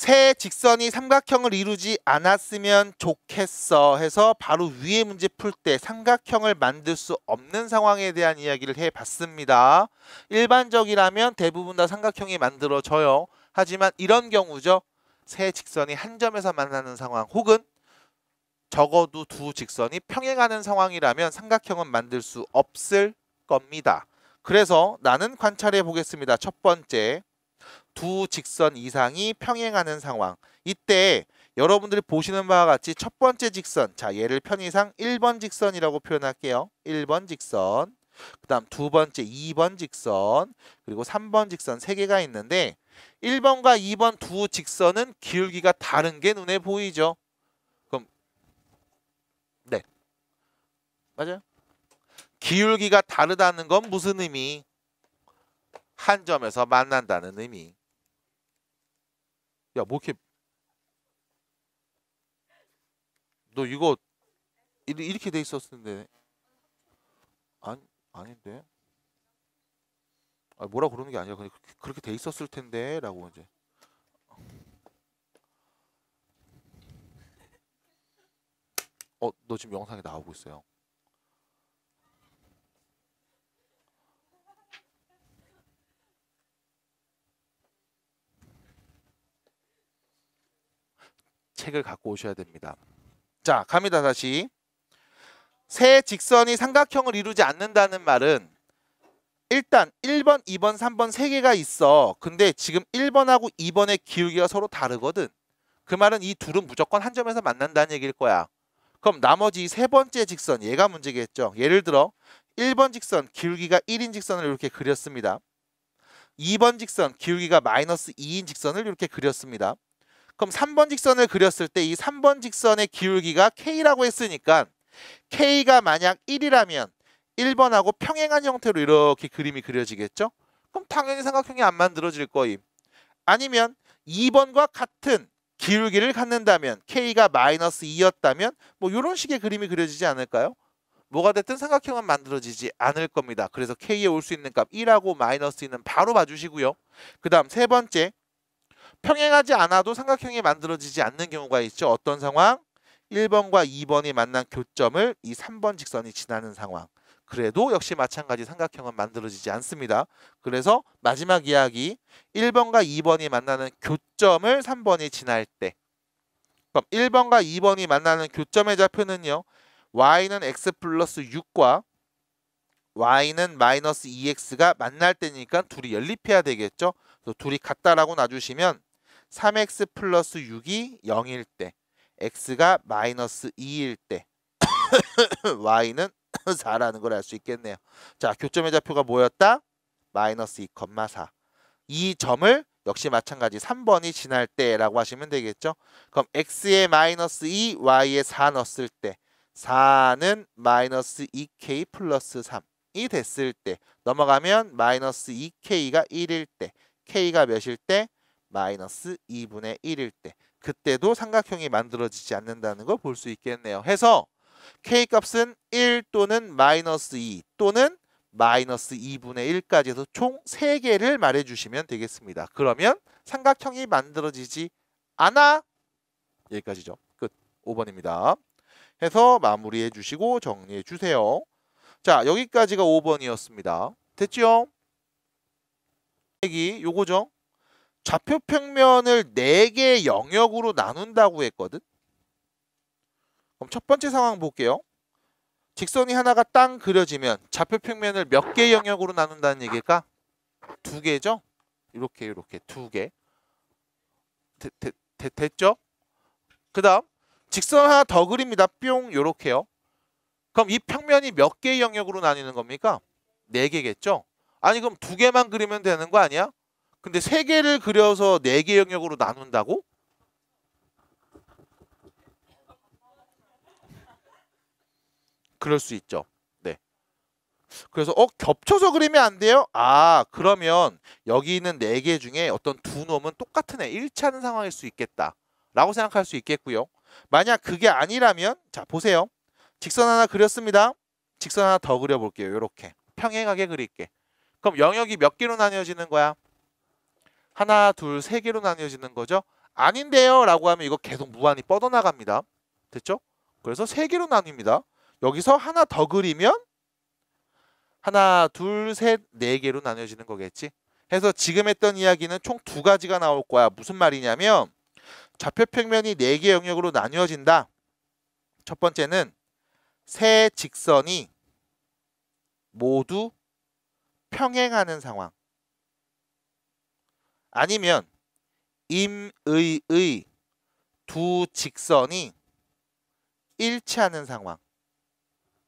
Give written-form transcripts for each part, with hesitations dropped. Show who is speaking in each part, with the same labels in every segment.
Speaker 1: 세 직선이 삼각형을 이루지 않았으면 좋겠어 해서 바로 위에 문제 풀 때 삼각형을 만들 수 없는 상황에 대한 이야기를 해봤습니다. 일반적이라면 대부분 다 삼각형이 만들어져요. 하지만 이런 경우죠. 세 직선이 한 점에서 만나는 상황 혹은 적어도 두 직선이 평행하는 상황이라면 삼각형은 만들 수 없을 겁니다. 그래서 나는 관찰해 보겠습니다. 첫 번째, 두 직선 이상이 평행하는 상황. 이때 여러분들이 보시는 바와 같이 첫 번째 직선, 자 얘를 편의상 1번 직선이라고 표현할게요. 1번 직선, 그 다음 두 번째 2번 직선, 그리고 3번 직선 3개가 있는데 1번과 2번 두 직선은 기울기가 다른 게 눈에 보이죠. 그럼 네, 맞아요. 기울기가 다르다는 건 무슨 의미? 한 점에서 만난다는 의미. 야, 뭐 이렇게 너 이거 이렇게 돼 있었을 텐데. 아닌데. 뭐라 그러는 게 아니야. 그냥 그렇게 돼 있었을 텐데라고 이제. 너 지금 영상에 나오고 있어요. 책을 갖고 오셔야 됩니다. 자, 갑니다. 다시. 세 직선이 삼각형을 이루지 않는다는 말은 일단 1번, 2번, 3번 3개가 있어. 근데 지금 1번하고 2번의 기울기가 서로 다르거든. 그 말은 이 둘은 무조건 한 점에서 만난다는 얘기일 거야. 그럼 나머지 세 번째 직선, 얘가 문제겠죠. 예를 들어 1번 직선 기울기가 1인 직선을 이렇게 그렸습니다. 2번 직선 기울기가 마이너스 2인 직선을 이렇게 그렸습니다. 그럼 3번 직선을 그렸을 때 이 3번 직선의 기울기가 K라고 했으니까 K가 만약 1이라면 1번하고 평행한 형태로 이렇게 그림이 그려지겠죠? 그럼 당연히 삼각형이 안 만들어질 거임. 아니면 2번과 같은 기울기를 갖는다면 K가 마이너스 2였다면 뭐 이런 식의 그림이 그려지지 않을까요? 뭐가 됐든 삼각형은 만들어지지 않을 겁니다. 그래서 K에 올 수 있는 값 1하고 마이너스 2는 바로 봐주시고요. 그 다음 세 번째, 평행하지 않아도 삼각형이 만들어지지 않는 경우가 있죠. 어떤 상황? 1번과 2번이 만난 교점을 이 3번 직선이 지나는 상황. 그래도 역시 마찬가지 삼각형은 만들어지지 않습니다. 그래서 마지막 이야기 1번과 2번이 만나는 교점을 3번이 지날 때, 그럼 1번과 2번이 만나는 교점의 좌표는요. y는 x 플러스 6과 y는 마이너스 2x가 만날 때니까 둘이 연립해야 되겠죠. 그래서 둘이 같다라고 놔주시면 3x 플러스 6이 0일 때, x가 마이너스 2일 때 y는 4라는 걸 알 수 있겠네요. 자, 교점의 좌표가 뭐였다? 마이너스 2,4. 이 점을 역시 마찬가지 3번이 지날 때라고 하시면 되겠죠. 그럼 x에 마이너스 2, y에 4 넣었을 때 4는 마이너스 2k 플러스 3이 됐을 때 넘어가면 마이너스 2k가 1일 때, k가 몇일 때? 마이너스 2분의 1일 때. 그때도 삼각형이 만들어지지 않는다는 걸 볼 수 있겠네요. 해서 K값은 1 또는 마이너스 2 또는 마이너스 2분의 1까지 해서 총 3개를 말해주시면 되겠습니다. 그러면 삼각형이 만들어지지 않아. 여기까지죠. 끝. 5번입니다. 해서 마무리해 주시고 정리해 주세요. 자, 여기까지가 5번이었습니다. 됐죠? 얘기 요거죠. 좌표 평면을 4개 영역으로 나눈다고 했거든. 그럼 첫 번째 상황 볼게요. 직선이 하나가 땅 그려지면 좌표 평면을 몇 개 영역으로 나눈다는 얘기일까? 2개죠? 이렇게 2개. 됐죠? 그 다음 직선 하나 더 그립니다. 뿅 요렇게요. 그럼 이 평면이 몇 개의 영역으로 나뉘는 겁니까? 4개겠죠? 아니 그럼 2개만 그리면 되는 거 아니야? 근데 3개를 그려서 4개 영역으로 나눈다고? 그럴 수 있죠. 네. 그래서 겹쳐서 그리면 안 돼요? 그러면 여기 있는 4개 중에 어떤 두 놈은 똑같은 애 일치하는 상황일 수 있겠다 라고 생각할 수 있겠고요. 만약 그게 아니라면 자 보세요. 직선 하나 그렸습니다. 직선 하나 더 그려볼게요. 이렇게 평행하게 그릴게. 그럼 영역이 몇 개로 나뉘어지는 거야? 하나, 둘, 3개로 나뉘어지는 거죠. 아닌데요 라고 하면 이거 계속 무한히 뻗어나갑니다. 됐죠? 그래서 3개로 나뉩니다. 여기서 하나 더 그리면 하나, 둘, 셋, 4개로 나뉘어지는 거겠지. 해서 지금 했던 이야기는 총 2가지가 나올 거야. 무슨 말이냐면 좌표평면이 4개 영역으로 나뉘어진다. 첫 번째는 세 직선이 모두 평행하는 상황. 아니면 임의의 두 직선이 일치하는 상황.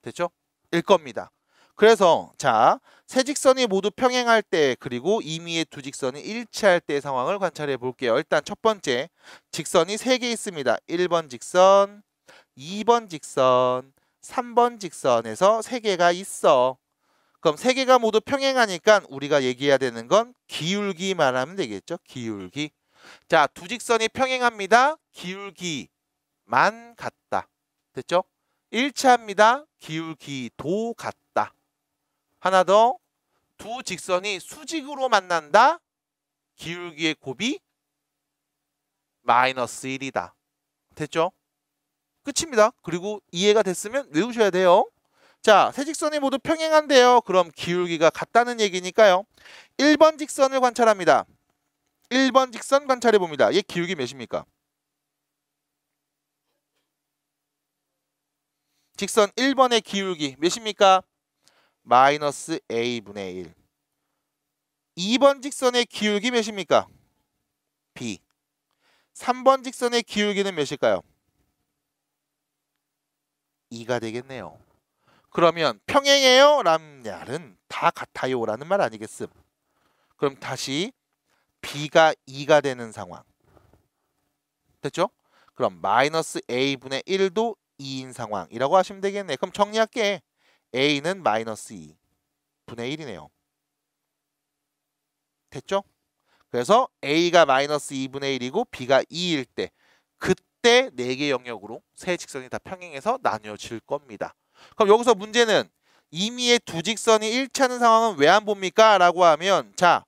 Speaker 1: 됐죠? 일 겁니다. 그래서 자, 세 직선이 모두 평행할 때 그리고 임의의 두 직선이 일치할 때의 상황을 관찰해 볼게요. 일단 첫 번째, 직선이 3개 있습니다. 1번 직선, 2번 직선, 3번 직선에서 3개가 있어. 그럼 3개가 모두 평행하니까 우리가 얘기해야 되는 건 기울기 말하면 되겠죠. 기울기. 자, 두 직선이 평행합니다. 기울기만 같다. 됐죠? 일치합니다. 기울기도 같다. 하나 더, 두 직선이 수직으로 만난다. 기울기의 곱이 -1이다. 됐죠? 끝입니다. 그리고 이해가 됐으면 외우셔야 돼요. 자, 세 직선이 모두 평행한데요. 그럼 기울기가 같다는 얘기니까요. 1번 직선을 관찰합니다. 1번 직선 관찰해 봅니다. 얘 기울기 몇입니까? 직선 1번의 기울기 몇입니까? -a분의 1. 2번 직선의 기울기 몇입니까? b. 3번 직선의 기울기는 몇일까요? 2가 되겠네요. 그러면 평행해요? 라는 다 같아요 라는 말 아니겠음? 그럼 다시 b가 2가 되는 상황. 됐죠? 그럼 -a분의 1도 2인 상황이라고 하시면 되겠네. 그럼 정리할게. a는 -2분의 1이네요. 됐죠? 그래서 a가 -2분의 1이고 b가 2일 때 그때 4개 영역으로 세 직선이 다 평행해서 나뉘어질 겁니다. 그럼 여기서 문제는 임의의 두 직선이 일치하는 상황은 왜 안 봅니까? 라고 하면 자,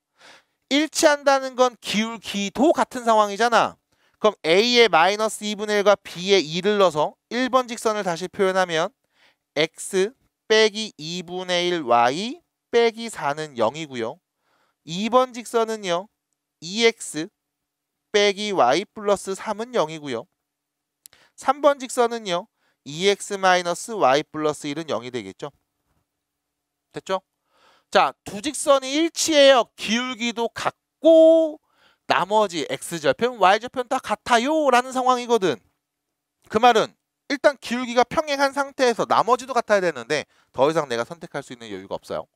Speaker 1: 일치한다는 건 기울기도 같은 상황이잖아. 그럼 a의 -2분의 1과 b의 2를 넣어서 1번 직선을 다시 표현하면 x 빼기 2분의 1 y 빼기 4는 0이고요. 2번 직선은요. 2x 빼기 y 플러스 3은 0이고요. 3번 직선은요. 2x 마이너스 y 플러스 1은 0이 되겠죠. 됐죠? 자, 두 직선이 일치해요. 기울기도 같고 나머지 x좌편, y좌편 다 같아요 라는 상황이거든. 그 말은 일단 기울기가 평행한 상태에서 나머지도 같아야 되는데 더 이상 내가 선택할 수 있는 여유가 없어요.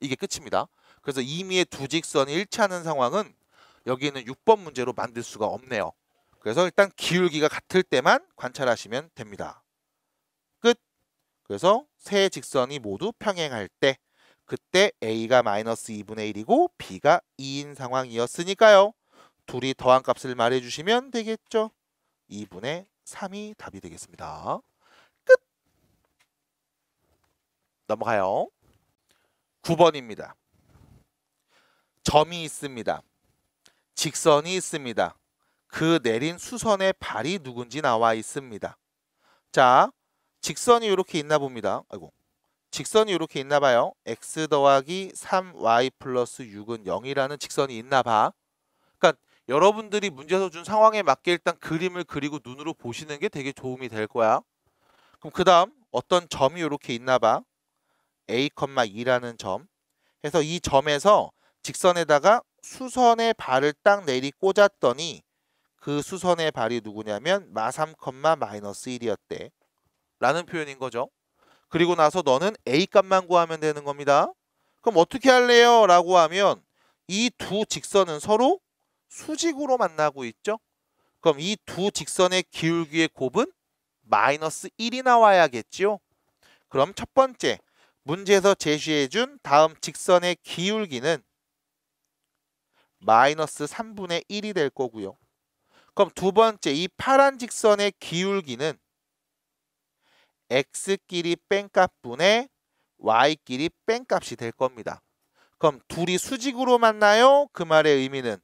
Speaker 1: 이게 끝입니다. 그래서 임의의 두 직선이 일치하는 상황은 여기는 6번 문제로 만들 수가 없네요. 그래서 일단 기울기가 같을 때만 관찰하시면 됩니다. 끝. 그래서 세 직선이 모두 평행할 때 그때 a가 -2분의 1이고 b가 2인 상황이었으니까요. 둘이 더한 값을 말해주시면 되겠죠. 2분의 3이 답이 되겠습니다. 끝. 넘어가요. 9번입니다. 점이 있습니다. 직선이 있습니다. 그 내린 수선의 발이 누군지 나와 있습니다. 자, 직선이 이렇게 있나 봅니다. 아이고, 직선이 이렇게 있나 봐요. x 더하기 3y 플러스 6은 0이라는 직선이 있나 봐. 그러니까 여러분들이 문제에서 준 상황에 맞게 일단 그림을 그리고 눈으로 보시는 게 되게 도움이 될 거야. 그럼 그 다음 어떤 점이 이렇게 있나 봐. a, 2라는 점. 해서 이 점에서 직선에다가 수선의 발을 딱 내리 꽂았더니 그 수선의 발이 누구냐면 -3, -1이었대. 라는 표현인 거죠. 그리고 나서 너는 a 값만 구하면 되는 겁니다. 그럼 어떻게 할래요? 라고 하면 이 두 직선은 서로 수직으로 만나고 있죠. 그럼 이 두 직선의 기울기의 곱은 -1이 나와야겠죠. 그럼 첫 번째 문제에서 제시해준 다음 직선의 기울기는 -3분의 1이 될 거고요. 그럼 두 번째 이 파란 직선의 기울기는 x끼리 뺀값분의 y끼리 뺀값이 될 겁니다. 그럼 둘이 수직으로 만나요? 그 말의 의미는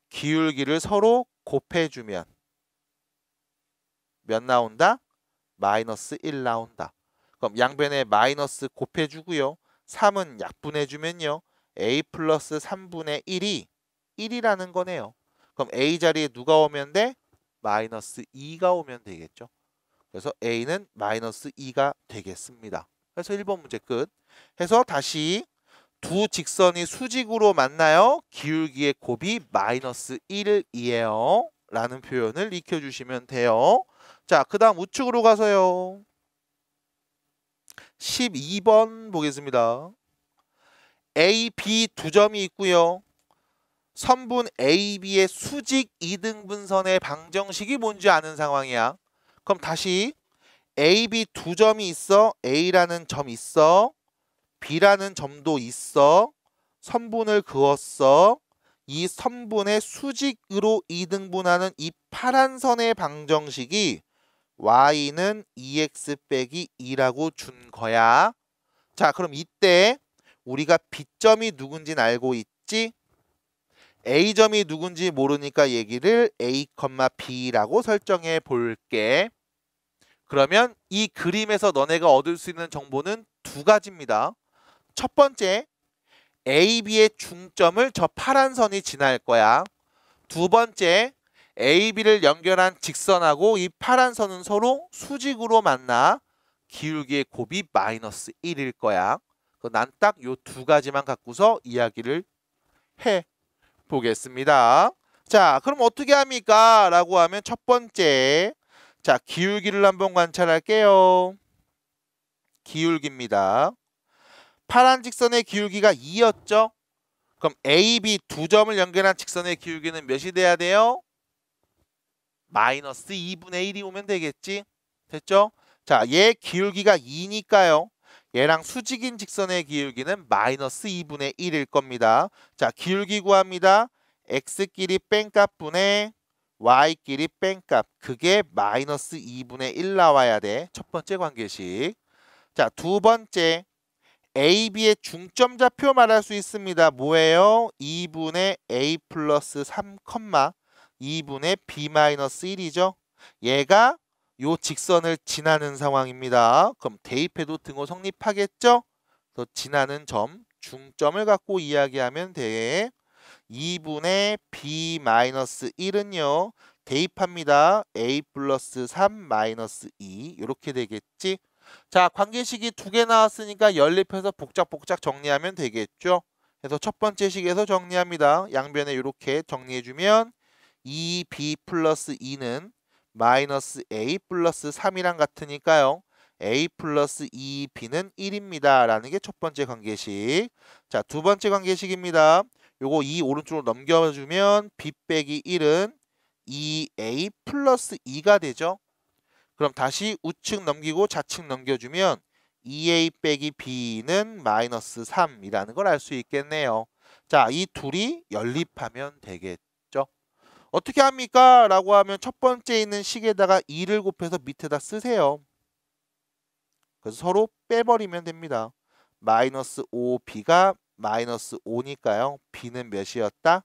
Speaker 1: 기울기를 서로 곱해주면 몇 나온다? 마이너스 1 나온다. 그럼 양변에 마이너스 곱해주고요. 3은 약분해주면요. a 플러스 3분의 1이 1이라는 거네요. 그럼 a 자리에 누가 오면 돼? 마이너스 2가 오면 되겠죠. 그래서 a는 마이너스 2가 되겠습니다. 그래서 1번 문제 끝. 해서 다시 두 직선이 수직으로 만나요. 기울기의 곱이 마이너스 1이에요. 라는 표현을 익혀주시면 돼요. 자, 그 다음 우측으로 가서요. 12번 보겠습니다. A, B 두 점이 있고요. 선분 AB의 수직 이등분선의 방정식이 뭔지 아는 상황이야. 그럼 다시 AB 두 점이 있어. A라는 점 있어. B라는 점도 있어. 선분을 그었어. 이 선분의 수직으로 이등분하는 이 파란 선의 방정식이 y는 2x 빼기 2라고 준 거야. 자, 그럼 이때 우리가 B점이 누군지는 알고 있지? A점이 누군지 모르니까 얘기를 A, B라고 설정해 볼게. 그러면 이 그림에서 너네가 얻을 수 있는 정보는 두 가지입니다. 첫 번째, AB의 중점을 저 파란 선이 지날 거야. 두 번째, AB를 연결한 직선하고 이 파란 선은 서로 수직으로 만나 기울기의 곱이 마이너스 1일 거야. 난 딱 요 두 가지만 갖고서 이야기를 해 보겠습니다. 자, 그럼 어떻게 합니까? 라고 하면 첫 번째, 자, 기울기를 한번 관찰할게요. 기울기입니다. 파란 직선의 기울기가 2였죠? 그럼 AB 두 점을 연결한 직선의 기울기는 몇이 돼야 돼요? 마이너스 2분의 1이 오면 되겠지? 됐죠? 자, 얘 기울기가 2니까요. 얘랑 수직인 직선의 기울기는 마이너스 2분의 1일 겁니다. 자, 기울기 구합니다. x끼리 뺀값분의 y끼리 뺀값. 그게 마이너스 2분의 1 나와야 돼. 첫 번째 관계식. 자, 두 번째. AB의 중점 좌표 말할 수 있습니다. 뭐예요? 2분의 A 플러스 3, 2분의 B 마이너스 1이죠. 얘가 요 직선을 지나는 상황입니다. 그럼 대입해도 등호 성립하겠죠? 그래서 지나는 점, 중점을 갖고 이야기하면 돼. 2분의 B 마이너스 1은요. 대입합니다. A 플러스 3 마이너스 2 이렇게 되겠지? 자, 관계식이 두 개 나왔으니까 연립해서 복작복작 정리하면 되겠죠? 그래서 첫 번째 식에서 정리합니다. 양변에 이렇게 정리해주면 2b 플러스 2는 마이너스 a 플러스 3이랑 같으니까요. a 플러스 2b는 1입니다. 라는 게 첫 번째 관계식. 자, 두 번째 관계식입니다. 요거 2 오른쪽으로 넘겨주면 b 빼기 1은 2a 플러스 2가 되죠. 그럼 다시 우측 넘기고 좌측 넘겨주면 2a 빼기 b는 마이너스 3이라는 걸 알 수 있겠네요. 자, 이 둘이 연립하면 되겠죠. 어떻게 합니까? 라고 하면 첫 번째 있는 식에다가 2를 곱해서 밑에다 쓰세요. 그래서 서로 빼버리면 됩니다. 마이너스 5b가 마이너스 5니까요. b는 몇이었다?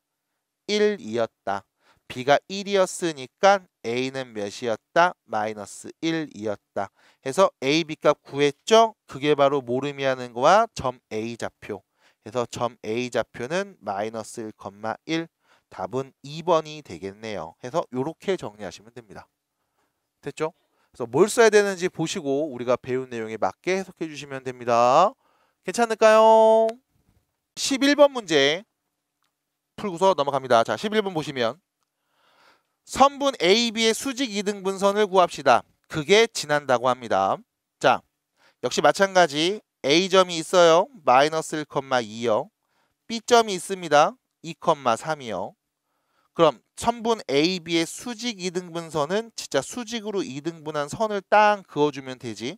Speaker 1: 1이었다. b가 1이었으니까 a는 몇이었다? 마이너스 1이었다. 해서 a, b값 구했죠? 그게 바로 모름이라는 거와 점 a 좌표. 그래서 점 a 좌표는 마이너스 1,1. 답은 2번이 되겠네요. 해서 이렇게 정리하시면 됩니다. 됐죠? 그래서 뭘 써야 되는지 보시고 우리가 배운 내용에 맞게 해석해 주시면 됩니다. 괜찮을까요? 11번 문제 풀고서 넘어갑니다. 자, 11번 보시면 선분 AB의 수직 이등분선을 구합시다. 그게 지난다고 합니다. 자, 역시 마찬가지 A점이 있어요. 마이너스 1,2요. B점이 있습니다. 2,3이요. 그럼 선분 AB의 수직 이등분선은 진짜 수직으로 이등분한 선을 딱 그어주면 되지.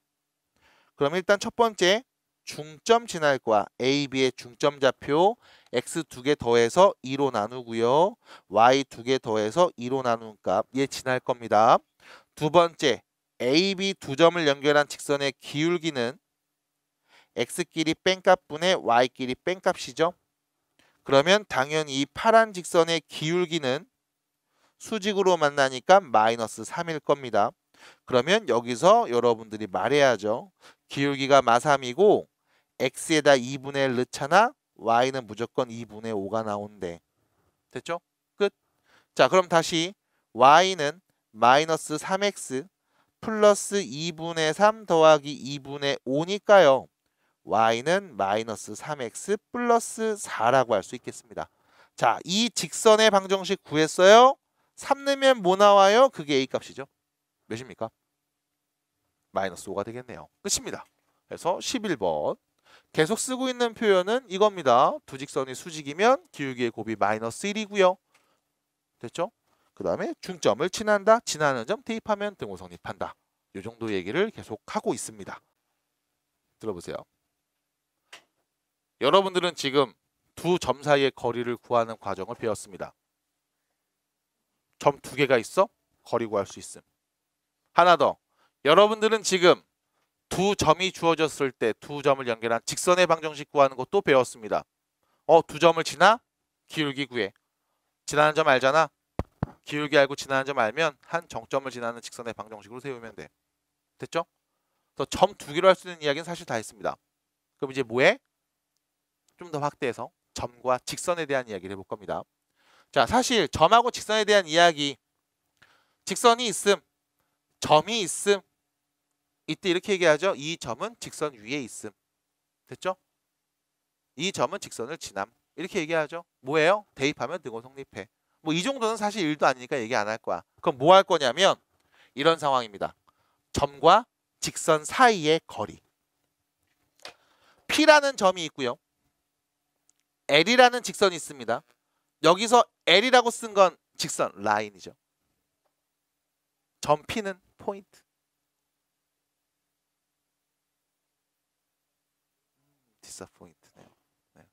Speaker 1: 그럼 일단 첫 번째 중점 지날 거야. AB의 중점 좌표 x 2개 더해서 2로 나누고요. y 2개 더해서 2로 나눈 값 얘 지날 겁니다. 두 번째 AB 두 점을 연결한 직선의 기울기는 x끼리 뺀값분의 y끼리 뺀값이죠. 그러면 당연히 이 파란 직선의 기울기는 수직으로 만나니까 마이너스 3일 겁니다. 그러면 여기서 여러분들이 말해야죠. 기울기가 마3이고 x에다 2분의 1 넣잖아. y는 무조건 2분의 5가 나온대. 됐죠? 끝. 자, 그럼 다시 y는 마이너스 3x 플러스 2분의 3 더하기 2분의 5니까요. y는 마이너스 3x 플러스 4라고 할 수 있겠습니다. 자, 이 직선의 방정식 구했어요. 3 넣으면 뭐 나와요? 그게 a 값이죠. 몇입니까? 마이너스 5가 되겠네요. 끝입니다. 그래서 11번. 계속 쓰고 있는 표현은 이겁니다. 두 직선이 수직이면 기울기의 곱이 마이너스 1이고요. 됐죠? 그 다음에 중점을 친한다. 지나는 점 대입하면 등호 성립한다. 이 정도 얘기를 계속 하고 있습니다. 들어보세요. 여러분들은 지금 두 점 사이의 거리를 구하는 과정을 배웠습니다. 점 두 개가 있어? 거리 구할 수 있음. 하나 더. 여러분들은 지금 두 점이 주어졌을 때 두 점을 연결한 직선의 방정식 구하는 것도 배웠습니다. 두 점을 지나? 기울기 구해. 지나는 점 알잖아? 기울기 알고 지나는 점 알면 한 정점을 지나는 직선의 방정식으로 세우면 돼. 됐죠? 점 두 개로 할 수 있는 이야기는 사실 다 했습니다. 그럼 이제 뭐해? 좀 더 확대해서 점과 직선에 대한 이야기를 해볼 겁니다. 자, 사실 점하고 직선에 대한 이야기, 직선이 있음, 점이 있음, 이때 이렇게 얘기하죠. 이 점은 직선 위에 있음. 됐죠? 이 점은 직선을 지남. 이렇게 얘기하죠. 뭐예요? 대입하면 등호 성립해. 뭐 이 정도는 사실 일도 아니니까 얘기 안 할 거야. 그럼 뭐 할 거냐면 이런 상황입니다. 점과 직선 사이의 거리. P라는 점이 있고요. L이라는 직선이 있습니다. 여기서 L이라고 쓴 건 직선, 라인이죠. 점 P는 포인트. 디스포인트네요. 네.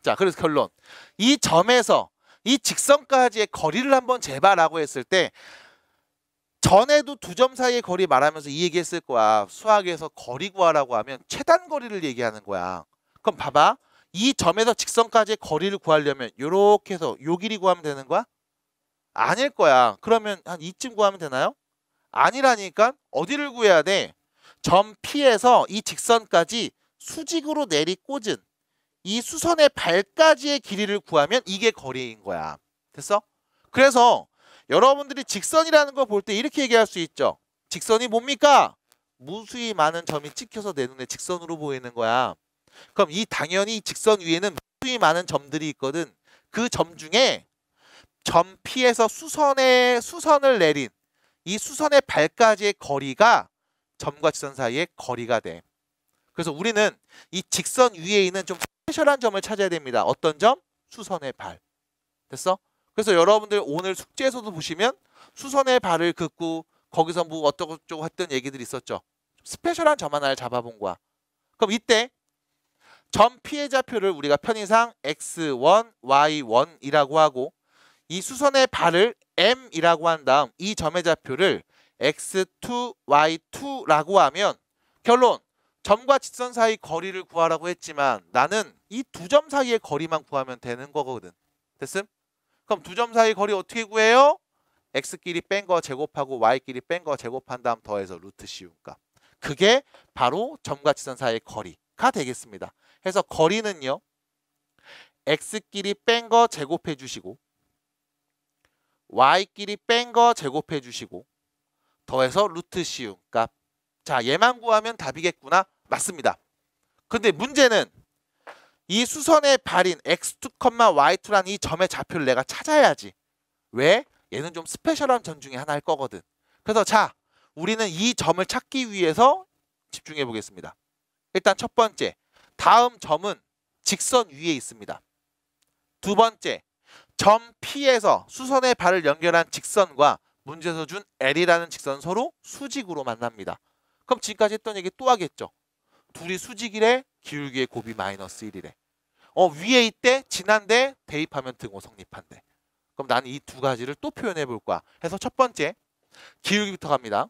Speaker 1: 자, 그래서 결론. 이 점에서 이 직선까지의 거리를 한번 재봐라고 했을 때 전에도 두 점 사이의 거리 말하면서 이 얘기했을 거야. 수학에서 거리 구하라고 하면 최단 거리를 얘기하는 거야. 그럼 봐봐. 이 점에서 직선까지의 거리를 구하려면 이렇게 해서 요 길이 구하면 되는 거야? 아닐 거야. 그러면 한 이쯤 구하면 되나요? 아니라니까. 어디를 구해야 돼? 점 P에서 이 직선까지 수직으로 내리꽂은 이 수선의 발까지의 길이를 구하면 이게 거리인 거야. 됐어? 그래서 여러분들이 직선이라는 걸 볼 때 이렇게 얘기할 수 있죠. 직선이 뭡니까? 무수히 많은 점이 찍혀서 내 눈에 직선으로 보이는 거야. 그럼 이 당연히 직선 위에는 무수히 많은 점들이 있거든. 그 점 중에 점 P에서 수선을 내린 이 수선의 발까지의 거리가 점과 직선 사이의 거리가 돼. 그래서 우리는 이 직선 위에 있는 좀 스페셜한 점을 찾아야 됩니다. 어떤 점? 수선의 발. 됐어? 그래서 여러분들 오늘 숙제에서도 보시면 수선의 발을 긋고 거기서 뭐 어쩌고저쩌고 했던 얘기들이 있었죠. 스페셜한 점 하나를 잡아본 거야. 그럼 이때 점 P의 좌표를 우리가 편의상 x1, y1이라고 하고 이 수선의 발을 m이라고 한 다음 이 점의 좌표를 x2, y2라고 하면 결론! 점과 직선 사이 거리를 구하라고 했지만 나는 이 두 점 사이의 거리만 구하면 되는 거거든. 됐음? 그럼 두 점 사이 거리 어떻게 구해요? x끼리 뺀 거 제곱하고 y끼리 뺀 거 제곱한 다음 더해서 루트 씌운 값. 그게 바로 점과 직선 사이의 거리가 되겠습니다. 해서 거리는요. x끼리 뺀 거 제곱해 주시고 y끼리 뺀 거 제곱해 주시고 더해서 루트 씌운 값. 자, 얘만 구하면 답이겠구나. 맞습니다. 근데 문제는 이 수선의 발인 x2, y2라는 이 점의 좌표를 내가 찾아야지. 왜? 얘는 좀 스페셜한 점 중에 하나일 거거든. 그래서 자, 우리는 이 점을 찾기 위해서 집중해 보겠습니다. 일단 첫 번째, 다음 점은 직선 위에 있습니다. 두 번째, 점 P에서 수선의 발을 연결한 직선과 문제에서 준 L이라는 직선 서로 수직으로 만납니다. 그럼 지금까지 했던 얘기 또 하겠죠. 둘이 수직이래, 기울기의 곱이 마이너스 1이래. 위에 있대, 지난데 대입하면 등호 성립한대. 그럼 나는 이 두 가지를 또 표현해 볼 거야. 해서 첫 번째, 기울기부터 갑니다.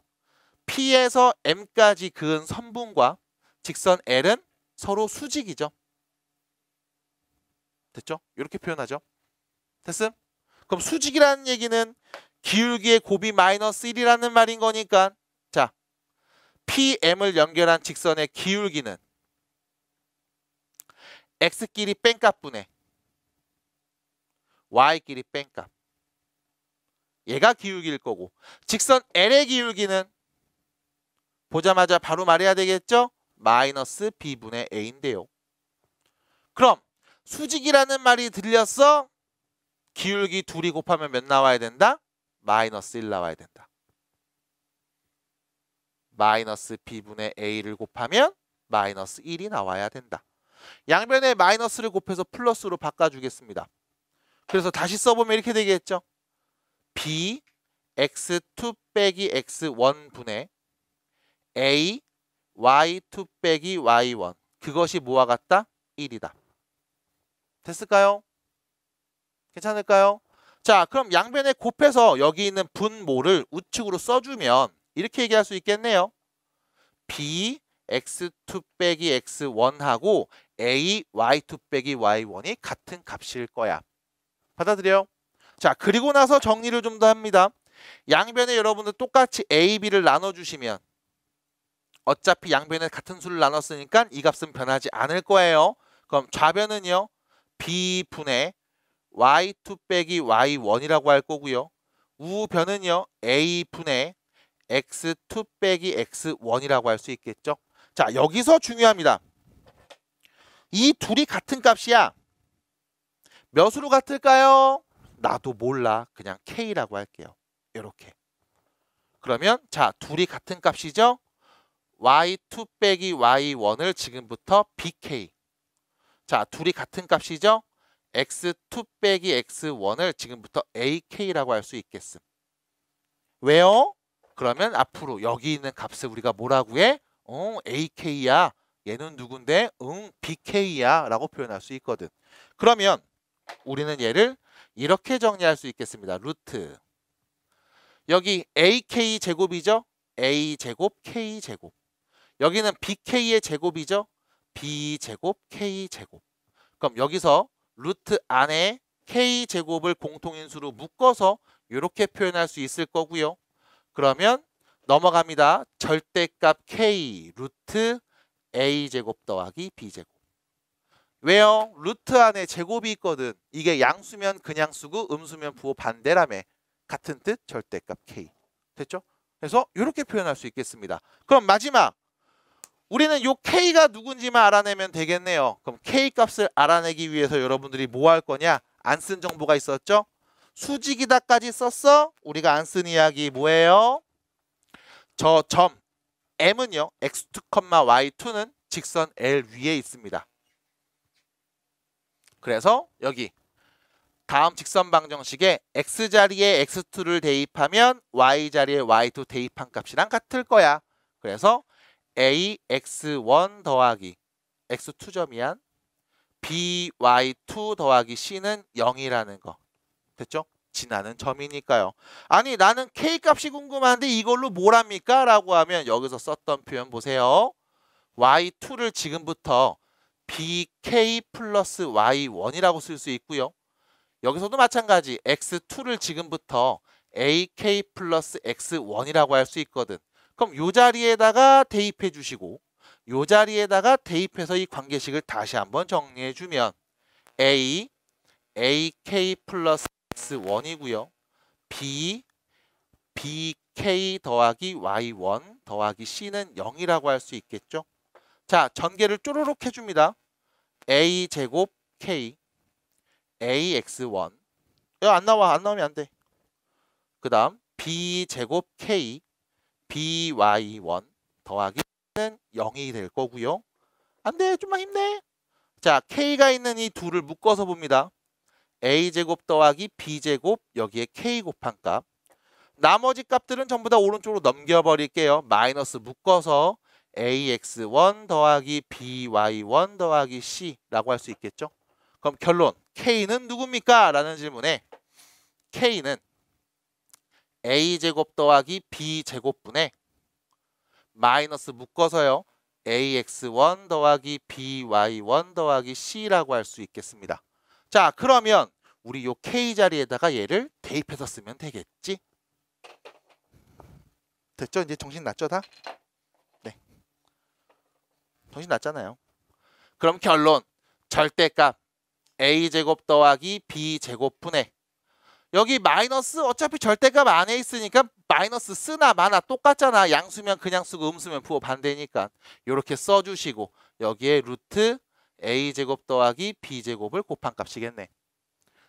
Speaker 1: P에서 M까지 그은 선분과 직선 L은 서로 수직이죠. 됐죠? 이렇게 표현하죠. 됐음? 그럼 수직이라는 얘기는 기울기의 곱이 마이너스 1이라는 말인 거니까 자, PM을 연결한 직선의 기울기는 X끼리 뺀값분의 Y끼리 뺀값. 얘가 기울기일 거고 직선 L의 기울기는 보자마자 바로 말해야 되겠죠? 마이너스 B분의 A인데요. 그럼 수직이라는 말이 들렸어? 기울기 둘이 곱하면 몇 나와야 된다? 마이너스 1 나와야 된다. 마이너스 B분의 A를 곱하면 마이너스 1이 나와야 된다. 양변에 마이너스를 곱해서 플러스로 바꿔주겠습니다. 그래서 다시 써보면 이렇게 되겠죠? B x2 빼기 x1 분의 A y2 빼기 y1 그것이 뭐와 같다? 1이다. 됐을까요? 괜찮을까요? 자, 그럼 양변에 곱해서 여기 있는 분모를 우측으로 써주면 이렇게 얘기할 수 있겠네요. B x2 빼기 x1하고 A y2 빼기 y1이 같은 값일 거야. 받아들여요? 자, 그리고 나서 정리를 좀 더 합니다. 양변에 여러분들 똑같이 A, B를 나눠주시면 어차피 양변에 같은 수를 나눴으니까 이 값은 변하지 않을 거예요. 그럼 좌변은요. B분의 y2 빼기 y1이라고 할 거고요. 우변은요. A분의 x2 빼기 x1이라고 할 수 있겠죠. 자, 여기서 중요합니다. 이 둘이 같은 값이야. 몇으로 같을까요? 나도 몰라. 그냥 K라고 할게요. 이렇게. 그러면 자, 둘이 같은 값이죠? y2 빼기 y1을 지금부터 BK. 자, 둘이 같은 값이죠? x2 빼기 x1을 지금부터 AK라고 할 수 있겠음. 왜요? 그러면 앞으로 여기 있는 값을 우리가 뭐라고 해? AK야. 얘는 누군데? BK야 라고 표현할 수 있거든. 그러면 우리는 얘를 이렇게 정리할 수 있겠습니다. 루트. 여기 AK 제곱이죠? A 제곱 K 제곱. 여기는 BK의 제곱이죠? B 제곱 K 제곱. 그럼 여기서 루트 안에 K 제곱을 공통인수로 묶어서 이렇게 표현할 수 있을 거고요. 그러면 넘어갑니다. 절대값 K 루트 A 제곱 더하기 B 제곱. 왜요? 루트 안에 제곱이 있거든. 이게 양수면 그냥 쓰고 음수면 부호 반대라며. 같은 뜻 절대값 K. 됐죠? 그래서 이렇게 표현할 수 있겠습니다. 그럼 마지막. 우리는 요 K가 누군지만 알아내면 되겠네요. 그럼 K 값을 알아내기 위해서 여러분들이 뭐 할 거냐? 안 쓴 정보가 있었죠? 수직이다까지 썼어? 우리가 안 쓴 이야기 뭐예요? 저 점 M은요. x2, y2는 직선 L 위에 있습니다. 그래서 여기 다음 직선 방정식에 x자리에 x2를 대입하면 y자리에 y2 대입한 값이랑 같을 거야. 그래서 ax1 더하기 x2점이한 by2 더하기 c는 0이라는 거. 됐죠? 지나는 점이니까요. 아니 나는 k 값이 궁금한데 이걸로 뭘 합니까? 라고 하면 여기서 썼던 표현 보세요. y2를 지금부터 bk 플러스 y1이라고 쓸 수 있고요. 여기서도 마찬가지 x2를 지금부터 ak 플러스 x1이라고 할 수 있거든. 그럼 이 자리에다가 대입해 주시고 이 자리에다가 대입해서 이 관계식을 다시 한번 정리해 주면 a, ak 플러스 x1이고요. b, bk 더하기 y1 더하기 c는 0이라고 할 수 있겠죠. 자, 전개를 쪼르륵 해줍니다. a 제곱 k ax1 안 나와. 안 나오면 안 돼. 그 다음 b 제곱 k by1 더하기 는 0이 될 거고요. 안 돼. 좀만 힘내. 자, k가 있는 이 둘을 묶어서 봅니다. a제곱 더하기 b제곱 여기에 k 곱한 값. 나머지 값들은 전부 다 오른쪽으로 넘겨버릴게요. 마이너스 묶어서 ax1 더하기 by1 더하기 c라고 할 수 있겠죠. 그럼 결론 k는 누굽니까? 라는 질문에 k는 a제곱 더하기 b제곱분의 마이너스 묶어서요. ax1 더하기 by1 더하기 c라고 할 수 있겠습니다. 자, 그러면 우리 요 K 자리에다가 얘를 대입해서 쓰면 되겠지. 됐죠? 이제 정신 났죠 다? 네. 정신 났잖아요. 그럼 결론. 절대값 A제곱 더하기 B제곱분의 여기 마이너스 어차피 절대값 안에 있으니까 마이너스 쓰나 마나 똑같잖아. 양수면 그냥 쓰고 음수면 부호 반대니까. 이렇게 써주시고 여기에 루트 A제곱 더하기 B제곱을 곱한 값이겠네.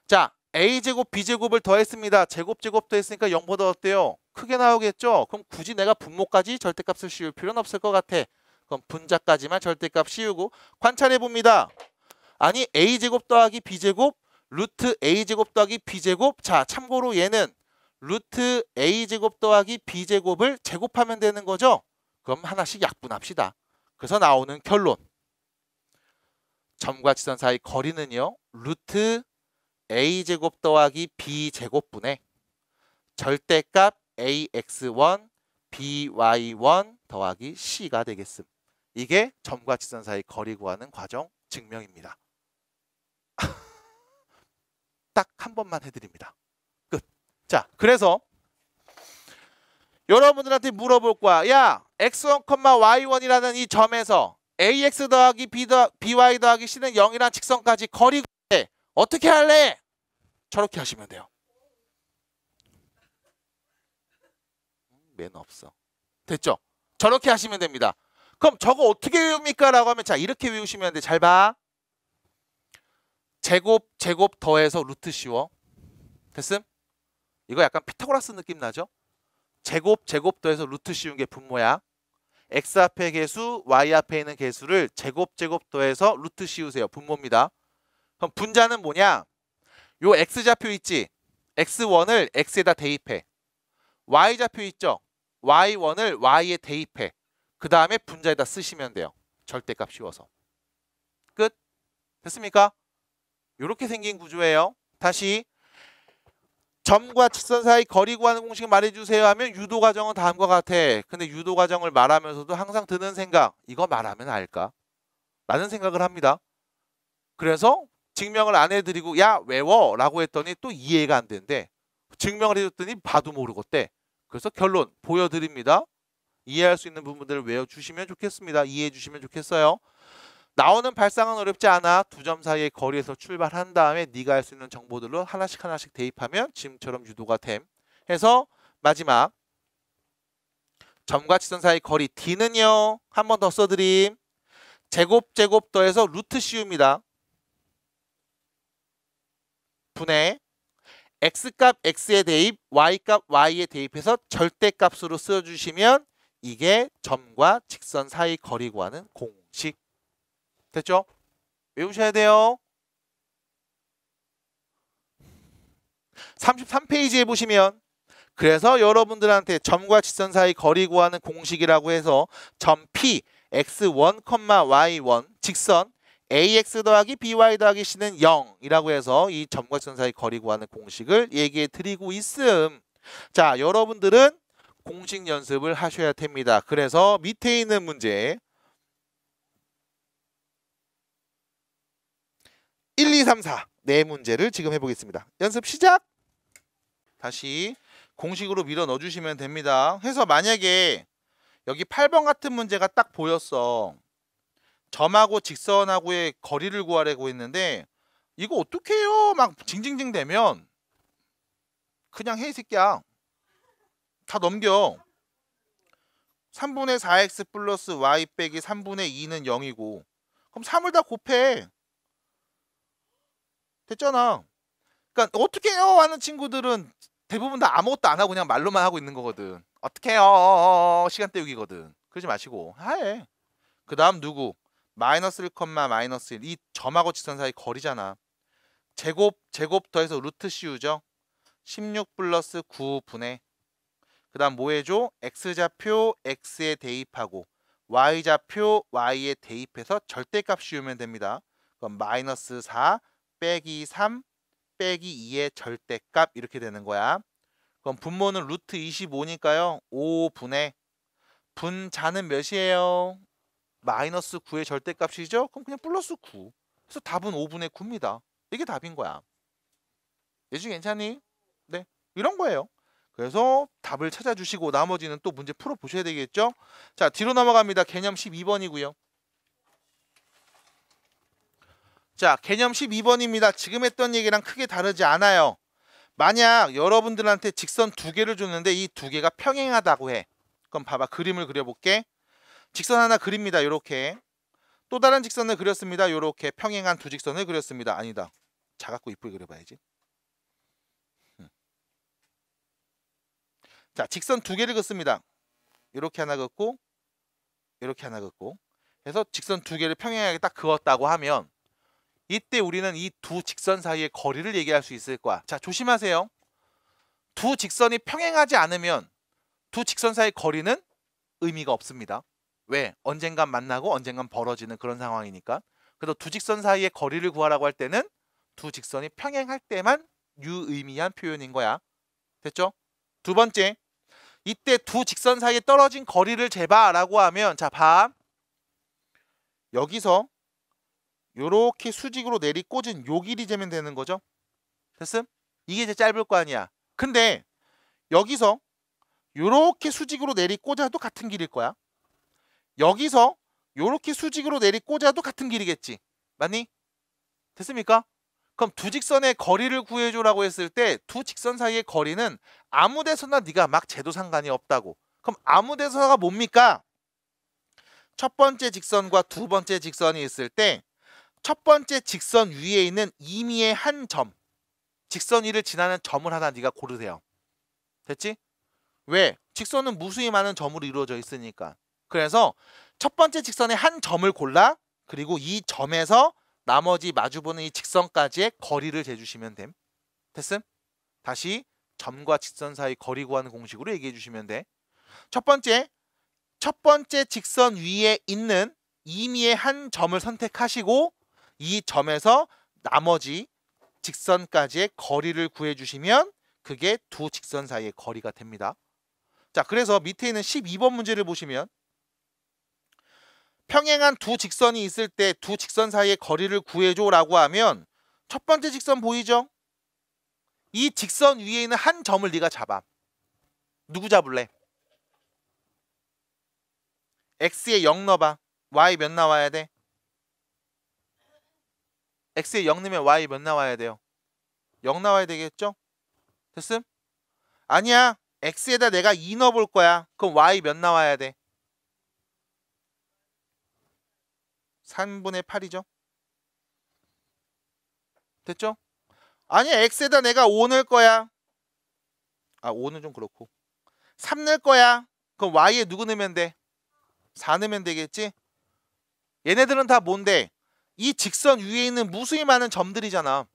Speaker 1: 자, A제곱 B제곱을 더했습니다. 제곱 더했으니까 0보다 어때요? 크게 나오겠죠? 그럼 굳이 내가 분모까지 절대값을 씌울 필요는 없을 것 같아. 그럼 분자까지만 절대값 씌우고 관찰해봅니다. 아니 A제곱 더하기 B제곱 루트 A제곱 더하기 B제곱. 자, 참고로 얘는 루트 A제곱 더하기 B제곱을 제곱하면 되는 거죠? 그럼 하나씩 약분합시다. 그래서 나오는 결론. 점과 직선 사이 거리는요. 루트 A제곱 더하기 B제곱분의 절대값 AX1 BY1 더하기 C가 되겠음. 이게 점과 직선 사이 거리 구하는 과정 증명입니다. 딱 한 번만 해드립니다. 끝. 자, 그래서 여러분들한테 물어볼 거야. 야, x1, y1이라는 이 점에서 ax 더하기 by 더하기 c는 0이란 직선까지 거리 구해. 어떻게 할래? 저렇게 하시면 돼요. 매너 없어. 됐죠? 저렇게 하시면 됩니다. 그럼 저거 어떻게 외웁니까? 라고 하면 자, 이렇게 외우시면 돼. 잘 봐. 제곱 더해서 루트 씌워. 됐음? 이거 약간 피타고라스 느낌 나죠? 제곱 더해서 루트 씌운 게 분모야. x 앞에 개수, y 앞에 있는 개수를 제곱 더해서 루트 씌우세요. 분모입니다. 그럼 분자는 뭐냐? 요 x좌표 있지? x1을 x에다 대입해. y좌표 있죠? y1을 y에 대입해. 그 다음에 분자에다 쓰시면 돼요. 절대값 씌워서. 끝. 됐습니까? 이렇게 생긴 구조예요. 다시 점과 직선 사이 거리 구하는 공식을 말해주세요 하면 유도 과정은 다음과 같아. 근데 유도 과정을 말하면서도 항상 드는 생각. 이거 말하면 알까? 라는 생각을 합니다. 그래서 증명을 안 해드리고 야 외워 라고 했더니 또 이해가 안 된대. 증명을 해줬더니 봐도 모르겠대. 그래서 결론 보여드립니다. 이해할 수 있는 부분들을 외워주시면 좋겠습니다. 이해해 주시면 좋겠어요. 나오는 발상은 어렵지 않아. 두 점 사이의 거리에서 출발한 다음에 네가 할 수 있는 정보들로 하나씩 대입하면 지금처럼 유도가 됨. 해서 마지막 점과 직선 사이 거리 D는요. 한 번 더 써드림. 제곱 더해서 루트 씌웁니다. 분의 x값 x에 대입, y값 y에 대입해서 절대값으로 써주시면 이게 점과 직선 사이 거리 구하는 공식. 됐죠? 외우셔야 돼요. 33페이지에 보시면 그래서 여러분들한테 점과 직선 사이 거리 구하는 공식이라고 해서 점 P, x1, y1 직선 ax 더하기 by 더하기 c는 0이라고 해서 이 점과 직선 사이 거리 구하는 공식을 얘기해 드리고 있음. 자, 여러분들은 공식 연습을 하셔야 됩니다. 그래서 밑에 있는 문제 1, 2, 3, 4 네 문제를 지금 해보겠습니다. 연습 시작! 다시 공식으로 밀어 넣어주시면 됩니다. 해서 만약에 여기 8번 같은 문제가 딱 보였어. 점하고 직선하고의 거리를 구하려고 했는데 이거 어떻게 해요? 막 징징징 되면 그냥 해 이 새끼야. 다 넘겨. 3분의 4x 플러스 y 빼기 3분의 2는 0이고 그럼 3을 다 곱해. 됐잖아. 그러니까 어떻게 해요? 하는 친구들은 대부분 다 아무것도 안 하고 그냥 말로만 하고 있는 거거든. 어떻게 해요? 시간 때우기거든. 그러지 마시고 해. 그 다음 누구? 마이너스 1, 마이너스 1. 이 점하고 직선 사이 거리잖아. 제곱 더해서 루트 씌우죠. 16 플러스 9분의 그 다음 뭐 해줘? x좌표 x에 대입하고 y좌표 y에 대입해서 절대값 씌우면 됩니다. 그럼 마이너스 4 빼기 3 빼기 2의 절대값 이렇게 되는 거야. 그럼 분모는 루트 25니까요. 5분의 분자는 몇이에요? 마이너스 9의 절대값이죠? 그럼 그냥 플러스 9. 그래서 답은 5분의 9입니다. 이게 답인 거야. 예준이 괜찮니? 네, 이런 거예요. 그래서 답을 찾아주시고 나머지는 또 문제 풀어보셔야 되겠죠? 자, 뒤로 넘어갑니다. 개념 12번이고요. 자, 개념 12번입니다. 지금 했던 얘기랑 크게 다르지 않아요. 만약 여러분들한테 직선 두 개를 줬는데 이 두 개가 평행하다고 해. 그럼 봐봐. 그림을 그려볼게. 직선 하나 그립니다. 요렇게. 또 다른 직선을 그렸습니다. 요렇게 평행한 두 직선을 그렸습니다. 아니다. 작았고 이쁘게 그려봐야지. 자, 직선 두 개를 긋습니다. 이렇게 하나 긋고 이렇게 하나 긋고 해서 직선 두 개를 평행하게 딱 그었다고 하면 이때 우리는 이 두 직선 사이의 거리를 얘기할 수 있을 거야. 자, 조심하세요. 두 직선이 평행하지 않으면 두 직선 사이의 거리는 의미가 없습니다. 왜? 언젠간 만나고 언젠간 벌어지는 그런 상황이니까. 그래서 두 직선 사이의 거리를 구하라고 할 때는 두 직선이 평행할 때만 유의미한 표현인 거야. 됐죠? 두 번째, 이때 두 직선 사이에 떨어진 거리를 재봐라고 하면 자, 봐. 여기서 요렇게 수직으로 내리 꽂은 요 길이 재면 되는 거죠. 됐음? 이게 이제 짧을 거 아니야. 근데 여기서 요렇게 수직으로 내리 꽂아도 같은 길일 거야. 여기서 요렇게 수직으로 내리 꽂아도 같은 길이겠지. 맞니? 됐습니까? 그럼 두 직선의 거리를 구해줘라고 했을 때 두 직선 사이의 거리는 아무 데서나 네가 막 재도 상관이 없다고. 그럼 아무 데서가 뭡니까? 첫 번째 직선과 두 번째 직선이 있을 때 첫 번째 직선 위에 있는 임의의 한 점, 직선 위를 지나는 점을 하나 네가 고르세요. 됐지? 왜? 직선은 무수히 많은 점으로 이루어져 있으니까. 그래서 첫 번째 직선의 한 점을 골라. 그리고 이 점에서 나머지 마주보는 이 직선까지의 거리를 재주시면 됨. 됐음? 다시 점과 직선 사이 거리 구하는 공식으로 얘기해 주시면 돼. 첫 번째 직선 위에 있는 임의의 한 점을 선택하시고 이 점에서 나머지 직선까지의 거리를 구해주시면 그게 두 직선 사이의 거리가 됩니다. 자, 그래서 밑에 있는 12번 문제를 보시면 평행한 두 직선이 있을 때 두 직선 사이의 거리를 구해줘라고 하면 첫 번째 직선 보이죠? 이 직선 위에 있는 한 점을 네가 잡아. 누구 잡을래? x에 0 넣어봐. y 몇 나와야 돼? x에 0 넣으면 y 몇 나와야 돼요? 0 나와야 되겠죠? 됐음? 아니야. x에다 내가 2 넣어볼 거야. 그럼 y 몇 나와야 돼? 3분의 8이죠? 됐죠? 아니야. x에다 내가 5 넣을 거야. 아, 5는 좀 그렇고. 3 넣을 거야. 그럼 y에 누구 넣으면 돼? 4 넣으면 되겠지? 얘네들은 다 뭔데? 이 직선 위에 있는 무수히 많은 점들이잖아.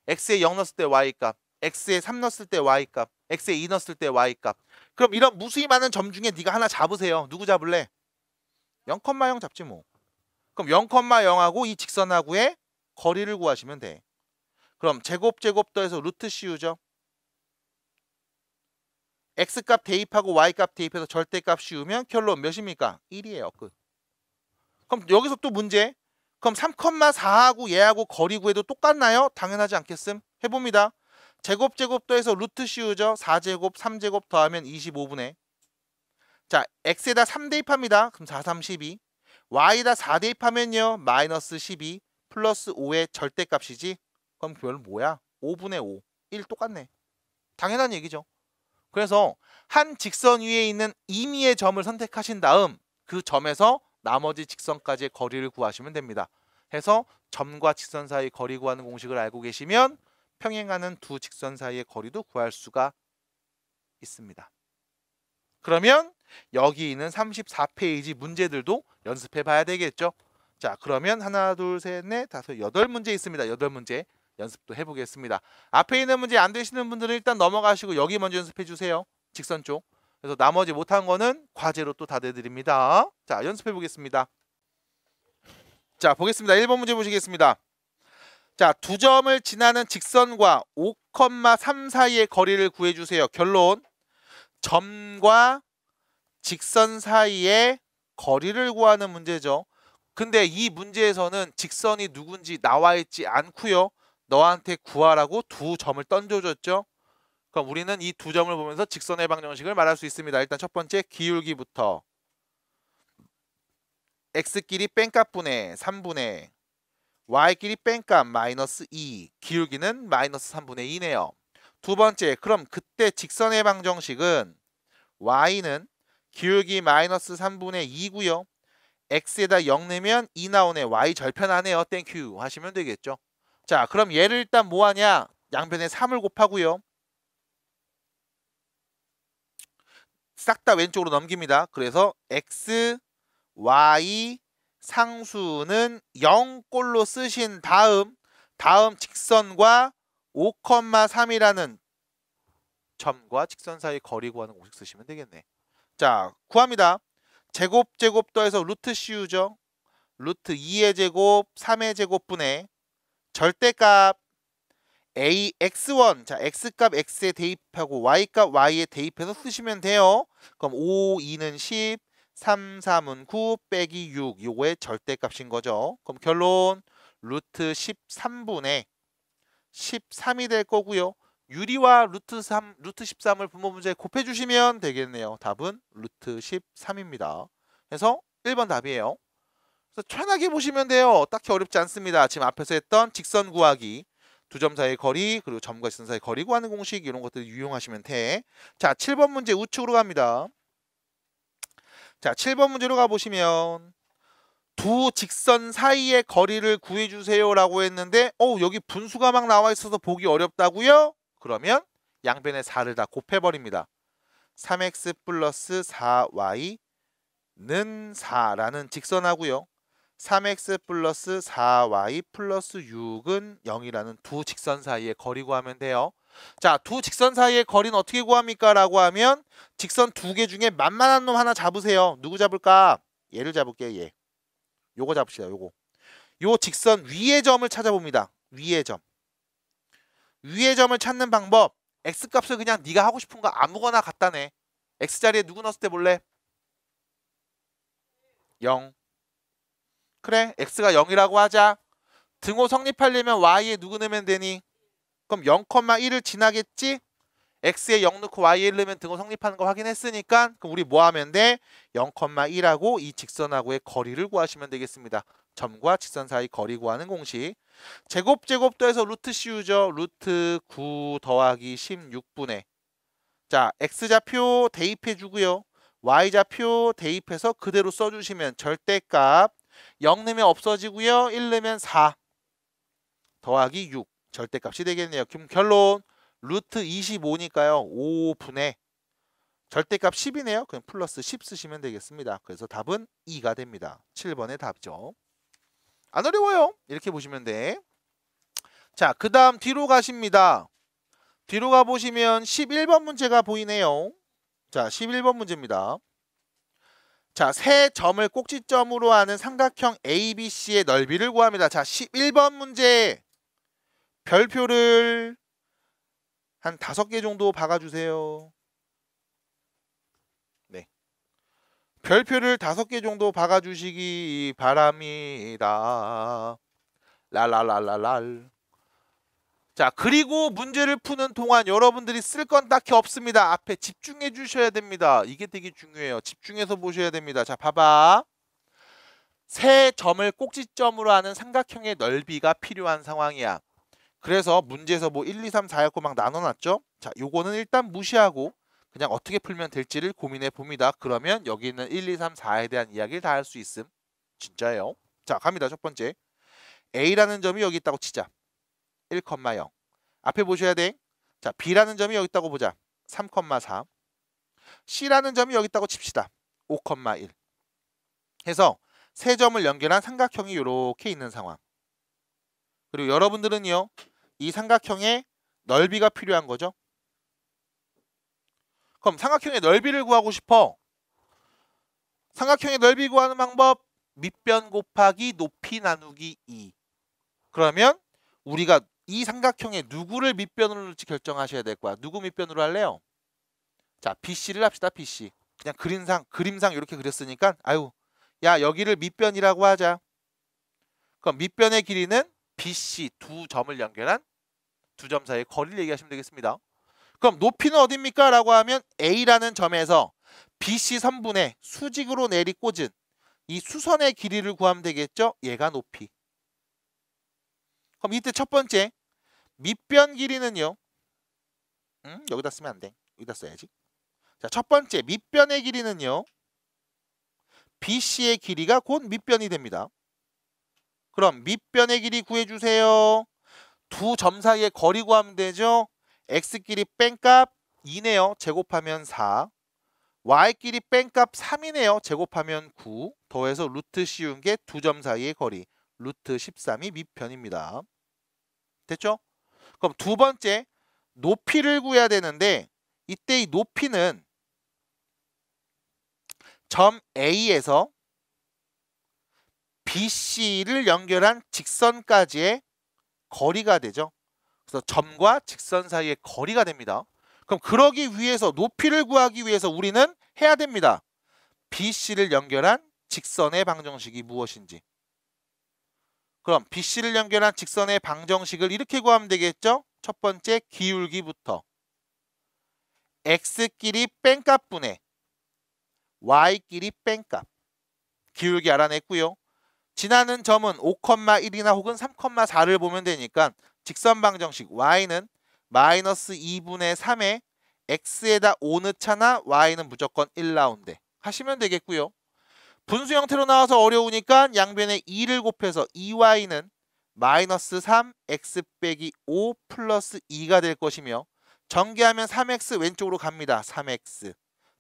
Speaker 1: x에 0 넣었을 때 y값, x에 3 넣었을 때 y값, x에 2 넣었을 때 y값. 그럼 이런 무수히 많은 점 중에 네가 하나 잡으세요. 누구 잡을래? 0,0 잡지 뭐. 그럼 0,0하고 이 직선하고의 거리를 구하시면 돼. 그럼 제곱 더해서 루트 씌우죠. x값 대입하고 y값 대입해서 절대값 씌우면 결론 몇입니까? 1이에요. 끝. 그럼 여기서 또 문제. 그럼 3,4하고 얘하고 거리 구해도 똑같나요? 당연하지 않겠음? 해봅니다. 제곱 더해서 루트 씌우죠. 4제곱, 3제곱 더하면 25분의. 자, x에다 3 대입합니다. 그럼 4, 3, 12. y에다 4 대입하면요. 마이너스 12 플러스 5의 절대값이지. 그럼 결론 뭐야? 5분의 5. 1 똑같네. 당연한 얘기죠. 그래서 한 직선 위에 있는 임의의 점을 선택하신 다음 그 점에서 나머지 직선까지의 거리를 구하시면 됩니다. 해서 점과 직선 사이 거리 구하는 공식을 알고 계시면 평행하는 두 직선 사이의 거리도 구할 수가 있습니다. 그러면 여기 있는 34페이지 문제들도 연습해 봐야 되겠죠. 자, 그러면 하나, 둘, 셋, 넷, 다섯, 8문제 있습니다. 8문제 연습도 해보겠습니다. 앞에 있는 문제 안 되시는 분들은 일단 넘어가시고 여기 먼저 연습해 주세요. 직선 쪽. 그래서 나머지 못한 거는 과제로 또 다 내드립니다. 자, 연습해 보겠습니다. 자, 보겠습니다. 1번 문제 보시겠습니다. 자, 두 점을 지나는 직선과 5,3 사이의 거리를 구해주세요. 결론. 점과 직선 사이의 거리를 구하는 문제죠. 근데 이 문제에서는 직선이 누군지 나와 있지 않고요. 너한테 구하라고 두 점을 던져줬죠. 그럼 우리는 이 두 점을 보면서 직선의 방정식을 말할 수 있습니다. 일단 첫 번째 기울기부터 x끼리 뺀값분의 3분의 y끼리 뺀값 마이너스 2, 기울기는 마이너스 3분의 2네요. 두 번째, 그럼 그때 직선의 방정식은 y는 기울기 마이너스 3분의 2고요. x에다 0 내면 2 나오네. y 절편하네요. 땡큐 하시면 되겠죠. 자, 그럼 얘를 일단 뭐하냐? 양변에 3을 곱하고요. 싹 다 왼쪽으로 넘깁니다. 그래서 x, y 상수는 0꼴로 쓰신 다음 직선과 5,3이라는 점과 직선 사이 거리 구하는 공식 쓰시면 되겠네. 자, 구합니다. 제곱 더해서 루트 씌우죠. 루트 2의 제곱 3의 제곱분의 절대값 a x1, 자 x값 x에 대입하고 y값 y에 대입해서 쓰시면 돼요. 그럼 5, 2는 10, 3, 3은 9 빼기 6, 요거의 절대값인 거죠. 그럼 결론 루트 13분의 13이 될 거고요. 유리와 루트 13을 분모 문제에 곱해주시면 되겠네요. 답은 루트 13입니다. 그래서 1번 답이에요. 그래서 편하게 보시면 돼요. 딱히 어렵지 않습니다. 지금 앞에서 했던 직선 구하기, 두 점 사이의 거리, 그리고 점과 직선 사이의 거리 구하는 공식, 이런 것들 유용하시면 돼. 자, 7번 문제 우측으로 갑니다. 자, 7번 문제로 가보시면 두 직선 사이의 거리를 구해주세요 라고 했는데 여기 분수가 막 나와 있어서 보기 어렵다고요? 그러면 양변에 4를 다 곱해버립니다. 3x 플러스 4y는 4라는 직선하고요. 3x 플러스 4y 플러스 6은 0이라는 두 직선 사이의 거리 구하면 돼요. 자, 두 직선 사이의 거리는 어떻게 구합니까? 라고 하면 직선 두 개 중에 만만한 놈 하나 잡으세요. 누구 잡을까? 얘를 잡을게요. 얘. 요거 잡읍시다. 요거. 요 직선 위의 점을 찾아봅니다. 위의 점. 위의 점을 찾는 방법. x값을 그냥 네가 하고 싶은 거 아무거나 갖다 내. x자리에 누구 넣었을 때 볼래? 0. 그래, x가 0이라고 하자. 등호 성립하려면 y에 누구 넣으면 되니? 그럼 0,1을 지나겠지? x에 0 넣고 y에 1 넣으면 등호 성립하는 거 확인했으니까 그럼 우리 뭐 하면 돼? 0,1하고 이 직선하고의 거리를 구하시면 되겠습니다. 점과 직선 사이 거리 구하는 공식. 제곱 더해서 루트 씌우죠. 루트 9 더하기 16분의 자, x좌표 대입해 주고요. y좌표 대입해서 그대로 써주시면 절대값 0 넣으면 없어지고요. 1 넣으면 4 더하기 6 절대값이 되겠네요. 그럼 결론 루트 25니까요. 5분의 절대값 10이네요. 그럼 플러스 10 쓰시면 되겠습니다. 그래서 답은 2가 됩니다. 7번의 답이죠. 안 어려워요. 이렇게 보시면 돼. 자, 그 다음 뒤로 가십니다. 뒤로 가보시면 11번 문제가 보이네요. 자, 11번 문제입니다. 자, 세 점을 꼭지점으로 하는 삼각형 ABC의 넓이를 구합니다. 자, 11번 문제 별표를 한 5개 정도 박아주세요. 네. 별표를 5개 정도 박아주시기 바랍니다. 랄랄랄랄랄. 자, 그리고 문제를 푸는 동안 여러분들이 쓸 건 딱히 없습니다. 앞에 집중해 주셔야 됩니다. 이게 되게 중요해요. 집중해서 보셔야 됩니다. 자, 봐봐. 세 점을 꼭지점으로 하는 삼각형의 넓이가 필요한 상황이야. 그래서 문제에서 뭐 1, 2, 3, 4였고 막 나눠놨죠? 자, 요거는 일단 무시하고 그냥 어떻게 풀면 될지를 고민해 봅니다. 그러면 여기 있는 1, 2, 3, 4에 대한 이야기를 다 할 수 있음. 진짜예요. 자, 갑니다. 첫 번째. A라는 점이 여기 있다고 치자. 1,0. 앞에 보셔야 돼. 자, B라는 점이 여기 있다고 보자. 3,4. C라는 점이 여기 있다고 칩시다. 5,1. 해서 세 점을 연결한 삼각형이 이렇게 있는 상황. 그리고 여러분들은요. 이 삼각형의 넓이가 필요한 거죠. 그럼 삼각형의 넓이를 구하고 싶어. 삼각형의 넓이 구하는 방법. 밑변 곱하기 높이 나누기 2. 그러면 우리가 이 삼각형에 누구를 밑변으로 넣을지 결정하셔야 될 거야. 누구 밑변으로 할래요? 자, BC를 합시다. BC. 그냥 그림상 이렇게 그렸으니까 아유, 야, 여기를 밑변이라고 하자. 그럼 밑변의 길이는 BC 두 점을 연결한 두 점 사이의 거리를 얘기하시면 되겠습니다. 그럼 높이는 어딥니까? 라고 하면 A라는 점에서 BC 선분의 수직으로 내리 꽂은 이 수선의 길이를 구하면 되겠죠? 얘가 높이. 그럼 이때 첫 번째 밑변 길이는요. 여기다 쓰면 안 돼. 여기다 써야지. 자, 첫 번째 밑변의 길이는요. BC의 길이가 곧 밑변이 됩니다. 그럼 밑변의 길이 구해주세요. 두 점 사이의 거리 구하면 되죠. X끼리 뺀값 2네요. 제곱하면 4. Y끼리 뺀값 3이네요. 제곱하면 9. 더해서 루트 씌운 게 두 점 사이의 거리. 루트 13이 밑변입니다. 됐죠? 그럼 두 번째 높이를 구해야 되는데 이때 이 높이는 점 A에서 BC를 연결한 직선까지의 거리가 되죠. 그래서 점과 직선 사이의 거리가 됩니다. 그럼 그러기 위해서 높이를 구하기 위해서 우리는 해야 됩니다. BC를 연결한 직선의 방정식이 무엇인지. 그럼 BC를 연결한 직선의 방정식을 이렇게 구하면 되겠죠. 첫 번째 기울기부터 X끼리 뺀값분의 Y끼리 뺀값. 기울기 알아냈고요. 지나는 점은 5,1이나 혹은 3,4를 보면 되니까 직선 방정식 Y는 마이너스 2분의 3에 X에다 5 넣잖아. Y는 무조건 1 나온대. 하시면 되겠고요. 분수 형태로 나와서 어려우니까 양변에 2를 곱해서 2Y는 마이너스 3X 빼기 5 플러스 2가 될 것이며 전개하면 3X 왼쪽으로 갑니다. 3X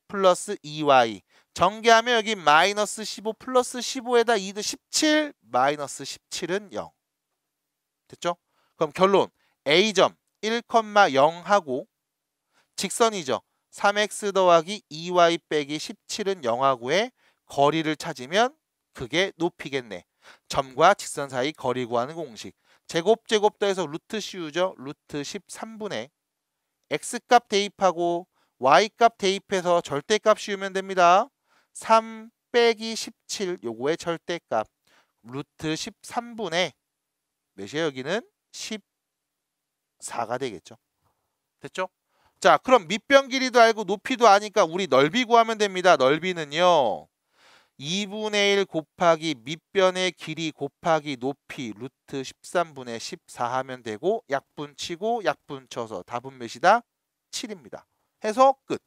Speaker 1: 플러스 2Y 전개하면 여기 마이너스 15 플러스 15에다 2도 17 마이너스 17은 0. 됐죠? 그럼 결론 A점 1,0하고 직선이죠. 3X 더하기 2Y 빼기 17은 0하고의 거리를 찾으면 그게 높이겠네. 점과 직선 사이 거리 구하는 공식. 제곱 더해서 루트 씌우죠. 루트 13분의 X값 대입하고 Y값 대입해서 절대값 씌우면 됩니다. 3 빼기 17 요거의 절대값 루트 13분의 몇이에요? 여기는 14가 되겠죠. 됐죠? 자, 그럼 밑변 길이도 알고 높이도 아니까 우리 넓이 구하면 됩니다. 넓이는요. 2분의 1 곱하기 밑변의 길이 곱하기 높이 루트 13분의 14 하면 되고 약분 치고 약분 쳐서 답은 몇이다? 7입니다. 해서 끝.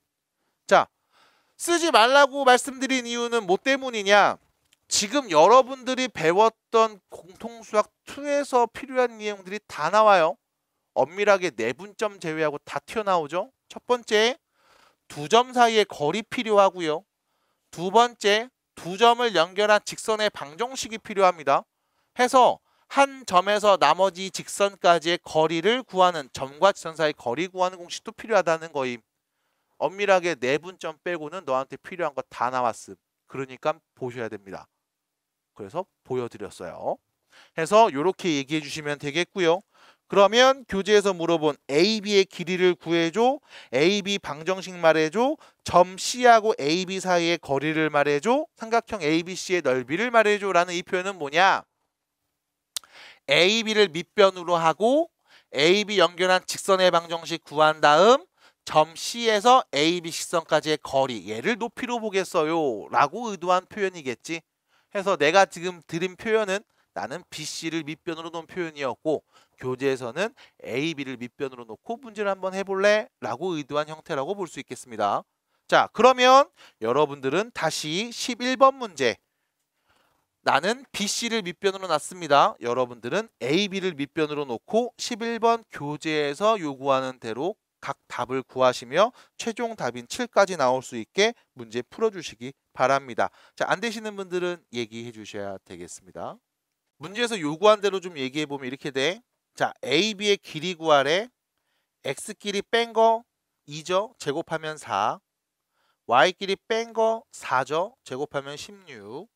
Speaker 1: 자, 쓰지 말라고 말씀드린 이유는 뭐 때문이냐? 지금 여러분들이 배웠던 공통수학 2에서 필요한 내용들이 다 나와요. 엄밀하게 내분점 제외하고 다 튀어나오죠. 첫 번째, 두 점 사이의 거리 필요하고요. 두 번째, 두 점을 연결한 직선의 방정식이 필요합니다. 해서 한 점에서 나머지 직선까지의 거리를 구하는 점과 직선 사이의 거리 구하는 공식도 필요하다는 거임. 엄밀하게 내분점 빼고는 너한테 필요한 거 다 나왔음. 그러니까 보셔야 됩니다. 그래서 보여드렸어요. 해서 이렇게 얘기해 주시면 되겠고요. 그러면 교재에서 물어본 AB의 길이를 구해줘. AB 방정식 말해줘. 점 C하고 AB 사이의 거리를 말해줘. 삼각형 ABC의 넓이를 말해줘. 라는 이 표현은 뭐냐? AB를 밑변으로 하고 AB 연결한 직선의 방정식 구한 다음 점 C에서 AB 직선까지의 거리, 얘를 높이로 보겠어요. 라고 의도한 표현이겠지. 해서 내가 지금 드린 표현은 나는 BC를 밑변으로 놓은 표현이었고 교재에서는 AB를 밑변으로 놓고 문제를 한번 해볼래? 라고 의도한 형태라고 볼 수 있겠습니다. 자, 그러면 여러분들은 다시 11번 문제. 나는 BC를 밑변으로 놨습니다. 여러분들은 AB를 밑변으로 놓고 11번 교재에서 요구하는 대로 각 답을 구하시며 최종 답인 7까지 나올 수 있게 문제 풀어주시기 바랍니다. 자, 안 되시는 분들은 얘기해 주셔야 되겠습니다. 문제에서 요구한 대로 좀 얘기해 보면 이렇게 돼. 자, AB의 길이 구하래. X끼리 뺀 거 2죠. 제곱하면 4. Y끼리 뺀 거 4죠. 제곱하면 16.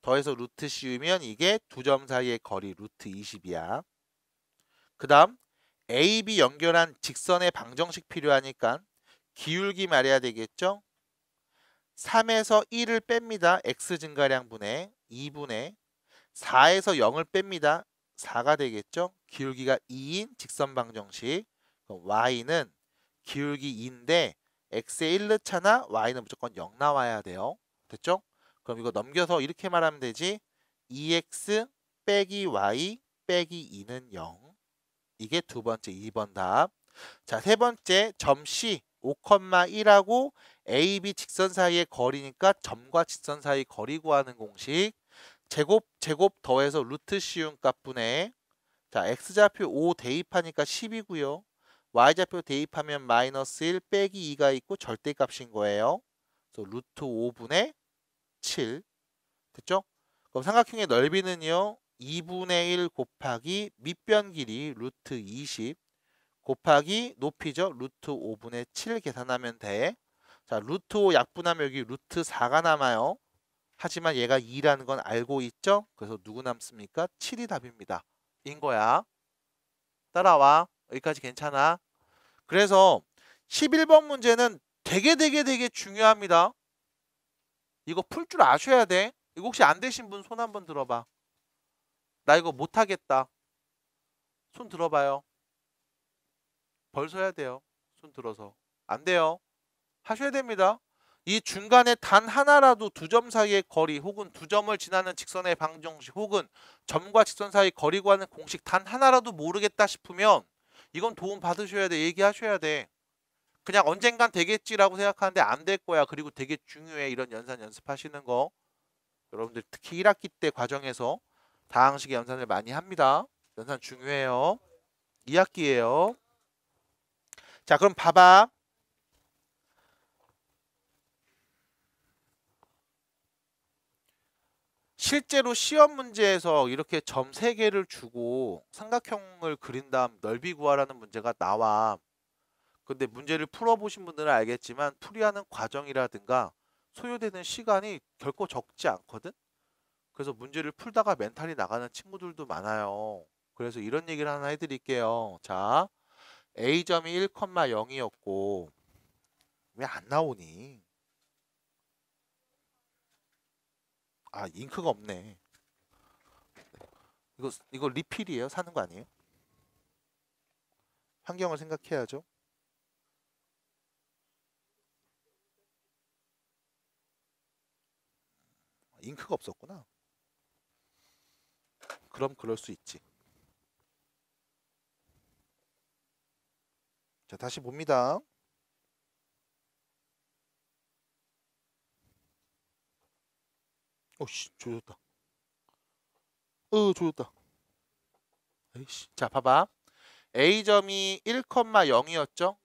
Speaker 1: 더해서 루트 씌우면 이게 두 점 사이의 거리 루트 20이야. 그 다음 AB 연결한 직선의 방정식 필요하니까 기울기 말해야 되겠죠. 3에서 1을 뺍니다. X 증가량분의 2분의 4에서 0을 뺍니다. 4가 되겠죠. 기울기가 2인 직선 방정식. 그럼 y는 기울기 2인데 x의 1르 차나 y는 무조건 0 나와야 돼요. 됐죠? 그럼 이거 넘겨서 이렇게 말하면 되지. 2x 빼기 y 빼기 2는 0. 이게 두 번째 2번 답. 자, 세 번째 점 C 5,1하고 A, B 직선 사이의 거리니까 점과 직선 사이 거리 구하는 공식. 제곱 더해서 루트 씌운 값분의 자, x좌표 5 대입하니까 10이고요. y좌표 대입하면 마이너스 1 빼기 2가 있고 절대값인 거예요. 그래서 루트 5분의 7. 됐죠? 그럼 삼각형의 넓이는요. 2분의 1 곱하기 밑변 길이 루트 20 곱하기 높이죠. 루트 5분의 7 계산하면 돼. 자, 루트 5 약분하면 여기 루트 4가 남아요. 하지만 얘가 2라는 건 알고 있죠? 그래서 누구 남습니까? 7이 답입니다. 인 거야. 따라와. 여기까지 괜찮아. 그래서 11번 문제는 되게 중요합니다. 이거 풀 줄 아셔야 돼. 이거 혹시 안 되신 분 손 한번 들어봐. 나 이거 못하겠다. 손 들어봐요. 벌써 해야 돼요. 손 들어서. 안 돼요. 하셔야 됩니다. 이 중간에 단 하나라도 두 점 사이의 거리 혹은 두 점을 지나는 직선의 방정식 혹은 점과 직선 사이 거리 구하는 공식 단 하나라도 모르겠다 싶으면 이건 도움 받으셔야 돼. 얘기하셔야 돼. 그냥 언젠간 되겠지라고 생각하는데 안 될 거야. 그리고 되게 중요해. 이런 연산 연습하시는 거. 여러분들 특히 1학기 때 과정에서 다항식의 연산을 많이 합니다. 연산 중요해요. 2학기예요. 자, 그럼 봐봐. 실제로 시험 문제에서 이렇게 점 3개를 주고 삼각형을 그린 다음 넓이 구하라는 문제가 나와. 근데 문제를 풀어보신 분들은 알겠지만 풀이하는 과정이라든가 소요되는 시간이 결코 적지 않거든? 그래서 문제를 풀다가 멘탈이 나가는 친구들도 많아요. 그래서 이런 얘기를 하나 해드릴게요. 자, A점이 1,0이었고 왜 안 나오니? 아, 잉크가 없네. 이거 리필이에요? 사는 거 아니에요? 환경을 생각해야죠. 잉크가 없었구나. 그럼 그럴 수 있지. 자, 다시 봅니다. 오씨, 조졌다. 조졌다. 에이씨. 자, 봐봐. A점이 1,0이었죠?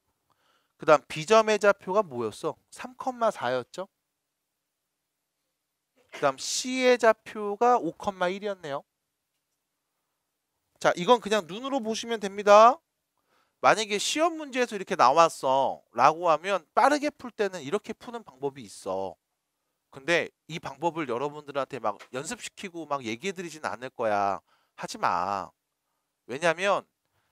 Speaker 1: 그 다음 B점의 좌표가 뭐였어? 3,4였죠? 그 다음 C의 좌표가 5,1이었네요. 자, 이건 그냥 눈으로 보시면 됩니다. 만약에 시험 문제에서 이렇게 나왔어 라고 하면 빠르게 풀 때는 이렇게 푸는 방법이 있어. 근데 이 방법을 여러분들한테 막 연습시키고 막 얘기해드리진 않을 거야. 하지 마. 왜냐면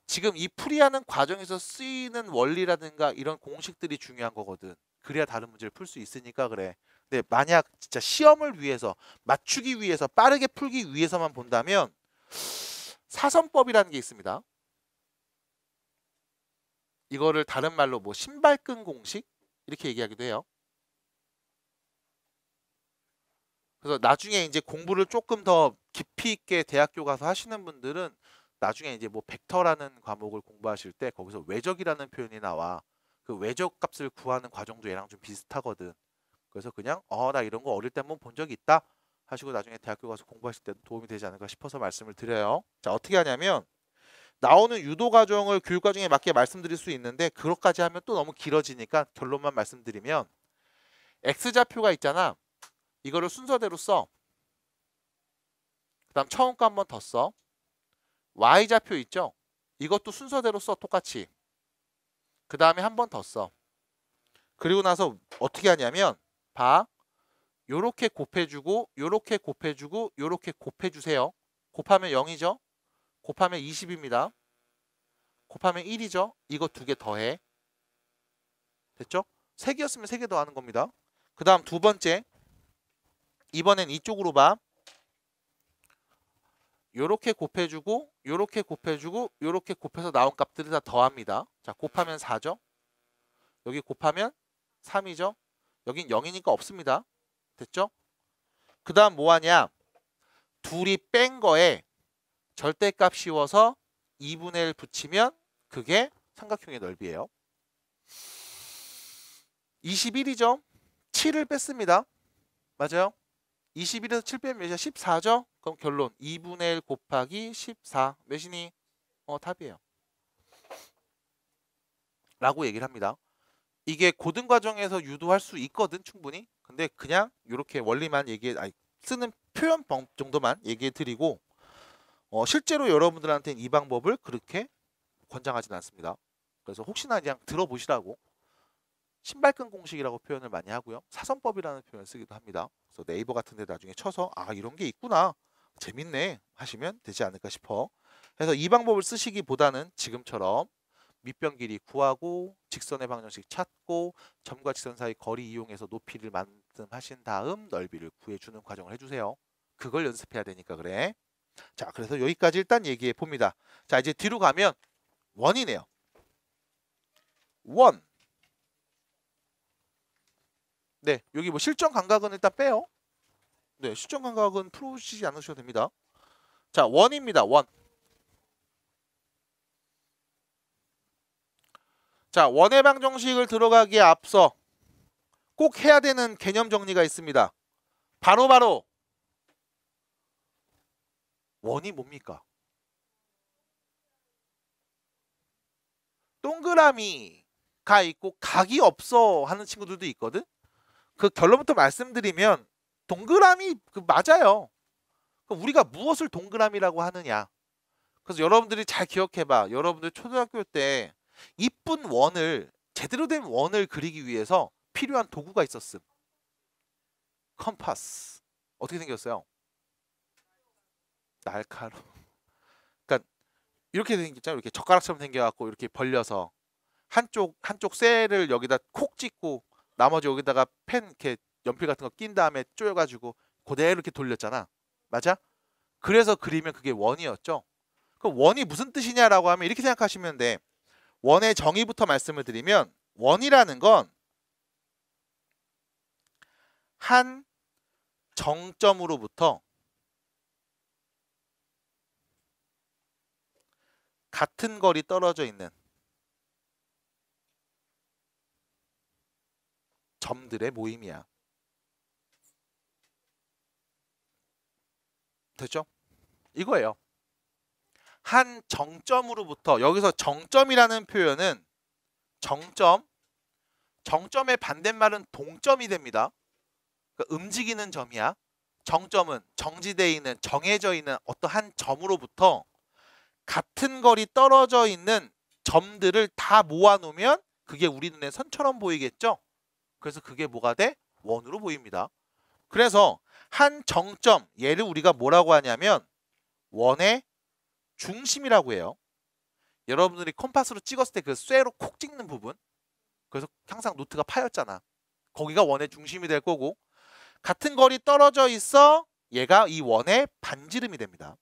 Speaker 1: 지금 이 풀이하는 과정에서 쓰이는 원리라든가 이런 공식들이 중요한 거거든. 그래야 다른 문제를 풀 수 있으니까 그래. 근데 만약 진짜 시험을 위해서 맞추기 위해서 빠르게 풀기 위해서만 본다면 사선법이라는 게 있습니다. 이거를 다른 말로 뭐 신발끈 공식 이렇게 얘기하기도 해요. 그래서 나중에 이제 공부를 조금 더 깊이 있게 대학교 가서 하시는 분들은 나중에 이제 뭐 벡터라는 과목을 공부하실 때 거기서 외적이라는 표현이 나와. 그 외적 값을 구하는 과정도 얘랑 좀 비슷하거든. 그래서 그냥 나 이런 거 어릴 때 한번 본 적이 있다 하시고 나중에 대학교 가서 공부하실 때도 도움이 되지 않을까 싶어서 말씀을 드려요. 자, 어떻게 하냐면 나오는 유도 과정을 교육 과정에 맞게 말씀드릴 수 있는데 그것까지 하면 또 너무 길어지니까 결론만 말씀드리면 X좌표가 있잖아. 이거를 순서대로 써. 그 다음 처음 거 한 번 더 써. Y좌표 있죠? 이것도 순서대로 써. 똑같이. 그 다음에 한 번 더 써. 그리고 나서 어떻게 하냐면 봐. 요렇게 곱해주고 요렇게 곱해주고 요렇게 곱해주세요. 곱하면 0이죠? 곱하면 20입니다. 곱하면 1이죠? 이거 두 개 더해. 됐죠? 3개였으면 3개 더 하는 겁니다. 그 다음 두 번째. 이번엔 이쪽으로 봐. 요렇게 곱해주고 요렇게 곱해주고 요렇게 곱해서 나온 값들을 다 더합니다. 자, 곱하면 4죠. 여기 곱하면 3이죠. 여긴 0이니까 없습니다. 됐죠? 그 다음 뭐하냐? 둘이 뺀 거에 절대값 씌워서 2분의 1 붙이면 그게 삼각형의 넓이에요. 21이죠. 7을 뺐습니다. 맞아요? 21에서 7 빼면 몇이야? 14죠? 그럼 결론 2분의 1 곱하기 14 몇이니? 답이에요. 라고 얘기를 합니다. 이게 고등과정에서 유도할 수 있거든 충분히. 근데 그냥 이렇게 원리만 쓰는 표현 정도만 얘기해 드리고 실제로 여러분들한테는 이 방법을 그렇게 권장하진 않습니다. 그래서 혹시나 그냥 들어보시라고 신발끈 공식이라고 표현을 많이 하고요. 사선법이라는 표현을 쓰기도 합니다. 그래서 네이버 같은 데 나중에 쳐서 이런 게 있구나. 재밌네 하시면 되지 않을까 싶어. 그래서 이 방법을 쓰시기보다는 지금처럼 밑변 길이 구하고 직선의 방정식 찾고 점과 직선 사이 거리 이용해서 높이를 만듦하신 다음 넓이를 구해주는 과정을 해주세요. 그걸 연습해야 되니까 그래. 자, 그래서 여기까지 일단 얘기해 봅니다. 자, 이제 뒤로 가면 원이네요. 원. 네, 여기 뭐 실전 감각은 일단 빼요. 네, 실전 감각은 풀으시지 않으셔도 됩니다. 자, 원입니다. 원. 자, 원의 방정식을 들어가기에 앞서 꼭 해야 되는 개념 정리가 있습니다. 바로 원이 뭡니까? 동그라미가 있고 각이 없어 하는 친구들도 있거든. 그 결론부터 말씀드리면 동그라미 맞아요. 그럼 우리가 무엇을 동그라미라고 하느냐? 그래서 여러분들이 잘 기억해봐. 여러분들 초등학교 때 이쁜 원을 제대로 된 원을 그리기 위해서 필요한 도구가 있었음. 컴파스. 어떻게 생겼어요? 날카로. 그러니까 이렇게 생겼잖아요. 이렇게 젓가락처럼 생겨갖고 이렇게 벌려서 한쪽 셀을 여기다 콕 찍고 나머지 여기다가 펜 이렇게 연필 같은 거 낀 다음에 쪼여가지고 그대로 이렇게 돌렸잖아. 맞아? 그래서 그리면 그게 원이었죠. 그럼 원이 무슨 뜻이냐라고 하면 이렇게 생각하시면 돼. 원의 정의부터 말씀을 드리면 원이라는 건 한 정점으로부터 같은 거리 떨어져 있는 점들의 모임이야. 됐죠? 이거예요. 한 정점으로부터, 여기서 정점이라는 표현은 정점의 반대말은 동점이 됩니다. 그러니까 움직이는 점이야. 정점은 정지되어 있는, 정해져 있는 어떤 한 점으로부터 같은 거리 떨어져 있는 점들을 다 모아놓으면 그게 우리 눈에 선처럼 보이겠죠? 그래서 그게 뭐가 돼? 원으로 보입니다. 그래서 한 정점, 얘를 우리가 뭐라고 하냐면 원의 중심이라고 해요. 여러분들이 컴파스로 찍었을 때 그 쇠로 콕 찍는 부분, 그래서 항상 노트가 파였잖아. 거기가 원의 중심이 될 거고, 같은 거리 떨어져 있어 얘가 이 원의 반지름이 됩니다.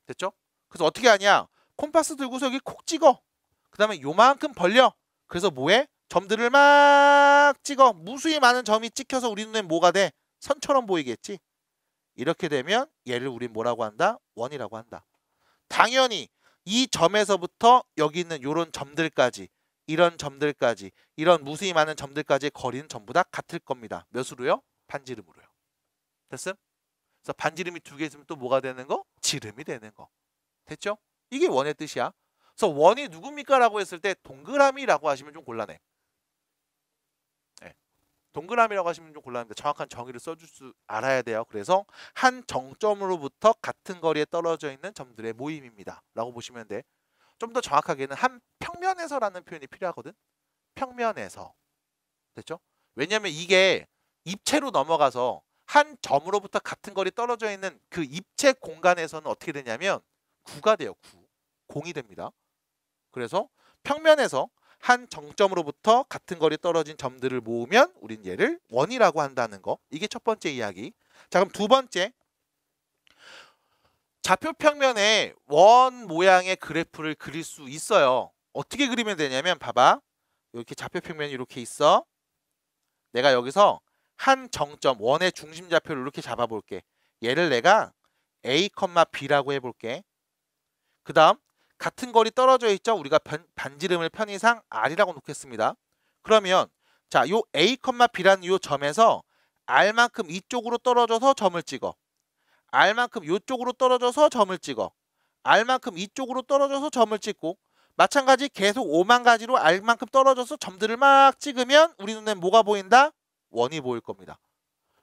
Speaker 1: 됐죠? 그래서 어떻게 하냐? 콤파스 들고서 여기 콕 찍어. 그 다음에 요만큼 벌려. 그래서 뭐해? 점들을 막 찍어. 무수히 많은 점이 찍혀서 우리 눈에 뭐가 돼? 선처럼 보이겠지? 이렇게 되면 얘를 우린 뭐라고 한다? 원이라고 한다. 당연히 이 점에서부터 여기 있는 요런 점들까지, 이런 점들까지, 이런 무수히 많은 점들까지의 거리는 전부 다 같을 겁니다. 몇으로요? 반지름으로요. 됐음? 그래서 반지름이 두 개 있으면 또 뭐가 되는 거? 지름이 되는 거. 됐죠? 이게 원의 뜻이야. 그래서 원이 누굽니까? 라고 했을 때 동그라미라고 하시면 좀 곤란해. 네. 동그라미라고 하시면 좀 곤란합니다. 정확한 정의를 써줄 수 알아야 돼요. 그래서 한 정점으로부터 같은 거리에 떨어져 있는 점들의 모임입니다. 라고 보시면 돼. 좀 더 정확하게는 한 평면에서라는 표현이 필요하거든. 평면에서. 됐죠? 왜냐하면 이게 입체로 넘어가서 한 점으로부터 같은 거리 떨어져 있는 그 입체 공간에서는 어떻게 되냐면 구가 돼요. 공이 됩니다. 그래서 평면에서 한 정점으로부터 같은 거리 떨어진 점들을 모으면 우린 얘를 원이라고 한다는 거. 이게 첫 번째 이야기. 자, 그럼 두 번째. 좌표 평면에 원 모양의 그래프를 그릴 수 있어요. 어떻게 그리면 되냐면 봐봐. 이렇게 좌표 평면이 이렇게 있어. 내가 여기서 한 정점 원의 중심 좌표를 이렇게 잡아볼게. 얘를 내가 A, B라고 해볼게. 그 다음 같은 거리 떨어져 있죠. 우리가 반지름을 편의상 R이라고 놓겠습니다. 그러면 자, 요 A, B라는 요 점에서 R만큼 이쪽으로 떨어져서 점을 찍어. R만큼 이쪽으로 떨어져서 점을 찍어. R만큼 이쪽으로 떨어져서 점을 찍고 마찬가지 계속 5만 가지로 R만큼 떨어져서 점들을 막 찍으면 우리 눈에 뭐가 보인다? 원이 보일 겁니다.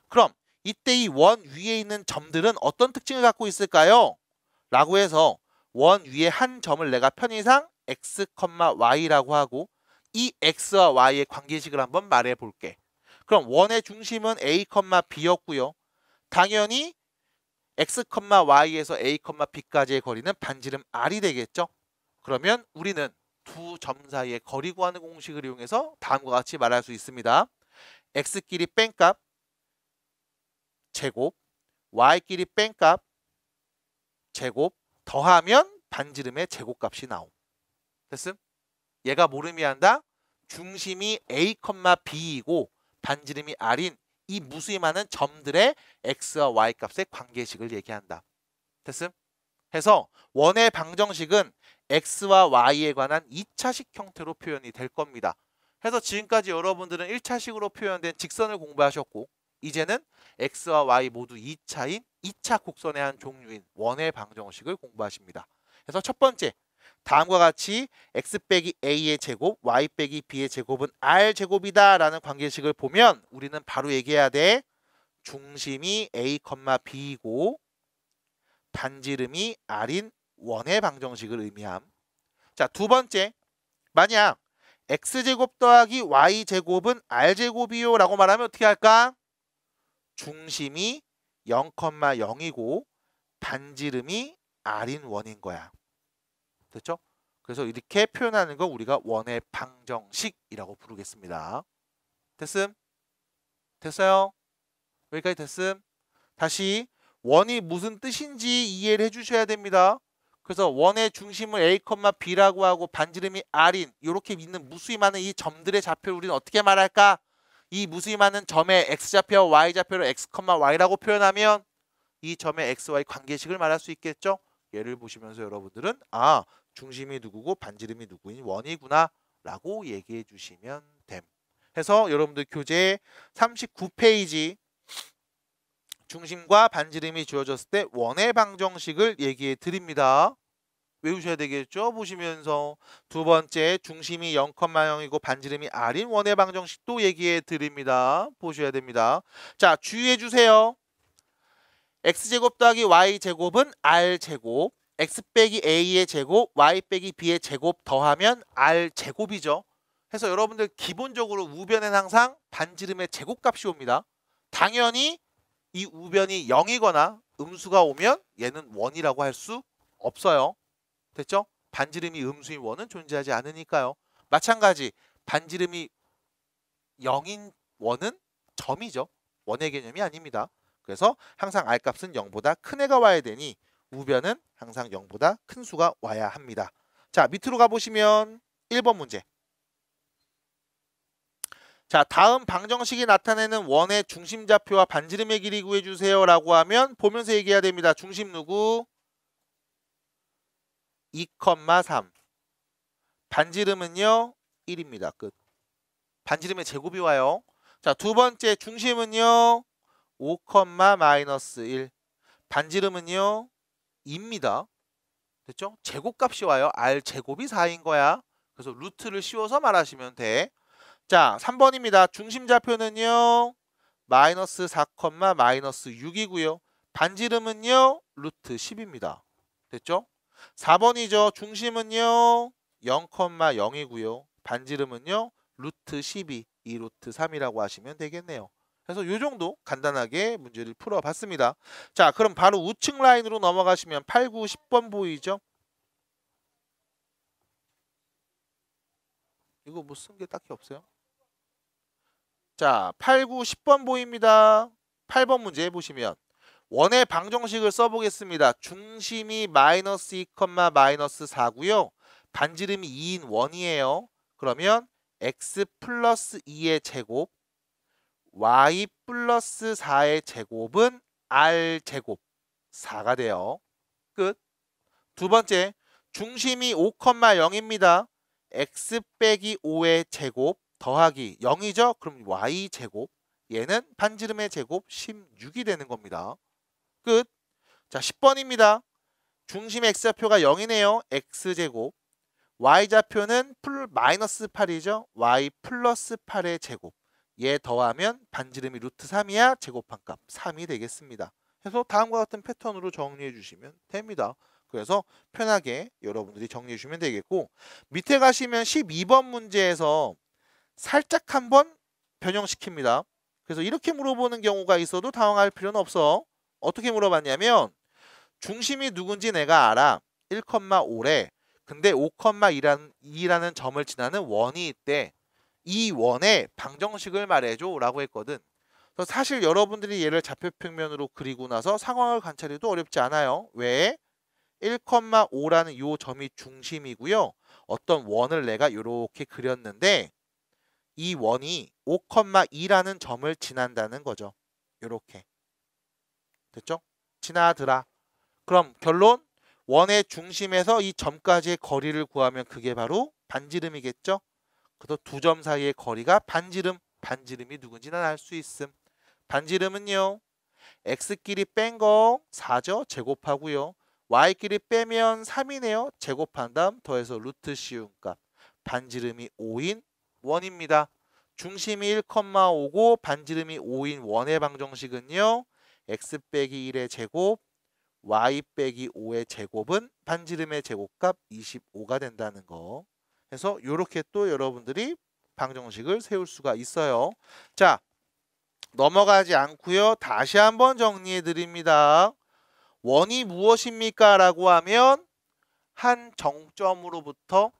Speaker 1: 그럼 이때 이 원 위에 있는 점들은 어떤 특징을 갖고 있을까요? 라고 해서 원 위에 한 점을 내가 편의상 x, y라고 하고 이 x와 y의 관계식을 한번 말해 볼게. 그럼 원의 중심은 a, b였고요. 당연히 x, y에서 a, b까지의 거리는 반지름 r이 되겠죠. 그러면 우리는 두 점 사이의 거리 구하는 공식을 이용해서 다음과 같이 말할 수 있습니다. x끼리 뺀값 제곱, y끼리 뺀값 제곱 더하면 반지름의 제곱값이 나옴. 됐음? 얘가 뭘 의미한다? 중심이 a, b이고 반지름이 r인 이 무수히 많은 점들의 x와 y 값의 관계식을 얘기한다. 됐음? 해서 원의 방정식은 x와 y에 관한 2차식 형태로 표현이 될 겁니다. 해서 지금까지 여러분들은 1차식으로 표현된 직선을 공부하셨고 이제는 x와 y 모두 2차인 2차 곡선의 한 종류인 원의 방정식을 공부하십니다. 그래서 첫 번째, 다음과 같이 x 빼기 a의 제곱, y 빼기 b의 제곱은 r 제곱이다 라는 관계식을 보면 우리는 바로 얘기해야 돼. 중심이 a, b이고 반지름이 r인 원의 방정식을 의미함. 자, 두 번째, 만약 x제곱 더하기 y제곱은 r제곱이요 라고 말하면 어떻게 할까? 중심이 0,0이고 반지름이 r인 원인 거야. 됐죠? 그래서 이렇게 표현하는 거 우리가 원의 방정식이라고 부르겠습니다. 됐음? 됐어요? 여기까지 됐음? 다시 원이 무슨 뜻인지 이해를 해주셔야 됩니다. 그래서 원의 중심을 a, b라고 하고 반지름이 r인 이렇게 있는 무수히 많은 이 점들의 좌표를 우리는 어떻게 말할까? 이 무수히 많은 점의 x좌표와 y좌표를 x, y라고 표현하면 이 점의 x, y 관계식을 말할 수 있겠죠? 예를 보시면서 여러분들은 중심이 누구고 반지름이 누구인 원이구나 라고 얘기해 주시면 됨. 해서 여러분들 교재 39페이지 중심과 반지름이 주어졌을 때 원의 방정식을 얘기해 드립니다. 외우셔야 되겠죠? 보시면서 두 번째 중심이 0,0이고 반지름이 r인 원의 방정식도 얘기해 드립니다. 보셔야 됩니다. 자, 주의해 주세요. x제곱 더하기 y제곱은 r제곱, x 빼기 a의 제곱, y 빼기 b의 제곱 더하면 r제곱이죠. 해서 여러분들 기본적으로 우변엔 항상 반지름의 제곱값이 옵니다. 당연히 이 우변이 0이거나 음수가 오면 얘는 원이라고 할 수 없어요. 됐죠? 반지름이 음수인 원은 존재하지 않으니까요. 마찬가지 반지름이 0인 원은 점이죠. 원의 개념이 아닙니다. 그래서 항상 r값은 0보다 큰 애가 와야 되니 우변은 항상 0보다 큰 수가 와야 합니다. 자, 밑으로 가보시면 1번 문제. 자, 다음 방정식이 나타내는 원의 중심좌표와 반지름의 길이 구해주세요 라고 하면 보면서 얘기해야 됩니다. 중심 누구? 2,3. 반지름은요 1입니다. 끝. 반지름의 제곱이 와요. 자, 두 번째 중심은요 5,-1. 반지름은요 2입니다. 됐죠? 제곱값이 와요. r 제곱이 4인 거야. 그래서 루트를 씌워서 말하시면 돼. 자, 3번입니다. 중심좌표는요 마이너스 4, 마이너스 6이고요. 반지름은요 루트 10입니다. 됐죠? 4번이죠. 중심은요 0,0이고요. 반지름은요 루트 12, 2 루트 3이라고 하시면 되겠네요. 그래서 이 정도 간단하게 문제를 풀어봤습니다. 자, 그럼 바로 우측 라인으로 넘어가시면 8, 9, 10번 보이죠? 이거 뭐 쓴 게 딱히 없어요. 자, 8, 9, 10번 보입니다. 8번 문제 보시면 원의 방정식을 써보겠습니다. 중심이 마이너스 2, 마이너스 4고요. 반지름이 2인 원이에요. 그러면 x 플러스 2의 제곱 y 플러스 4의 제곱은 r 제곱 4가 돼요. 끝. 두 번째, 중심이 5, 0입니다. x 빼기 5의 제곱 더하기 0이죠? 그럼 y 제곱. 얘는 반지름의 제곱 16이 되는 겁니다. 끝. 자, 10번입니다. 중심 x좌표가 0이네요. x제곱. y좌표는 마이너스 8이죠. y 플러스 8의 제곱. 얘 더하면 반지름이 루트 3이야. 제곱한 값 3이 되겠습니다. 그래서 다음과 같은 패턴으로 정리해 주시면 됩니다. 그래서 편하게 여러분들이 정리해 주시면 되겠고, 밑에 가시면 12번 문제에서 살짝 한번 변형시킵니다. 그래서 이렇게 물어보는 경우가 있어도 당황할 필요는 없어. 어떻게 물어봤냐면 중심이 누군지 내가 알아. 1,5래. 근데 5,2라는 점을 지나는 원이 있대. 이 원의 방정식을 말해줘 라고 했거든. 그래서 사실 여러분들이 얘를 좌표평면으로 그리고 나서 상황을 관찰해도 어렵지 않아요. 왜? 1,5라는 요 점이 중심이고요. 어떤 원을 내가 이렇게 그렸는데 이 원이 5,2라는 점을 지난다는 거죠. 이렇게. 됐죠? 지나더라. 그럼 결론, 원의 중심에서 이 점까지의 거리를 구하면 그게 바로 반지름이겠죠? 그래서 두 점 사이의 거리가 반지름, 반지름이 누군지는 알 수 있음. 반지름은요, x끼리 뺀 거 4죠? 제곱하고요. y끼리 빼면 3이네요. 제곱한 다음 더해서 루트 씌운 값. 반지름이 5인 원입니다. 중심이 1,5고 반지름이 5인 원의 방정식은요, x 빼기 1의 제곱, y 빼기 5의 제곱은 반지름의 제곱값 25가 된다는 거. 그래서 이렇게 또 여러분들이 방정식을 세울 수가 있어요. 자, 넘어가지 않고요. 다시 한번 정리해 드립니다. 원이 무엇입니까? 라고 하면 한 정점으로부터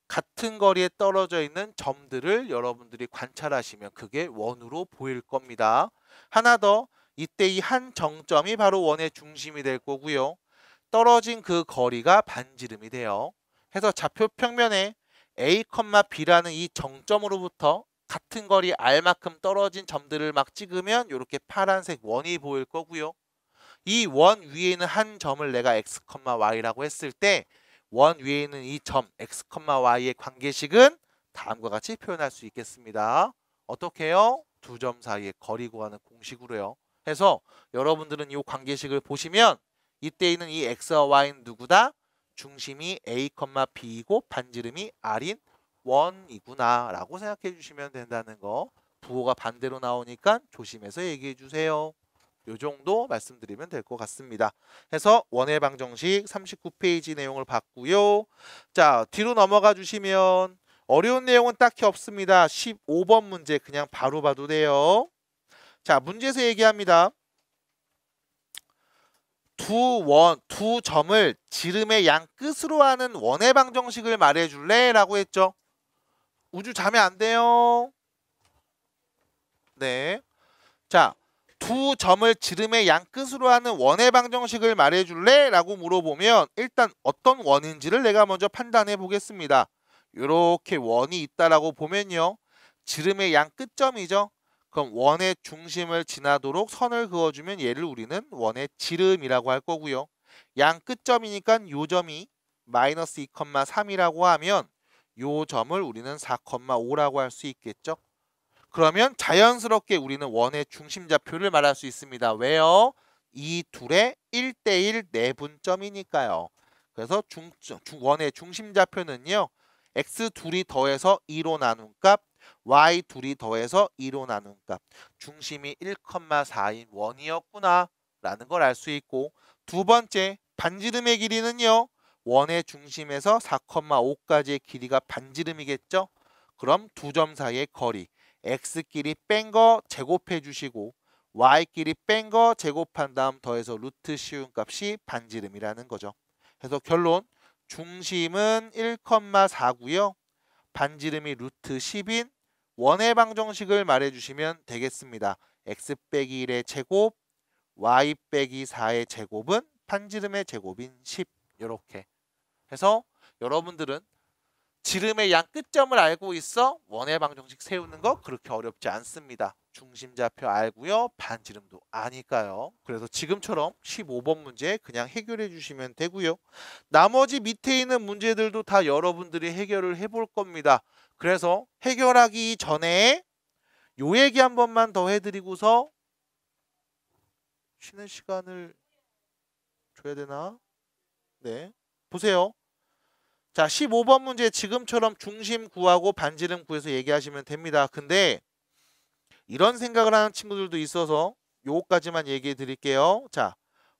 Speaker 1: 같은 거리에 떨어져 있는 점들을 여러분들이 관찰하시면 그게 원으로 보일 겁니다. 하나 더, 이때 이 한 정점이 바로 원의 중심이 될 거고요. 떨어진 그 거리가 반지름이 돼요. 해서 좌표 평면에 A, B라는 이 정점으로부터 같은 거리 R만큼 떨어진 점들을 막 찍으면 이렇게 파란색 원이 보일 거고요. 이 원 위에 있는 한 점을 내가 X, Y라고 했을 때 원 위에 있는 이 점 X, Y의 관계식은 다음과 같이 표현할 수 있겠습니다. 어떻게 해요? 두 점 사이의 거리 구하는 공식으로요. 해서 여러분들은 이 관계식을 보시면 이때 있는 이 X와 Y는 누구다? 중심이 A, B이고 반지름이 R인 원이구나 라고 생각해 주시면 된다는 거. 부호가 반대로 나오니까 조심해서 얘기해 주세요. 요 정도 말씀드리면 될 것 같습니다. 해서 원의 방정식 39페이지 내용을 봤고요. 자, 뒤로 넘어가 주시면 어려운 내용은 딱히 없습니다. 15번 문제 그냥 바로 봐도 돼요. 자, 문제에서 얘기합니다. 두 점을 지름의 양 끝으로 하는 원의 방정식을 말해줄래? 라고 했죠. 우주 자면 안 돼요. 네. 자, 두 점을 지름의 양 끝으로 하는 원의 방정식을 말해줄래? 라고 물어보면 일단 어떤 원인지를 내가 먼저 판단해 보겠습니다. 이렇게 원이 있다라고 보면요. 지름의 양 끝점이죠. 그럼 원의 중심을 지나도록 선을 그어주면 얘를 우리는 원의 지름이라고 할 거고요. 양 끝점이니까 요 점이 마이너스 2,3이라고 하면 요 점을 우리는 4,5라고 할 수 있겠죠. 그러면 자연스럽게 우리는 원의 중심좌표를 말할 수 있습니다. 왜요? 이 둘의 1대1 내분점이니까요. 그래서 원의 중심좌표는요. x 둘이 더해서 2로 나눈 값, y 둘이 더해서 2로 나눈 값. 중심이 1,4인 원이었구나 라는 걸 알 수 있고, 두 번째 반지름의 길이는요. 원의 중심에서 4,5까지의 길이가 반지름이겠죠. 그럼 두 점 사이의 거리 x끼리 뺀 거 제곱해 주시고 y끼리 뺀 거 제곱한 다음 더해서 루트 씌운 값이 반지름이라는 거죠. 그래서 결론, 중심은 1,4고요. 반지름이 루트 10인 원의 방정식을 말해주시면 되겠습니다. x 빼기 1의 제곱, y 빼기 4의 제곱은 반지름의 제곱인 10. 이렇게 해서 여러분들은 지름의 양 끝점을 알고 있어 원의 방정식 세우는 거 그렇게 어렵지 않습니다. 중심좌표 알고요. 반지름도 아니까요. 그래서 지금처럼 15번 문제 그냥 해결해 주시면 되고요. 나머지 밑에 있는 문제들도 다 여러분들이 해결을 해볼 겁니다. 그래서 해결하기 전에 요 얘기 한 번만 더 해드리고서 쉬는 시간을 줘야 되나? 네, 보세요. 자, 15번 문제 지금처럼 중심 구하고 반지름 구해서 얘기하시면 됩니다. 근데 이런 생각을 하는 친구들도 있어서 요거까지만 얘기해 드릴게요. 자,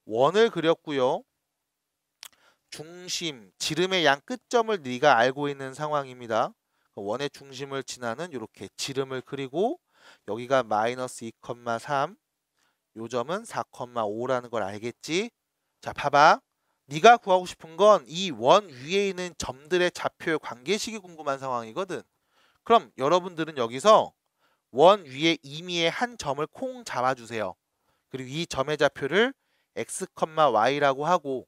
Speaker 1: 원을 그렸고요. 중심, 지름의 양 끝점을 네가 알고 있는 상황입니다. 원의 중심을 지나는 이렇게 지름을 그리고 여기가 마이너스 2,3, 요 점은 4,5라는 걸 알겠지? 자, 봐봐. 네가 구하고 싶은 건 이 원 위에 있는 점들의 좌표의 관계식이 궁금한 상황이거든. 그럼 여러분들은 여기서 원 위에 임의의 한 점을 콩 잡아주세요. 그리고 이 점의 좌표를 x, y라고 하고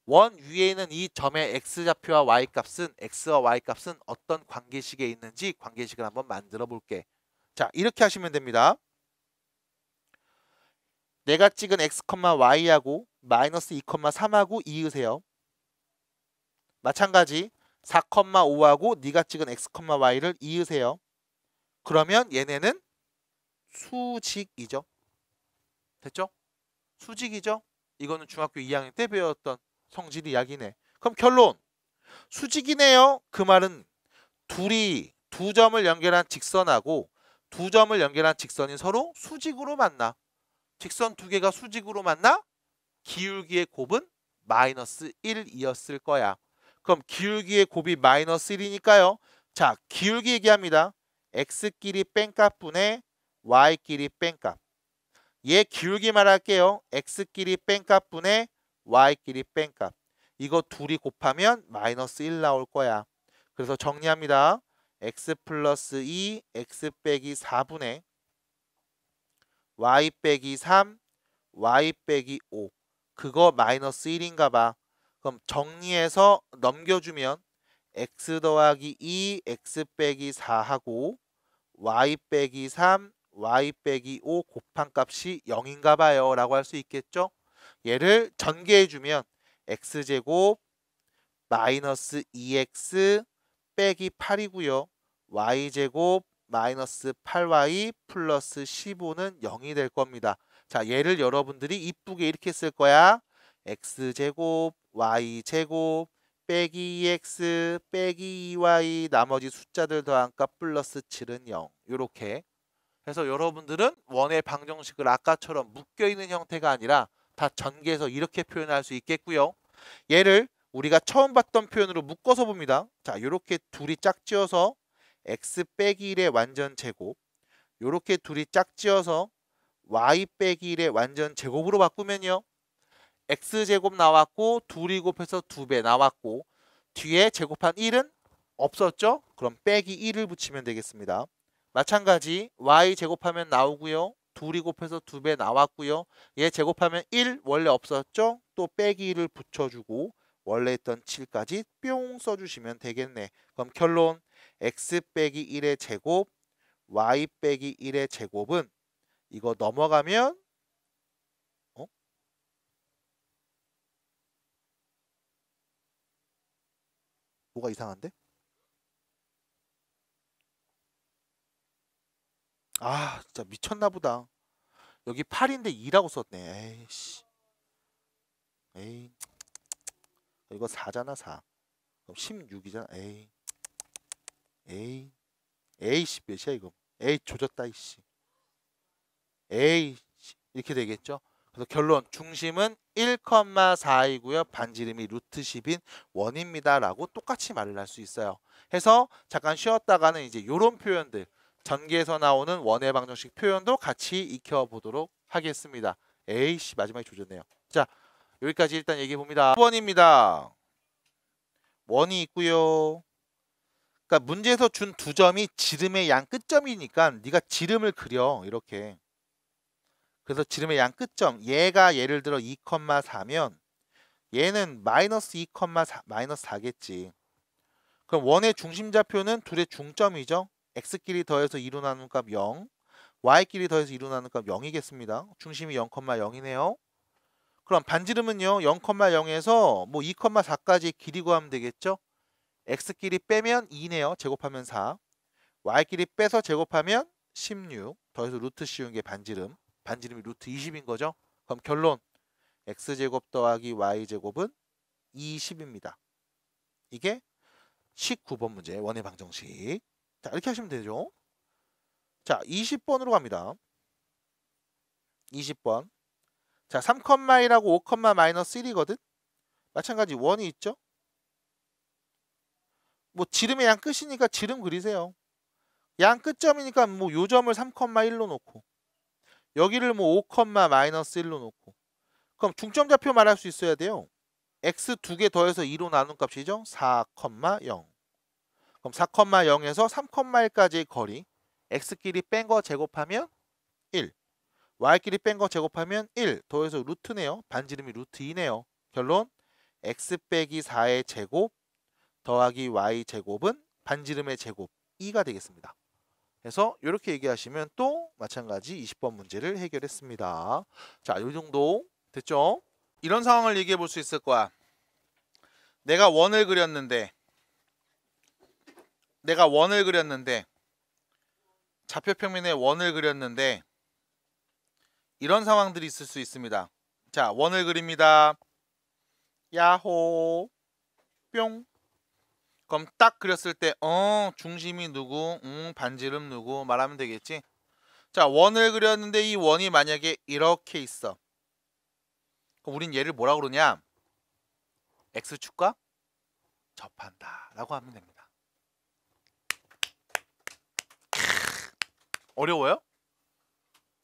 Speaker 1: 원 위에 있는 이 점의 x좌표와 y값은 x와 y값은 어떤 관계식에 있는지 관계식을 한번 만들어 볼게. 자, 이렇게 하시면 됩니다. 내가 찍은 x, y하고 마이너스 2,3하고 이으세요. 마찬가지 4,5하고 네가 찍은 x, y를 이으세요. 그러면 얘네는 수직이죠. 됐죠? 수직이죠? 이거는 중학교 2학년 때 배웠던 성질 이야기네. 그럼 결론. 수직이네요. 그 말은 둘이 두 점을 연결한 직선하고 두 점을 연결한 직선이 서로 수직으로 만나. 직선 두 개가 수직으로 만나 기울기의 곱은 마이너스 1이었을 거야. 그럼 기울기의 곱이 마이너스 1이니까요. 자, 기울기 얘기합니다. x끼리 뺀값분의 y끼리 뺀값. 얘 기울기 말할게요. x끼리 뺀값분의 y끼리 뺀값. 이거 둘이 곱하면 마이너스 1 나올 거야. 그래서 정리합니다. x 플러스 2, x 빼기 4분의 y 빼기 3, y 빼기 5. 그거 마이너스 1인가 봐. 그럼 정리해서 넘겨주면 x 더하기 2, x 빼기 4하고 y 빼기 3, y 빼기 5 곱한 값이 0인가 봐요 라고 할 수 있겠죠. 얘를 전개해주면 x제곱 마이너스 2x 빼기 8이고요. y제곱 마이너스 8y 플러스 15는 0이 될 겁니다. 자, 얘를 여러분들이 이쁘게 이렇게 쓸 거야. x제곱 y제곱 빼기 2x 빼기 2y 나머지 숫자들 더한 값 플러스 7은 0. 이렇게 해서 여러분들은 원의 방정식을 아까처럼 묶여있는 형태가 아니라 다 전개해서 이렇게 표현할 수 있겠고요. 얘를 우리가 처음 봤던 표현으로 묶어서 봅니다. 자, 이렇게 둘이 짝지어서 x 빼기 1의 완전 제곱, 이렇게 둘이 짝지어서 y 빼기 1의 완전 제곱으로 바꾸면요. x제곱 나왔고 둘이 곱해서 2배 나왔고 뒤에 제곱한 1은 없었죠? 그럼 빼기 1을 붙이면 되겠습니다. 마찬가지 y 제곱하면 나오고요. 둘이 곱해서 2배 나왔고요. 얘 제곱하면 1 원래 없었죠? 또 빼기 1을 붙여주고 원래 있던 7까지 뿅 써주시면 되겠네. 그럼 결론 x 빼기 1의 제곱 y 빼기 1의 제곱은 이거 넘어가면 뭐가 이상한데? 아, 진짜 미쳤나 보다. 여기 8인데 2라고 썼네. 에이씨. 에이. 이거 4잖아, 4. 그럼 16이잖아. 에이. 에이. 에이씨, 몇이야, 이거. 에이, 조졌다, 이씨. 에이, 이렇게 되겠죠? 그래서 결론, 중심은 1,4이고요. 반지름이 루트 10인 원입니다. 라고 똑같이 말을 할 수 있어요. 해서 잠깐 쉬었다가는 이제 이런 표현들, 전개에서 나오는 원의 방정식 표현도 같이 익혀보도록 하겠습니다. 에이씨, 마지막에 조졌네요. 자, 여기까지 일단 얘기해 봅니다. 1번입니다. 원이 있고요. 그러니까 문제에서 준 두 점이 지름의 양 끝점이니까 네가 지름을 그려. 이렇게. 그래서 지름의 양 끝점 얘가 예를 들어 2,4면 얘는 마이너스 2,4 마이너스 4겠지. 그럼 원의 중심좌표는 둘의 중점이죠. x끼리 더해서 2로 나눈 값 0, y끼리 더해서 2로 나눈 값 0이겠습니다. 중심이 0,0이네요. 그럼 반지름은요 0,0에서 뭐 2,4까지 길이 구하면 되겠죠. x끼리 빼면 2네요. 제곱하면 4. y끼리 빼서 제곱하면 16. 더해서 루트 씌운 게 반지름. 반지름이 루트 20인 거죠. 그럼 결론 x제곱 더하기 y제곱은 20입니다. 이게 19번 문제 원의 방정식. 자, 이렇게 하시면 되죠. 자, 20번으로 갑니다. 20번. 자, 3,1하고 5, 마이너스 1이거든. 마찬가지 원이 있죠. 뭐 지름의 양 끝이니까 지름 그리세요. 양 끝점이니까 뭐 요 점을 3,1로 놓고 여기를 뭐 5, 마이너스 1로 놓고 그럼 중점좌표 말할 수 있어야 돼요. x 2개 더해서 2로 나눈 값이죠. 4,0. 그럼 4,0에서 3,1까지의 거리 x끼리 뺀 거 제곱하면 1, y끼리 뺀 거 제곱하면 1 더해서 루트네요. 반지름이 루트 2네요. 결론 x 빼기 4의 제곱 더하기 y 제곱은 반지름의 제곱 2가 되겠습니다. 그래서 이렇게 얘기하시면 또 마찬가지 20번 문제를 해결했습니다. 자, 이 정도 됐죠? 이런 상황을 얘기해 볼 수 있을 거야. 내가 원을 그렸는데 좌표평면에 원을 그렸는데 이런 상황들이 있을 수 있습니다. 자, 원을 그립니다. 야호 뿅. 그럼 딱 그렸을 때 중심이 누구? 반지름 누구? 말하면 되겠지. 자, 원을 그렸는데 이 원이 만약에 이렇게 있어. 그럼 우린 얘를 뭐라 그러냐? x축과 접한다 라고 하면 됩니다. 어려워요?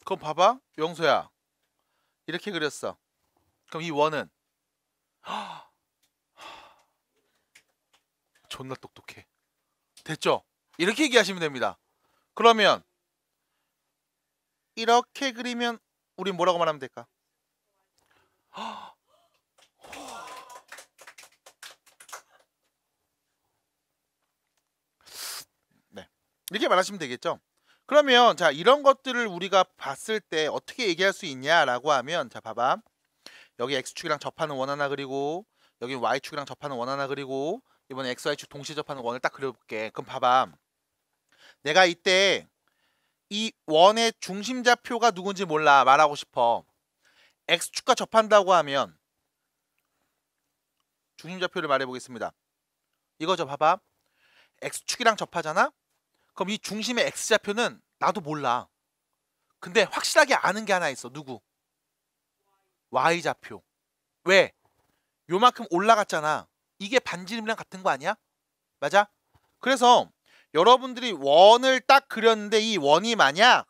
Speaker 1: 그럼 봐봐 영소야, 이렇게 그렸어. 그럼 이 원은 존나 똑똑해. 됐죠? 이렇게 얘기하시면 됩니다. 그러면 이렇게 그리면 우린 뭐라고 말하면 될까? 네, 이렇게 말하시면 되겠죠? 그러면 자, 이런 것들을 우리가 봤을 때 어떻게 얘기할 수 있냐라고 하면, 자 봐봐, 여기 x축이랑 접하는 원 하나 그리고 여기 y축이랑 접하는 원 하나 그리고 이번에 x, y축 동시에 접하는 원을 딱 그려볼게. 그럼 봐봐, 내가 이때 이 원의 중심좌표가 누군지 몰라, 말하고 싶어. x축과 접한다고 하면 중심좌표를 말해보겠습니다. 이거죠. 봐봐, x축이랑 접하잖아. 그럼 이 중심의 x좌표는 나도 몰라. 근데 확실하게 아는 게 하나 있어. 누구? y좌표. 왜? 요만큼 올라갔잖아. 이게 반지름이랑 같은 거 아니야? 맞아? 그래서 여러분들이 원을 딱 그렸는데 이 원이 만약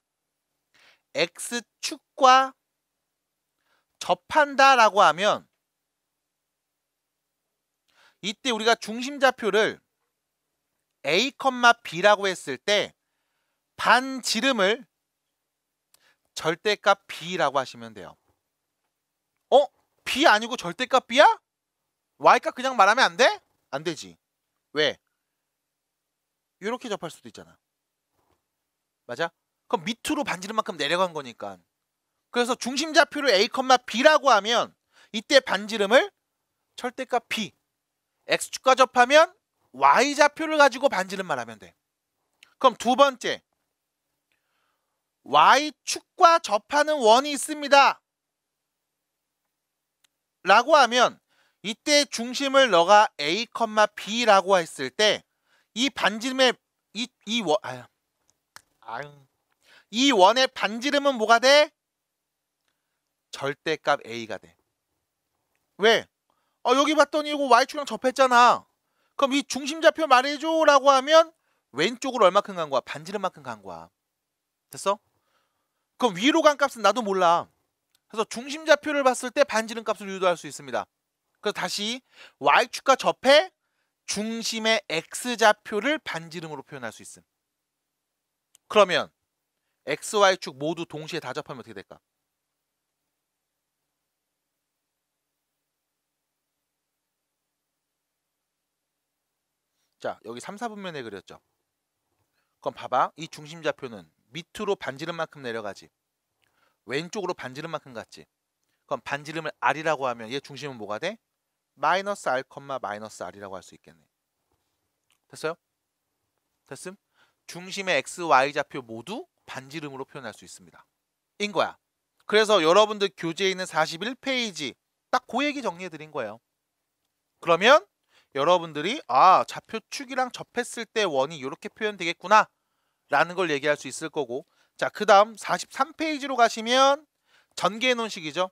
Speaker 1: x축과 접한다라고 하면 이때 우리가 중심좌표를 a, b라고 했을 때 반지름을 절대값 b라고 하시면 돼요. b 아니고 절대값 b야? y값 그냥 말하면 안 돼? 안 되지. 왜? 이렇게 접할 수도 있잖아. 맞아? 그럼 밑으로 반지름만큼 내려간 거니까. 그래서 중심좌표를 a, b라고 하면 이때 반지름을 절대값 b, x축과 접하면 y좌표를 가지고 반지름 말하면 돼. 그럼 두 번째, y축과 접하는 원이 있습니다 라고 하면 이때 중심을 너가 a, b라고 했을 때 이 반지름의 이 원의 반지름은 뭐가 돼? 절대값 a가 돼. 왜? 여기 봤더니 이거 y축이랑 접했잖아. 그럼 이 중심좌표 말해줘 라고 하면 왼쪽으로 얼마큼 간 거야? 반지름만큼 간 거야. 됐어? 그럼 위로 간 값은 나도 몰라. 그래서 중심좌표를 봤을 때 반지름 값을 유도할 수 있습니다. 그래서 다시 y축과 접해 중심의 x좌표를 반지름으로 표현할 수 있음. 그러면 x, y축 모두 동시에 다 접하면 어떻게 될까? 자, 여기 3, 4분면에 그렸죠. 그럼 봐봐. 이 중심 좌표는 밑으로 반지름만큼 내려가지. 왼쪽으로 반지름만큼 갔지. 그럼 반지름을 R이라고 하면 얘 중심은 뭐가 돼? 마이너스 R, 마이너스 R이라고 할 수 있겠네. 됐어요? 됐음? 중심의 X, Y 좌표 모두 반지름으로 표현할 수 있습니다. 인 거야. 그래서 여러분들 교재에 있는 41페이지 딱 그 얘기 정리해 드린 거예요. 그러면 여러분들이 좌표축이랑 접했을 때 원이 이렇게 표현되겠구나 라는 걸 얘기할 수 있을 거고, 자, 그 다음 43페이지로 가시면 전개 논식이죠.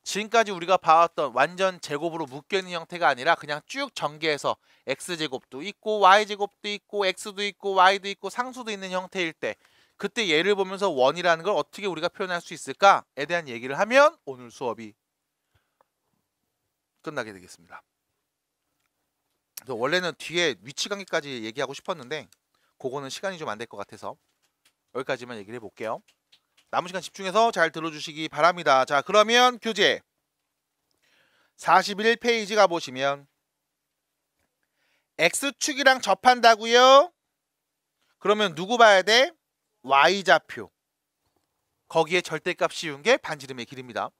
Speaker 1: 지금까지 우리가 봐왔던 완전 제곱으로 묶여있는 형태가 아니라 그냥 쭉 전개해서 x제곱도 있고 y제곱도 있고 x도 있고 y도 있고 상수도 있는 형태일 때, 그때 얘를 보면서 원이라는 걸 어떻게 우리가 표현할 수 있을까에 대한 얘기를 하면 오늘 수업이 끝나게 되겠습니다. 원래는 뒤에 위치관계까지 얘기하고 싶었는데 그거는 시간이 좀 안 될 것 같아서 여기까지만 얘기를 해볼게요. 남은 시간 집중해서 잘 들어주시기 바랍니다. 자, 그러면 교재 41페이지 가보시면 X축이랑 접한다고요? 그러면 누구 봐야 돼? Y좌표. 거기에 절대값 씌운 게 반지름의 길입니다.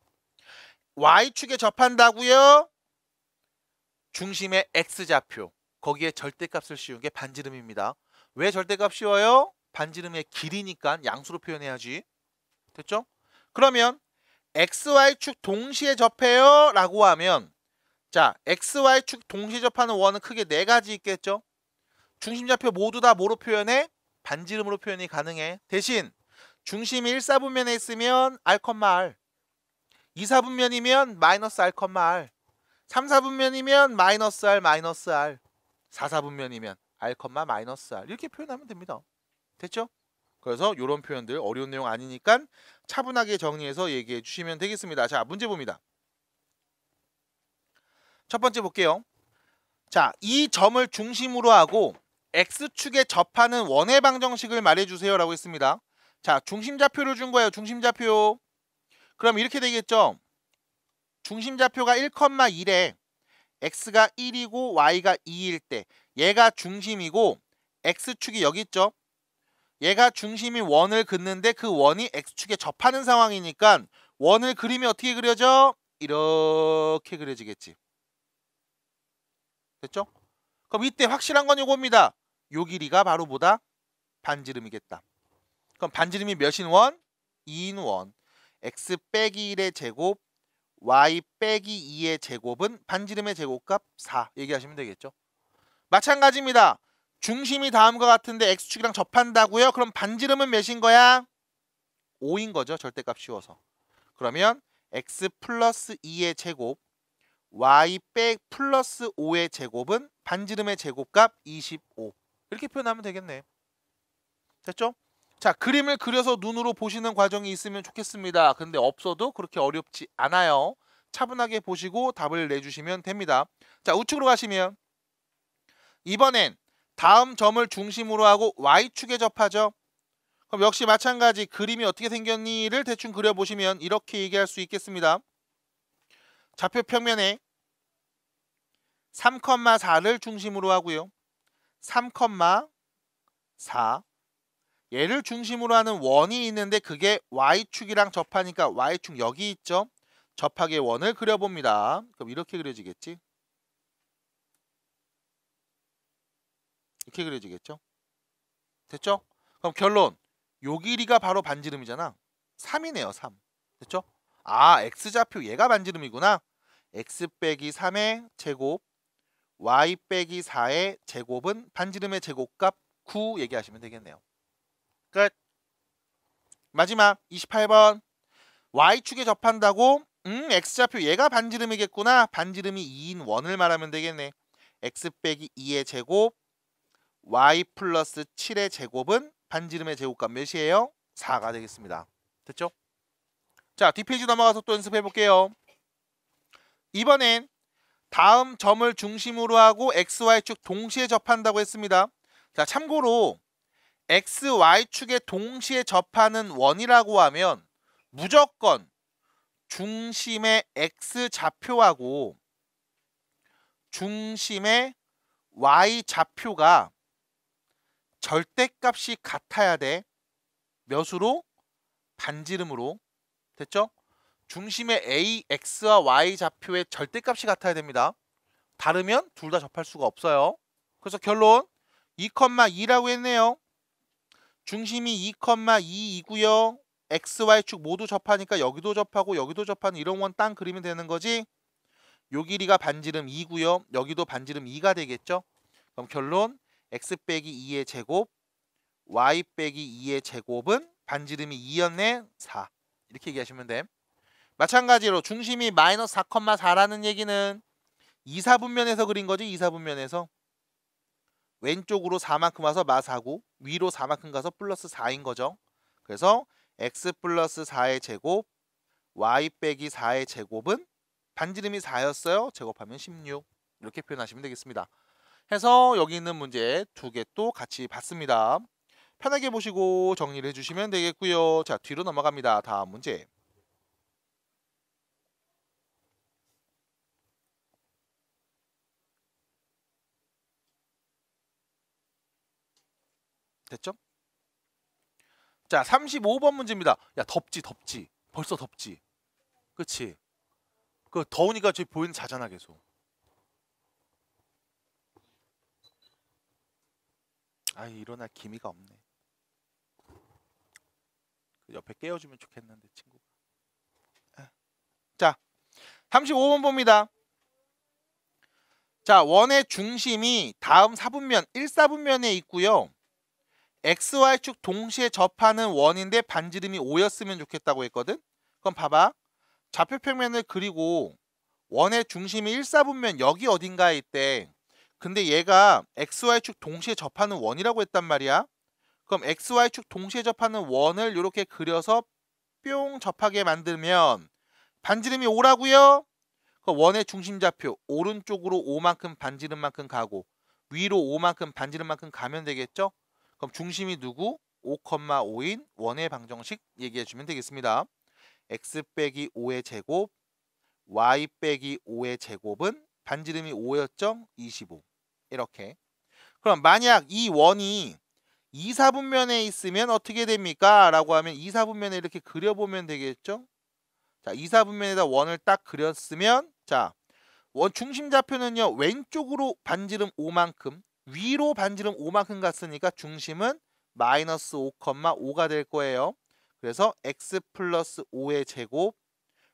Speaker 1: Y축에 접한다고요? 중심의 X좌표. 거기에 절대값을 씌운 게 반지름입니다. 왜 절대값 씌워요? 반지름의 길이니까 양수로 표현해야지. 됐죠? 그러면 XY축 동시에 접해요 라고 하면, 자, XY축 동시에 접하는 원은 크게 4가지 있겠죠? 중심좌표 모두 다 뭐로 표현해? 반지름으로 표현이 가능해. 대신 중심이 1, 4분면에 있으면 R, R, 2, 4분면이면 마이너스 R, R, 3, 4분면이면 마이너스 R, 마이너스 R, 4, 4분면이면 R, 마이너스 R 이렇게 표현하면 됩니다. 됐죠? 그래서 이런 표현들 어려운 내용 아니니까 차분하게 정리해서 얘기해 주시면 되겠습니다. 자, 문제 봅니다. 첫 번째 볼게요. 자, 이 점을 중심으로 하고 X축에 접하는 원의 방정식을 말해주세요 라고 했습니다. 자, 중심좌표를 준 거예요. 중심좌표. 그럼 이렇게 되겠죠. 중심좌표가 1,1에 X가 1이고 Y가 2일 때 얘가 중심이고 X축이 여기 있죠. 얘가 중심이 원을 긋는데 그 원이 X축에 접하는 상황이니까 원을 그리면 어떻게 그려져? 이렇게 그려지겠지. 됐죠? 그럼 이때 확실한 건 요겁니다. 요 길이가 바로 뭐다? 반지름이겠다. 그럼 반지름이 몇인 원? 2인 원. X 빼기 1의 제곱 Y 빼기 2의 제곱은 반지름의 제곱값 4 얘기하시면 되겠죠. 마찬가지입니다. 중심이 다음과 같은데 X축이랑 접한다고요? 그럼 반지름은 몇인 거야? 5인 거죠. 절대값 씌워서. 그러면 X 플러스 2의 제곱 Y 빼 플러스 5의 제곱은 반지름의 제곱값 25 이렇게 표현하면 되겠네. 됐죠? 자, 그림을 그려서 눈으로 보시는 과정이 있으면 좋겠습니다. 근데 없어도 그렇게 어렵지 않아요. 차분하게 보시고 답을 내주시면 됩니다. 자, 우측으로 가시면 이번엔 다음 점을 중심으로 하고 Y축에 접하죠. 그럼 역시 마찬가지 그림이 어떻게 생겼니를 대충 그려보시면 이렇게 얘기할 수 있겠습니다. 좌표 평면에 3,4를 중심으로 하고요. 3,4 얘를 중심으로 하는 원이 있는데 그게 Y축이랑 접하니까 Y축 여기 있죠. 접하기의 원을 그려봅니다. 그럼 이렇게 그려지겠지. 이렇게 그려지겠죠. 됐죠? 그럼 결론. 요 길이가 바로 반지름이잖아. 3이네요. 3. 됐죠? 아, X좌표 얘가 반지름이구나. X 빼기 3의 제곱 Y 빼기 4의 제곱은 반지름의 제곱값 9 얘기하시면 되겠네요. 끝. 마지막 28번. Y축에 접한다고? X좌표 얘가 반지름이겠구나. 반지름이 2인 원을 말하면 되겠네. X 빼기 2의 제곱 Y 플러스 7의 제곱은 반지름의 제곱값 몇이에요? 4가 되겠습니다. 됐죠? 자, 뒷페이지 넘어가서 또 연습해 볼게요. 이번엔 다음 점을 중심으로 하고 XY축 동시에 접한다고 했습니다. 자, 참고로 XY축에 동시에 접하는 원이라고 하면 무조건 중심의 X좌표하고 중심의 y 좌표가 절대값이 같아야 돼. 몇으로? 반지름으로. 됐죠? 중심의 a, x와 y 좌표의 절대값이 같아야 됩니다. 다르면 둘 다 접할 수가 없어요. 그래서 결론 2,2라고 했네요. 중심이 2,2이고요. x, y축 모두 접하니까 여기도 접하고 여기도 접하는 이런 원 땅 그리면 되는 거지. 요 길이가 반지름 2고요. 여기도 반지름 2가 되겠죠. 그럼 결론 x 빼기 2의 제곱 y 빼기 2의 제곱은 반지름이 2였네. 4. 이렇게 얘기하시면 돼. 마찬가지로 중심이 마이너스 4,4라는 얘기는 2사분면에서 그린 거지. 2사분면에서 왼쪽으로 4만큼 와서 마4고 위로 4만큼 가서 플러스 4인 거죠. 그래서 x 플러스 4의 제곱 y 빼기 4의 제곱은 반지름이 4였어요. 제곱하면 16. 이렇게 표현하시면 되겠습니다. 해서 여기 있는 문제 두 개 또 같이 봤습니다. 편하게 보시고 정리를 해주시면 되겠고요. 자, 뒤로 넘어갑니다. 다음 문제. 됐죠? 자, 35번 문제입니다. 야, 덥지. 벌써 덥지. 그치? 그 더우니까 저기 보이는 자잖아 계속. 아이, 일어날 기미가 없네. 그 옆에 깨워주면 좋겠는데 친구가. 자, 35번 봅니다. 자, 원의 중심이 다음 사분면 1사분면에 있고요. XY축 동시에 접하는 원인데 반지름이 5였으면 좋겠다고 했거든. 그럼 봐봐. 좌표평면을 그리고 원의 중심이 1사분면 여기 어딘가에 있대. 근데 얘가 XY축 동시에 접하는 원이라고 했단 말이야. 그럼 XY축 동시에 접하는 원을 이렇게 그려서 뿅 접하게 만들면 반지름이 5라고요? 그럼 원의 중심좌표 오른쪽으로 5만큼 반지름만큼 가고 위로 5만큼 반지름만큼 가면 되겠죠? 그럼 중심이 누구? 5,5인 원의 방정식 얘기해주면 되겠습니다. x 빼기 5의 제곱 y 빼기 5의 제곱은 반지름이 5였죠? 25. 이렇게. 그럼 만약 이 원이 2사분면에 있으면 어떻게 됩니까? 라고 하면 2사분면에 이렇게 그려보면 되겠죠? 자, 2사분면에다 원을 딱 그렸으면 자, 원 중심 좌표는요. 왼쪽으로 반지름 5만큼 위로 반지름 5만큼 갔으니까 중심은 마이너스 5,5가 될 거예요. 그래서 x 플러스 5의 제곱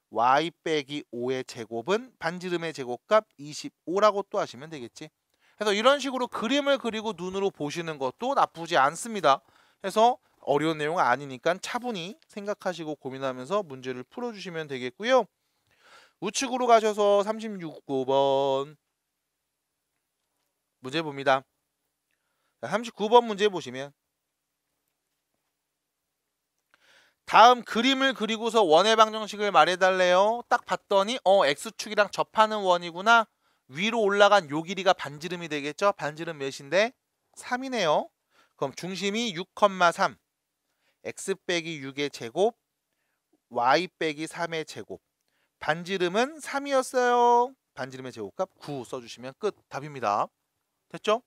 Speaker 1: y 빼기 5의 제곱은 반지름의 제곱값 25라고 또 하시면 되겠지. 그래서 이런 식으로 그림을 그리고 눈으로 보시는 것도 나쁘지 않습니다. 해서 어려운 내용은 아니니까 차분히 생각하시고 고민하면서 문제를 풀어주시면 되겠고요. 우측으로 가셔서 36번 문제 봅니다. 39번 문제 보시면 다음 그림을 그리고서 원의 방정식을 말해달래요. 딱 봤더니 x축이랑 접하는 원이구나. 위로 올라간 요 길이가 반지름이 되겠죠. 반지름 몇인데? 3이네요. 그럼 중심이 6,3 x 빼기 6의 제곱 y 빼기 3의 제곱 반지름은 3이었어요. 반지름의 제곱값 9 써주시면 끝. 답입니다. 됐죠?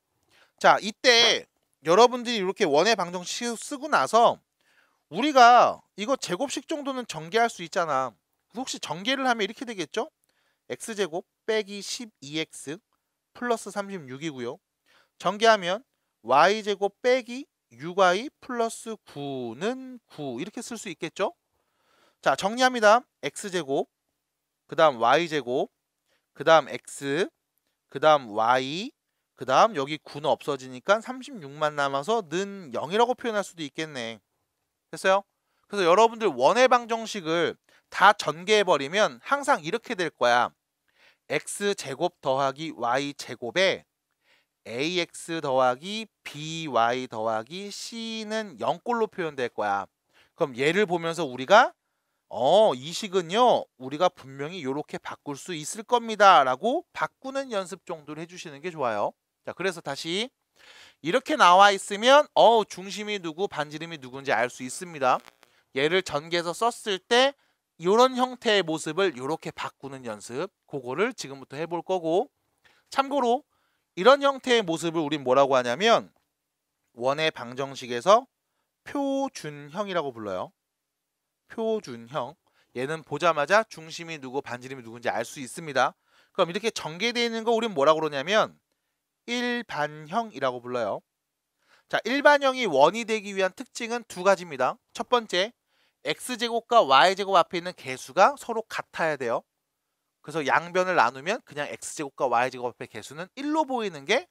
Speaker 1: 자, 이때 여러분들이 이렇게 원의 방정식 쓰고 나서 우리가 이거 제곱식 정도는 전개할 수 있잖아. 혹시 전개를 하면 이렇게 되겠죠? x제곱 빼기 12x 플러스 36이고요. 전개하면 y제곱 빼기 6y 플러스 9는 9 이렇게 쓸 수 있겠죠? 자, 정리합니다. x제곱 그 다음 y제곱 그 다음 x 그 다음 y 그 다음 여기 9는 없어지니까 36만 남아서 는 0이라고 표현할 수도 있겠네. 됐어요? 그래서 여러분들 원의 방정식을 다 전개해버리면 항상 이렇게 될 거야. x제곱 더하기 y제곱에 ax 더하기 by 더하기 c는 0꼴로 표현될 거야. 그럼 얘를 보면서 우리가 이 식은요 우리가 분명히 이렇게 바꿀 수 있을 겁니다 라고 바꾸는 연습 정도를 해주시는 게 좋아요. 자, 그래서 다시 이렇게 나와 있으면 중심이 누구 반지름이 누군지 알 수 있습니다. 얘를 전개해서 썼을 때 이런 형태의 모습을 이렇게 바꾸는 연습 그거를 지금부터 해볼 거고, 참고로 이런 형태의 모습을 우린 뭐라고 하냐면 원의 방정식에서 표준형이라고 불러요. 표준형. 얘는 보자마자 중심이 누구 반지름이 누군지 알 수 있습니다. 그럼 이렇게 전개되어 있는 거 우린 뭐라고 그러냐면 일반형이라고 불러요. 자, 일반형이 원이 되기 위한 특징은 두 가지입니다. 첫 번째, x제곱과 y제곱 앞에 있는 개수가 서로 같아야 돼요. 그래서 양변을 나누면 그냥 x제곱과 y제곱 앞에 개수는 1로 보이는 게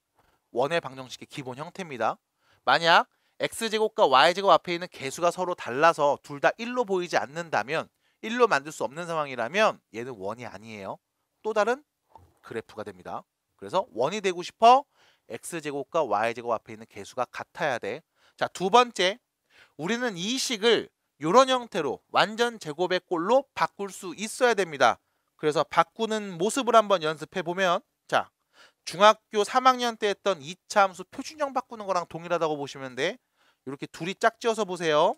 Speaker 1: 원의 방정식의 기본 형태입니다. 만약 x제곱과 y제곱 앞에 있는 개수가 서로 달라서 둘 다 1로 보이지 않는다면 1로 만들 수 없는 상황이라면 얘는 원이 아니에요. 또 다른 그래프가 됩니다. 그래서 원이 되고 싶어 x제곱과 y제곱 앞에 있는 개수가 같아야 돼. 자, 두 번째, 우리는 이 식을 이런 형태로 완전 제곱의 꼴로 바꿀 수 있어야 됩니다. 그래서 바꾸는 모습을 한번 연습해 보면, 자, 중학교 3학년 때 했던 2차 함수 표준형 바꾸는 거랑 동일하다고 보시면 돼. 이렇게 둘이 짝지어서 보세요.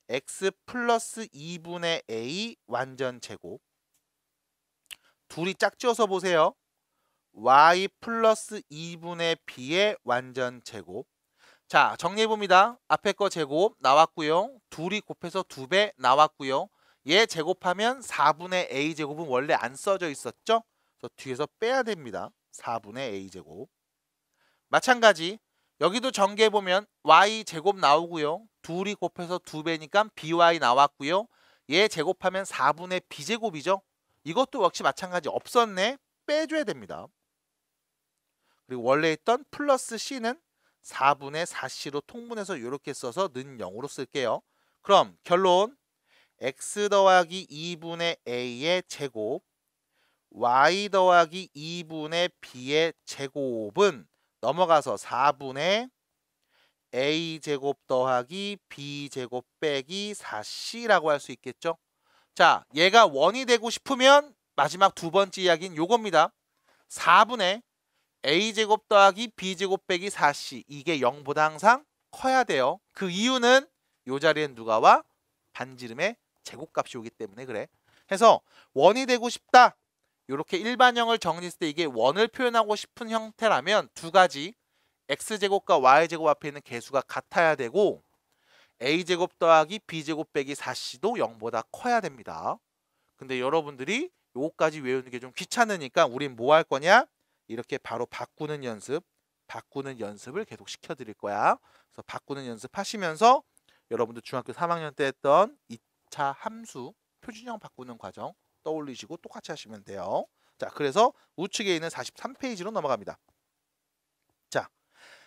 Speaker 1: x 플러스 2분의 a 완전 제곱. 둘이 짝지어서 보세요. y 플러스 2분의 b의 완전 제곱. 자, 정리해봅니다. 앞에 거 제곱 나왔고요. 둘이 곱해서 2배 나왔고요. 얘 제곱하면 4분의 a 제곱은 원래 안 써져 있었죠? 그래서 뒤에서 빼야 됩니다. 4분의 a 제곱. 마찬가지 여기도 전개해보면 y 제곱 나오고요. 둘이 곱해서 2배니까 by 나왔고요. 얘 제곱하면 4분의 b 제곱이죠? 이것도 역시 마찬가지 없었네. 빼줘야 됩니다. 그리고 원래 있던 플러스 c는 4분의 4c로 통분해서 이렇게 써서 는 0으로 쓸게요. 그럼 결론 x 더하기 2분의 a의 제곱 y 더하기 2분의 b의 제곱은 넘어가서 4분의 a제곱 더하기 b제곱 빼기 4c라고 할 수 있겠죠. 자, 얘가 원이 되고 싶으면 마지막 두 번째 이야기는 요겁니다. 4분의 a제곱 더하기 b제곱 빼기 4c, 이게 0보다 항상 커야 돼요. 그 이유는 이 자리엔 누가 와? 반지름의 제곱값이 오기 때문에 그래. 해서 원이 되고 싶다. 이렇게 일반형을 정리했을 때 이게 원을 표현하고 싶은 형태라면 두 가지, x제곱과 y제곱 앞에 있는 개수가 같아야 되고 a제곱 더하기 b제곱 빼기 4c도 0보다 커야 됩니다. 근데 여러분들이 요거까지 외우는 게 좀 귀찮으니까 우린 뭐 할 거냐? 이렇게 바로 바꾸는 연습을 계속 시켜드릴 거야. 그래서 바꾸는 연습 하시면서 여러분들 중학교 3학년 때 했던 2차 함수 표준형 바꾸는 과정 떠올리시고 똑같이 하시면 돼요. 자, 그래서 우측에 있는 43페이지로 넘어갑니다. 자,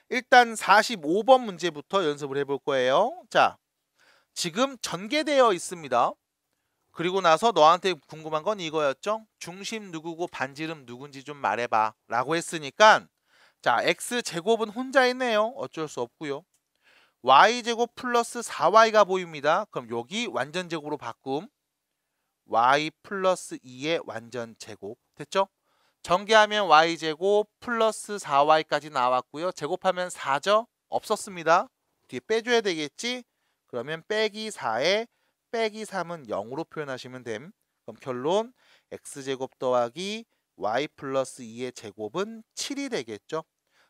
Speaker 1: 일단 45번 문제부터 연습을 해볼 거예요. 자, 지금 전개되어 있습니다. 그리고 나서 너한테 궁금한 건 이거였죠. 중심 누구고 반지름 누군지 좀 말해봐 라고 했으니까, 자, x제곱은 혼자 있네요. 어쩔 수 없고요. y제곱 플러스 4y가 보입니다. 그럼 여기 완전 제곱으로 바꿈. y 플러스 2의 완전 제곱. 됐죠? 전개하면 y제곱 플러스 4y까지 나왔고요. 제곱하면 4죠? 없었습니다. 뒤에 빼줘야 되겠지? 그러면 빼기 4에 빼기 3은 0으로 표현하시면 됨. 그럼 결론 x제곱 더하기 y 플러스 2의 제곱은 7이 되겠죠?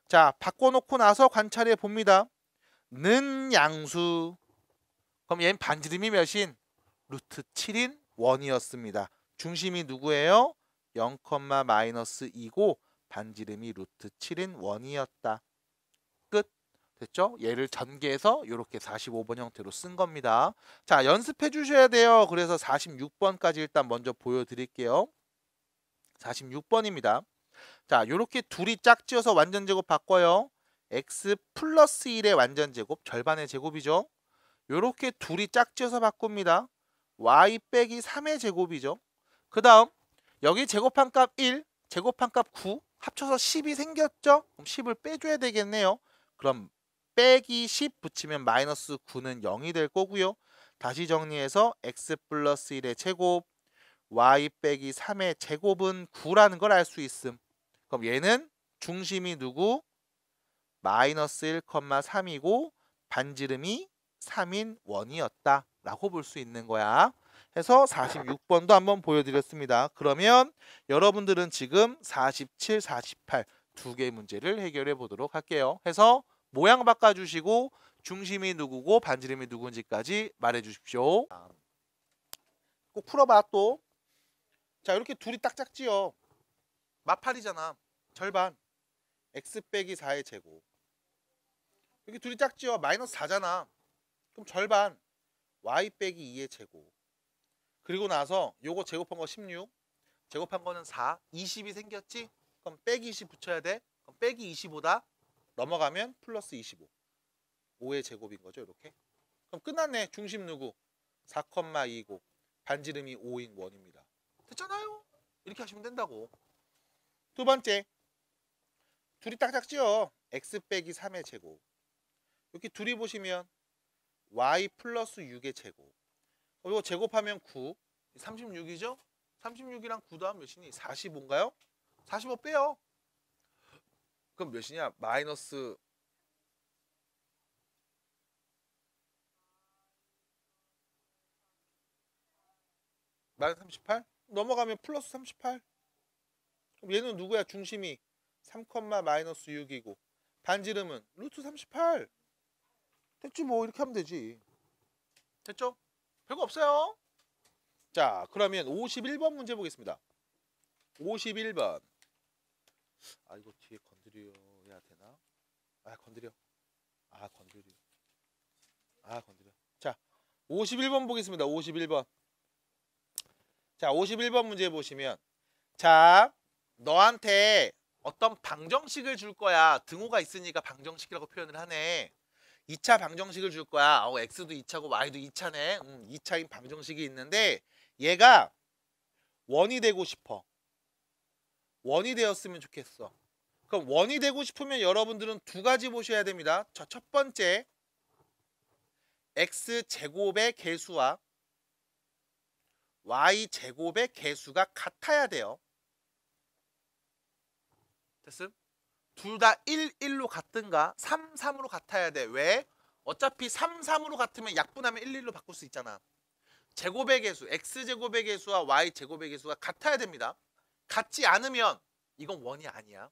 Speaker 1: 자, 바꿔놓고 나서 관찰해 봅니다. 는 양수. 그럼 얘는 반지름이 몇인? 루트 7인 원이었습니다. 중심이 누구예요? 0,-2고 반지름이 루트 7인 원이었다. 끝. 됐죠? 얘를 전개해서 이렇게 45번 형태로 쓴 겁니다. 자, 연습해 주셔야 돼요. 그래서 46번까지 일단 먼저 보여드릴게요. 46번입니다. 자, 이렇게 둘이 짝지어서 완전 제곱 바꿔요. x 플러스 1의 완전 제곱, 절반의 제곱이죠. 이렇게 둘이 짝지어서 바꿉니다. y 빼기 3의 제곱이죠. 그 다음 여기 제곱한 값 1, 제곱한 값 9, 합쳐서 10이 생겼죠? 그럼 10을 빼줘야 되겠네요. 그럼 빼기 10 붙이면 마이너스 9는 0이 될 거고요. 다시 정리해서 x 플러스 1의 제곱, y 빼기 3의 제곱은 9라는 걸 알 수 있음. 그럼 얘는 중심이 누구? 마이너스 1,3이고 반지름이 3인 원이었다 라고 볼 수 있는 거야. 해서 46번도 한번 보여드렸습니다. 그러면 여러분들은 지금 47, 48 두 개의 문제를 해결해 보도록 할게요. 해서 모양 바꿔주시고 중심이 누구고 반지름이 누군지까지 말해 주십시오. 꼭 풀어봐 또. 자, 이렇게 둘이 딱 작지요. 마팔이잖아. 절반. x 빼기 4의 제곱. 여기 둘이 작지요. 마이너스 4잖아. 그럼 절반. y 빼기 2의 제곱. 그리고 나서 요거 제곱한 거 16. 제곱한 거는 4. 20이 생겼지? 그럼 빼기 20 붙여야 돼. 그럼 빼기 25다. 넘어가면 플러스 25. 5의 제곱인 거죠. 이렇게. 그럼 끝났네. 중심 누구? 4,2고 반지름이 5인 원입니다. 됐잖아요. 이렇게 하시면 된다고. 두 번째. 둘이 딱 작지요. x 빼기 3의 제곱. 이렇게 둘이 보시면 y 플러스 6의 제곱. 이거 제곱하면 9. 36이죠? 36이랑 9 더하면 몇이니? 45인가요? 45 빼요. 그럼 몇이냐? 마이너스 38? 넘어가면 플러스 38. 그럼 얘는 누구야? 중심이 3, 마이너스 6이고 반지름은 루트 38. 됐지 뭐. 이렇게 하면 되지. 됐죠? 별거 없어요. 자, 그러면 51번 문제 보겠습니다. 51번. 아, 이거 뒤에 건드려야 되나? 아, 건드려. 자, 51번 보겠습니다. 51번. 자, 51번 문제 보시면, 자, 너한테 어떤 방정식을 줄 거야. 등호가 있으니까 방정식이라고 표현을 하네. 2차 방정식을 줄 거야. x도 2차고 y도 2차네. 2차인 방정식이 있는데 얘가 원이 되고 싶어. 원이 되었으면 좋겠어. 그럼 원이 되고 싶으면 여러분들은 두 가지 보셔야 됩니다. 자, 첫 번째, x제곱의 개수와 y제곱의 개수가 같아야 돼요. 됐음? 둘 다 1, 1로 같든가 3, 3으로 같아야 돼. 왜? 어차피 3, 3으로 같으면 약분하면 1, 1로 바꿀 수 있잖아. 제곱의 개수, x제곱의 개수와 y제곱의 개수가 같아야 됩니다. 같지 않으면 이건 원이 아니야.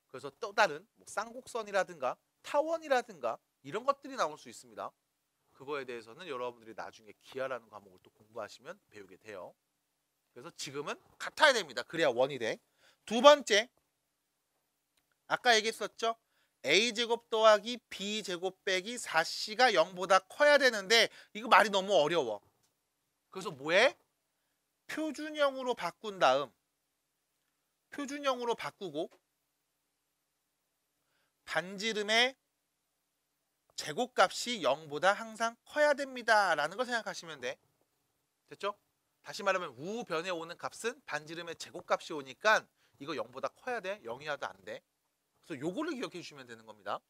Speaker 1: 그래서 또 다른 뭐 쌍곡선이라든가 타원이라든가 이런 것들이 나올 수 있습니다. 그거에 대해서는 여러분들이 나중에 기하라는 과목을 또 공부하시면 배우게 돼요. 그래서 지금은 같아야 됩니다. 그래야 원이 돼. 두 번째, 아까 얘기했었죠? a제곱 더하기 b제곱 빼기 4c가 0보다 커야 되는데 이거 말이 너무 어려워. 그래서 뭐해? 표준형으로 바꾼 다음 표준형으로 바꾸고 반지름의 제곱값이 0보다 항상 커야 됩니다 라는 걸 생각하시면 돼. 됐죠? 다시 말하면 우변에 오는 값은 반지름의 제곱값이 오니까 이거 0보다 커야 돼. 0이라도 안 돼. 그래서 요거를 기억해 주시면 되는 겁니다.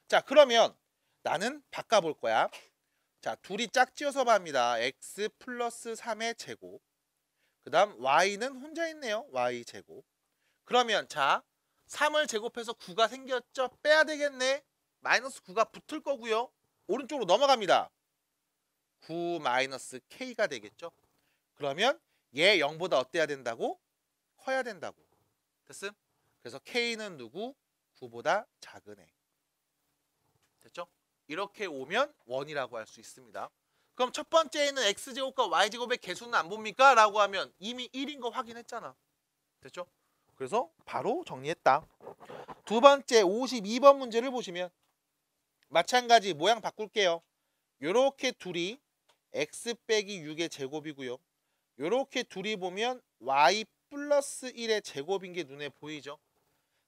Speaker 1: 자, 그러면 나는 바꿔볼 거야. 자, 둘이 짝지어서 봅니다. x 플러스 3의 제곱. 그 다음 y는 혼자 있네요. y제곱. 그러면 자, 3을 제곱해서 9가 생겼죠? 빼야 되겠네. 마이너스 9가 붙을 거고요. 오른쪽으로 넘어갑니다. 9 마이너스 k가 되겠죠? 그러면 얘 0보다 어때야 된다고? 커야 된다고. 됐음? 그래서 k는 누구? 9보다 작은 애. 됐죠? 이렇게 오면 원이라고 할 수 있습니다. 그럼 첫 번째에는 x제곱과 y제곱의 개수는 안 봅니까? 라고 하면 이미 1인 거 확인했잖아. 됐죠? 그래서 바로 정리했다. 두 번째 52번 문제를 보시면 마찬가지 모양 바꿀게요. 요렇게 둘이 x 빼기 6의 제곱이고요. 요렇게 둘이 보면 y 플러스 1의 제곱인 게 눈에 보이죠?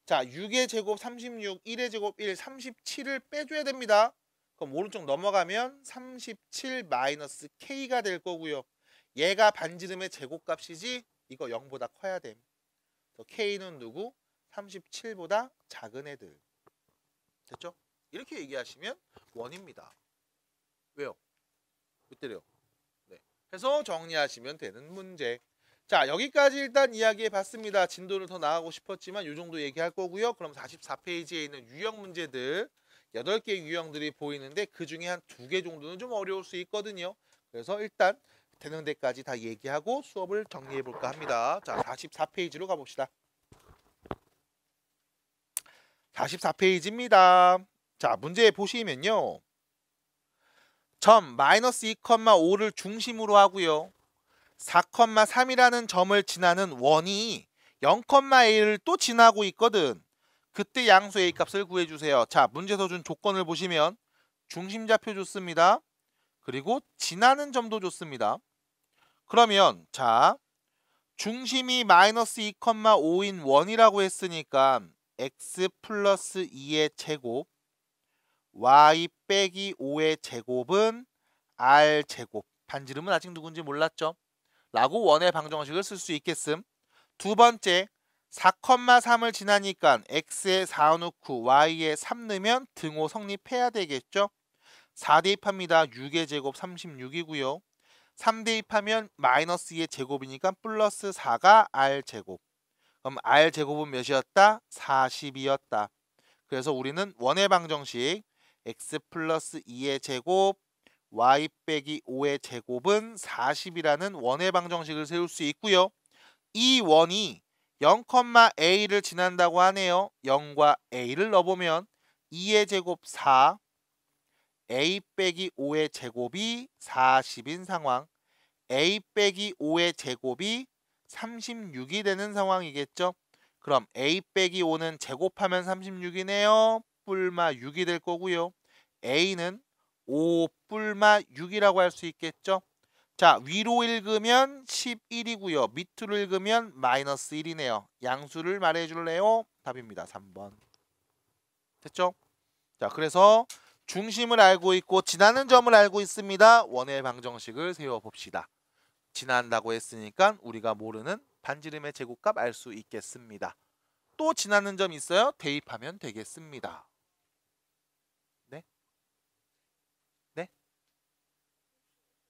Speaker 1: 자, 6의 제곱 36, 1의 제곱 1, 37을 빼줘야 됩니다. 그럼 오른쪽 넘어가면 37 마이너스 k가 될 거고요. 얘가 반지름의 제곱값이지 이거 0보다 커야 됨. k는 누구? 37보다 작은 애들. 됐죠? 이렇게 얘기하시면 원입니다. 왜요? 왜 때려요? 네. 해서 정리하시면 되는 문제. 자, 여기까지 일단 이야기해 봤습니다. 진도를 더 나가고 싶었지만 이 정도 얘기할 거고요. 그럼 44페이지에 있는 유형 문제들 8개 유형들이 보이는데 그 중에 한 2개 정도는 좀 어려울 수 있거든요. 그래서 일단 되는 데까지 다 얘기하고 수업을 정리해 볼까 합니다. 자, 44페이지로 가봅시다. 44페이지입니다. 자, 문제 보시면요. 점 마이너스 2,5를 중심으로 하고요. 4,3이라는 점을 지나는 원이 0,a를 또 지나고 있거든. 그때 양수 a 값을 구해주세요. 자, 문제에서 준 조건을 보시면 중심좌표 줬습니다. 그리고 지나는 점도 줬습니다. 그러면 자, 중심이 마이너스 2,5인 원이라고 했으니까 x 플러스 2의 제곱 y 빼기 5의 제곱은 r 제곱. 반지름은 아직 누군지 몰랐죠? 라고 원의 방정식을 쓸 수 있겠음. 두 번째, 4,3을 지나니까 x에 4 넣고 y에 3 넣으면 등호 성립해야 되겠죠? 4 대입합니다. 6의 제곱 36이고요. 3 대입하면 마이너스 2의 제곱이니까 플러스 4가 r제곱. 그럼 r제곱은 몇이었다? 40이었다. 그래서 우리는 원의 방정식 x 플러스 2의 제곱 y 빼기 5의 제곱은 40이라는 원의 방정식을 세울 수 있고요. 이 원이 0,a를 지난다고 하네요. 0과 a를 넣어보면 2의 제곱 4, a 빼기 5의 제곱이 40인 상황, a 빼기 5의 제곱이 36이 되는 상황이겠죠. 그럼 a 빼기 5는 제곱하면 36이네요. 뿔마 6이 될 거고요. a는 5 뿔마 6이라고 할 수 있겠죠. 자, 위로 읽으면 11이고요. 밑으로 읽으면 마이너스 1이네요. 양수를 말해줄래요? 답입니다. 3번. 됐죠? 자, 그래서 중심을 알고 있고 지나는 점을 알고 있습니다. 원의 방정식을 세워봅시다. 지난다고 했으니까 우리가 모르는 반지름의 제곱값 알 수 있겠습니다. 또 지나는 점 있어요? 대입하면 되겠습니다. 네? 네?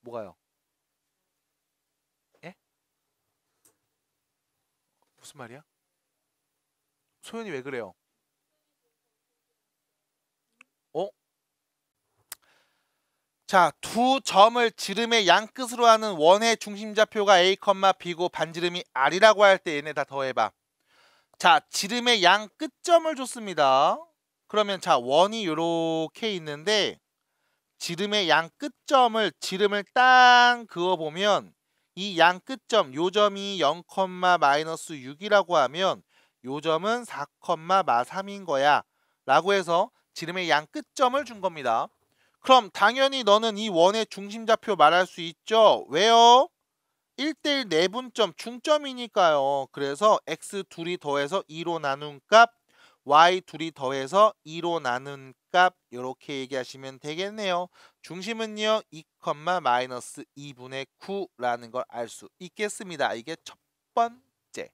Speaker 1: 뭐가요? 예? 무슨 말이야? 소연이 왜 그래요? 어? 자, 두 점을 지름의 양끝으로 하는 원의 중심좌표가 a, b고 반지름이 r이라고 할 때 얘네 다 더해봐. 자, 지름의 양 끝점을 줬습니다. 그러면 자, 원이 이렇게 있는데 지름의 양 끝점을 지름을 딱 그어보면 이 양 끝점, 요 점이 0,-6이라고 하면 요 점은 4,-3인 거야 라고 해서 지름의 양 끝점을 준 겁니다. 그럼 당연히 너는 이 원의 중심좌표 말할 수 있죠? 왜요? 1대1 내분점 중점이니까요. 그래서 x 둘이 더해서 2로 나눈 값, y 둘이 더해서 2로 나눈 값 이렇게 얘기하시면 되겠네요. 중심은요 2,-2분의 9라는 걸 알 수 있겠습니다. 이게 첫 번째.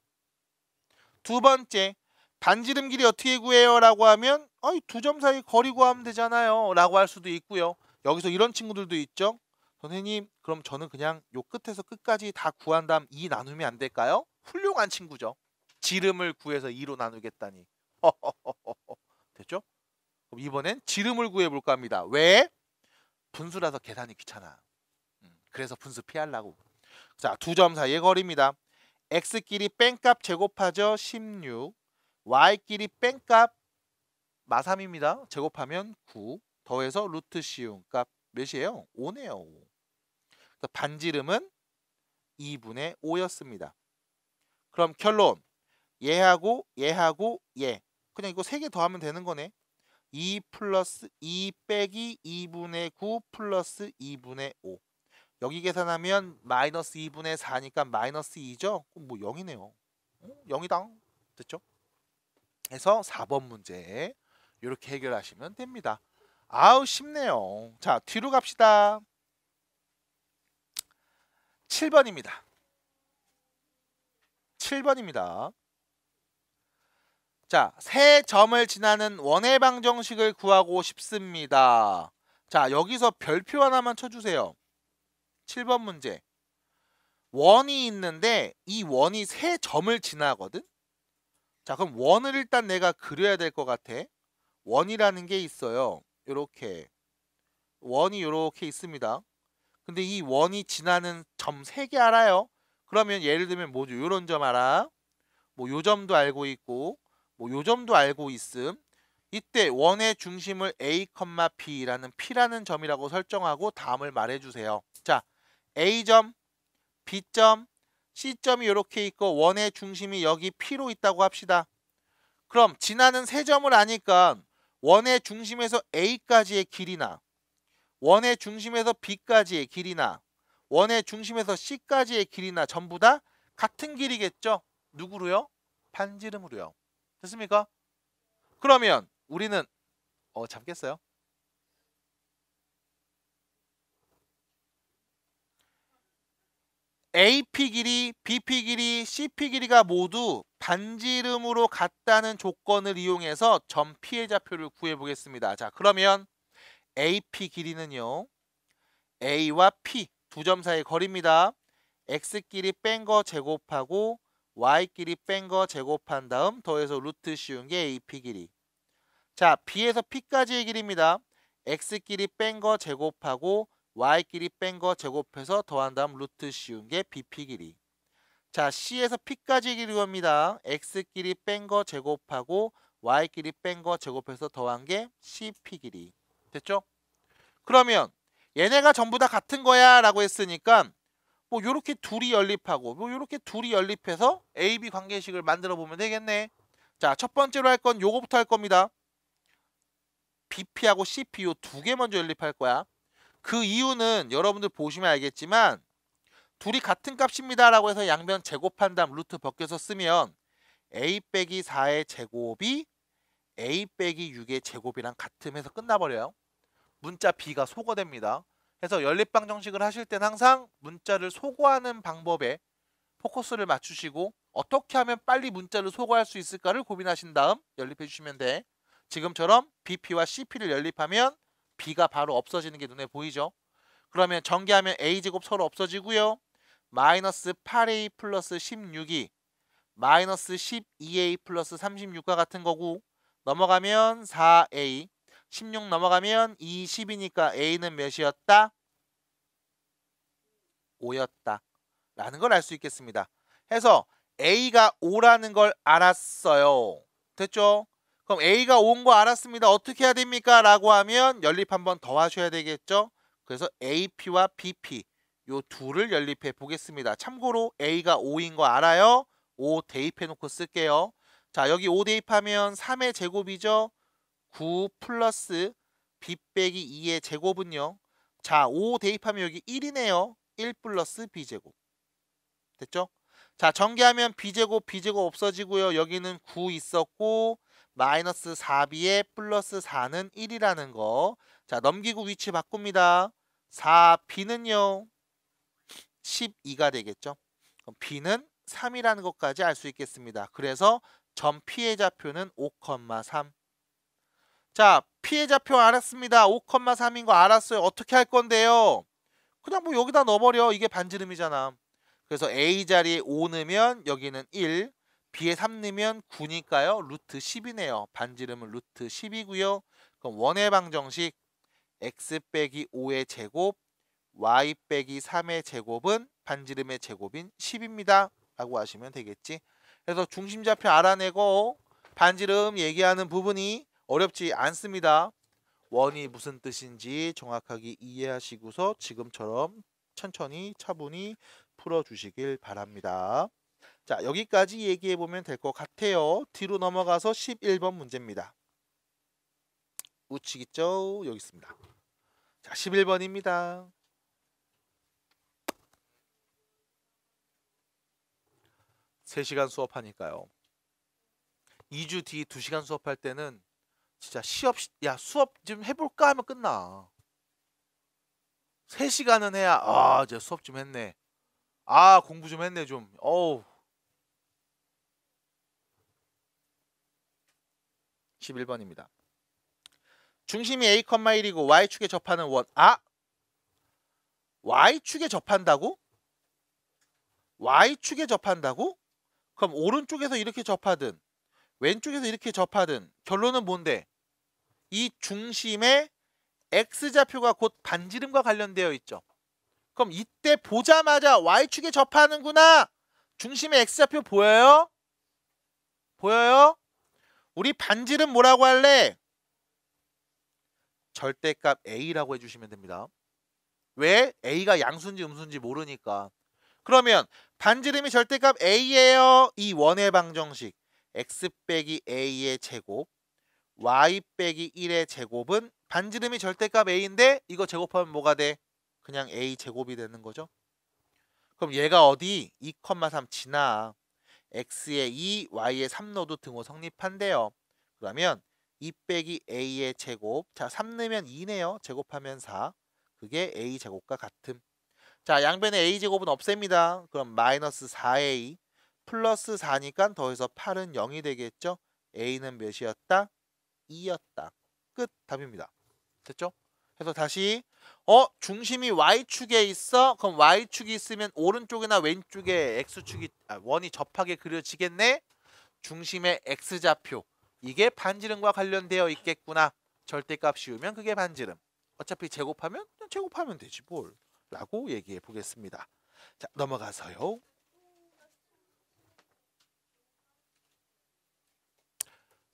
Speaker 1: 두 번째, 반지름 길이 어떻게 구해요? 라고 하면 두 점 사이 거리 구하면 되잖아요 라고 할 수도 있고요. 여기서 이런 친구들도 있죠. 선생님, 그럼 저는 그냥 요 끝에서 끝까지 다 구한 다음 2 나누면 안 될까요? 훌륭한 친구죠. 지름을 구해서 2로 나누겠다니. 됐죠? 그럼 이번엔 지름을 구해볼까 합니다. 왜? 분수라서 계산이 귀찮아. 그래서 분수 피하려고. 자, 두 점 사이의 거리입니다. x끼리 뺀값 제곱하죠. 16. y끼리 뺀값 마3입니다. 제곱하면 9. 더해서 루트 씌운 값 몇이에요? 5네요. 반지름은 2분의 5였습니다. 그럼 결론. 얘하고 얘하고 얘. 그냥 이거 3개 더하면 되는 거네. 2 플러스 2 빼기 2분의 9 플러스 2분의 5. 여기 계산하면 마이너스 2분의 4니까 마이너스 2죠? 그럼 뭐 0이네요. 0이다. 됐죠? 해서 4번 문제 이렇게 해결하시면 됩니다. 아우 쉽네요. 자, 뒤로 갑시다. 7번입니다. 7번입니다. 자, 세 점을 지나는 원의 방정식을 구하고 싶습니다. 자, 여기서 별표 하나만 쳐주세요. 7번 문제. 원이 있는데 이 원이 세 점을 지나거든. 자, 그럼 원을 일단 내가 그려야 될 것 같아. 원이라는 게 있어요. 요렇게 원이 요렇게 있습니다. 근데 이 원이 지나는 점 3개 알아요? 그러면 예를 들면 뭐죠? 요런 점 알아? 뭐 요 점도 알고 있고 뭐 요 점도 알고 있음. 이때 원의 중심을 A, B라는 P라는 점이라고 설정하고 다음을 말해주세요. 자, A점, B점, C점이 이렇게 있고 원의 중심이 여기 P로 있다고 합시다. 그럼 지나는 세 점을 아니까 원의 중심에서 A까지의 길이나 원의 중심에서 B까지의 길이나 원의 중심에서 C까지의 길이나 전부 다 같은 길이겠죠? 누구로요? 반지름으로요. 됐습니까? 그러면 우리는 잡겠어요? AP 길이, BP 길이, CP 길이가 모두 반지름으로 같다는 조건을 이용해서 점 P의 좌표를 구해보겠습니다. 자, 그러면 AP 길이는요. A와 P 두 점 사이의 거리입니다. X끼리 뺀 거 제곱하고 Y끼리 뺀 거 제곱한 다음 더해서 루트 씌운 게 AP 길이. 자, B에서 P까지의 길이입니다. X끼리 뺀 거 제곱하고 Y끼리 뺀 거 제곱해서 더한 다음 루트 씌운 게 BP 길이. 자, C에서 P까지의 길이입니다. X끼리 뺀 거 제곱하고 Y끼리 뺀 거 제곱해서 더한 게 CP 길이. 됐죠? 그러면 얘네가 전부 다 같은 거야 라고 했으니까 뭐 요렇게 둘이 연립하고 뭐 요렇게 둘이 연립해서 AB 관계식을 만들어 보면 되겠네. 자, 첫 번째로 할 건 요거부터 할 겁니다. BP하고 CP 요 두 개 먼저 연립할 거야. 그 이유는 여러분들 보시면 알겠지만 둘이 같은 값입니다 라고 해서 양변 제곱한 다음 루트 벗겨서 쓰면 A 빼기 4의 제곱이 A 빼기 6의 제곱이랑 같음해서 끝나버려요. 문자 B가 소거됩니다. 그래서 연립방 정식을 하실 땐 항상 문자를 소거하는 방법에 포커스를 맞추시고 어떻게 하면 빨리 문자를 소거할 수 있을까를 고민하신 다음 연립해 주시면 돼. 지금처럼 BP와 CP를 연립하면 B가 바로 없어지는 게 눈에 보이죠? 그러면 전개하면 A제곱 서로 없어지고요. 마이너스 8A 플러스 16이 마이너스 12A 플러스 36과 같은 거고 넘어가면 4A 16 넘어가면 20이니까 A는 몇이었다? 5였다 라는 걸 알 수 있겠습니다. 해서 A가 5라는 걸 알았어요. 됐죠? 그럼 A가 5인 거 알았습니다. 어떻게 해야 됩니까? 라고 하면 연립 한번 더 하셔야 되겠죠? 그래서 AP와 BP 요 둘을 연립해 보겠습니다. 참고로 A가 5인 거 알아요? 5 대입해 놓고 쓸게요. 자, 여기 5 대입하면 3의 제곱이죠? 9 플러스 B 빼기 2의 제곱은요. 자, 5 대입하면 여기 1이네요. 1 플러스 B제곱. 됐죠? 자, 전개하면 B제곱, B제곱 없어지고요. 여기는 9 있었고 마이너스 4B에 플러스 4는 1이라는 거. 자, 넘기고 위치 바꿉니다. 4B는요. 12가 되겠죠? 그럼 B는 3이라는 것까지 알 수 있겠습니다. 그래서 점 P의 좌표는 5,3. 자, P의 좌표 알았습니다. 5,3인 거 알았어요. 어떻게 할 건데요? 그냥 뭐 여기다 넣어버려. 이게 반지름이잖아. 그래서 A 자리에 5 넣으면 여기는 1, B에 3 넣으면 9니까요. 루트 10이네요. 반지름은 루트 10이고요. 그럼 원의 방정식 X 빼기 5의 제곱, Y 빼기 3의 제곱은 반지름의 제곱인 10입니다. 라고 하시면 되겠지. 그래서 중심좌표 알아내고 반지름 얘기하는 부분이 어렵지 않습니다. 원이 무슨 뜻인지 정확하게 이해하시고서 지금처럼 천천히 차분히 풀어주시길 바랍니다. 자, 여기까지 얘기해보면 될 것 같아요. 뒤로 넘어가서 11번 문제입니다. 우측 있죠? 여기 있습니다. 자, 11번입니다. 3시간 수업하니까요. 2주 뒤 2시간 수업할 때는 진짜 야 수업 좀 해볼까 하면 끝나. 3시간은 해야 이제 수업 좀 했네. 공부 좀 했네 좀. 어우. 11번입니다. 중심이 A,1이고 Y축에 접하는 원. Y축에 접한다고? Y축에 접한다고? 그럼 오른쪽에서 이렇게 접하든 왼쪽에서 이렇게 접하든 결론은 뭔데? 이 중심의 X좌표가 곧 반지름과 관련되어 있죠. 그럼 이때 보자마자 Y축에 접하는구나. 중심의 X좌표 보여요? 보여요? 우리 반지름 뭐라고 할래? 절대값 a라고 해주시면 됩니다. 왜? a가 양수인지 음수인지 모르니까. 그러면 반지름이 절대값 a예요. 이 원의 방정식 x 빼기 a의 제곱 y 빼기 1의 제곱은 반지름이 절대값 a인데 이거 제곱하면 뭐가 돼? 그냥 a 제곱이 되는 거죠. 그럼 얘가 어디? 2,3 지나 x에 2, y에 3 넣어도 등호 성립한대요. 그러면 2 빼기 a의 제곱, 자 3 넣으면 2네요. 제곱하면 4. 그게 a 제곱과 같음. 자 양변에 a 제곱은 없앱니다. 그럼 마이너스 4a 플러스 4니까 더해서 8은 0이 되겠죠. a는 몇이었다? 2였다. 끝. 답입니다. 됐죠? 그래서 다시 중심이 y축에 있어. 그럼 y축이 있으면 오른쪽이나 왼쪽에 x축이 원이 접하게 그려지겠네. 중심의 x좌표 이게 반지름과 관련되어 있겠구나. 절대값 씌우면 그게 반지름. 어차피 제곱하면 되지 뭘 라고 얘기해 보겠습니다. 자 넘어가서요.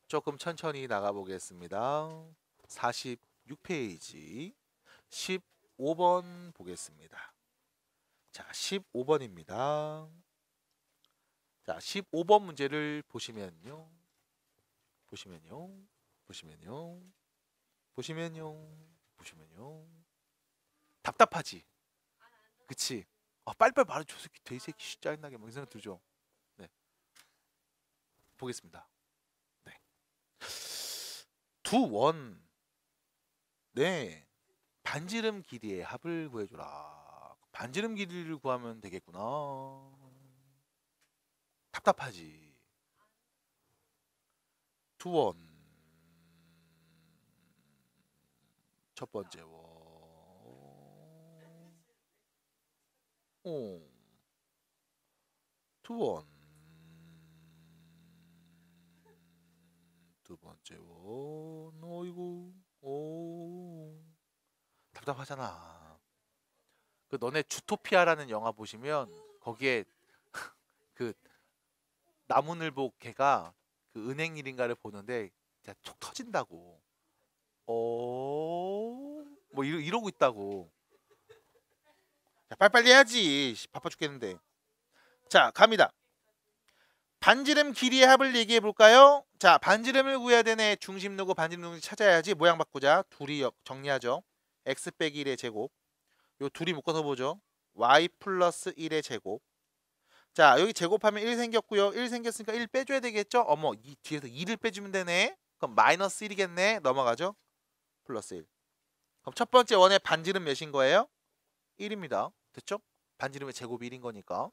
Speaker 1: 조금 천천히 나가 보겠습니다. 46페이지 15번 보겠습니다. 자 15번입니다. 자 15번 문제를 보시면요. 답답하지? 그치? 빨리빨리 말해 저 새끼 돼이 새끼 짜증나게 막 생각 들죠? 네. 보겠습니다. 네. 두 원. 네. 반지름 길이의 합을 구해줘라. 반지름 길이를 구하면 되겠구나. 답답하지? 두 원. 첫 번째 원. 두 원. 두 번째 원. 어이구. 답답하잖아. 그 너네 주토피아라는 영화 보시면 거기에 그 나무늘보 걔가 그 은행 일인가를 보는데 진짜 툭 터진다고. 뭐 이러고 있다고. 자, 빨리빨리 해야지. 바빠 죽겠는데. 자, 갑니다. 반지름 길이의 합을 얘기해 볼까요? 자, 반지름을 구해야 되네. 중심 누구 반지름 누구 찾아야지. 모양 바꾸자. 둘이 정리하죠. x 빼기 1의 제곱. 요 둘이 묶어서 보죠. y 플러스 1의 제곱. 자, 여기 제곱하면 1 생겼고요. 1 생겼으니까 1 빼줘야 되겠죠? 어머, 이 뒤에서 2를 빼주면 되네. 그럼 마이너스 1이겠네. 넘어가죠. 플러스 1. 그럼 첫 번째 원의 반지름 몇인 거예요? 1입니다. 됐죠? 반지름의 제곱이 1인 거니까.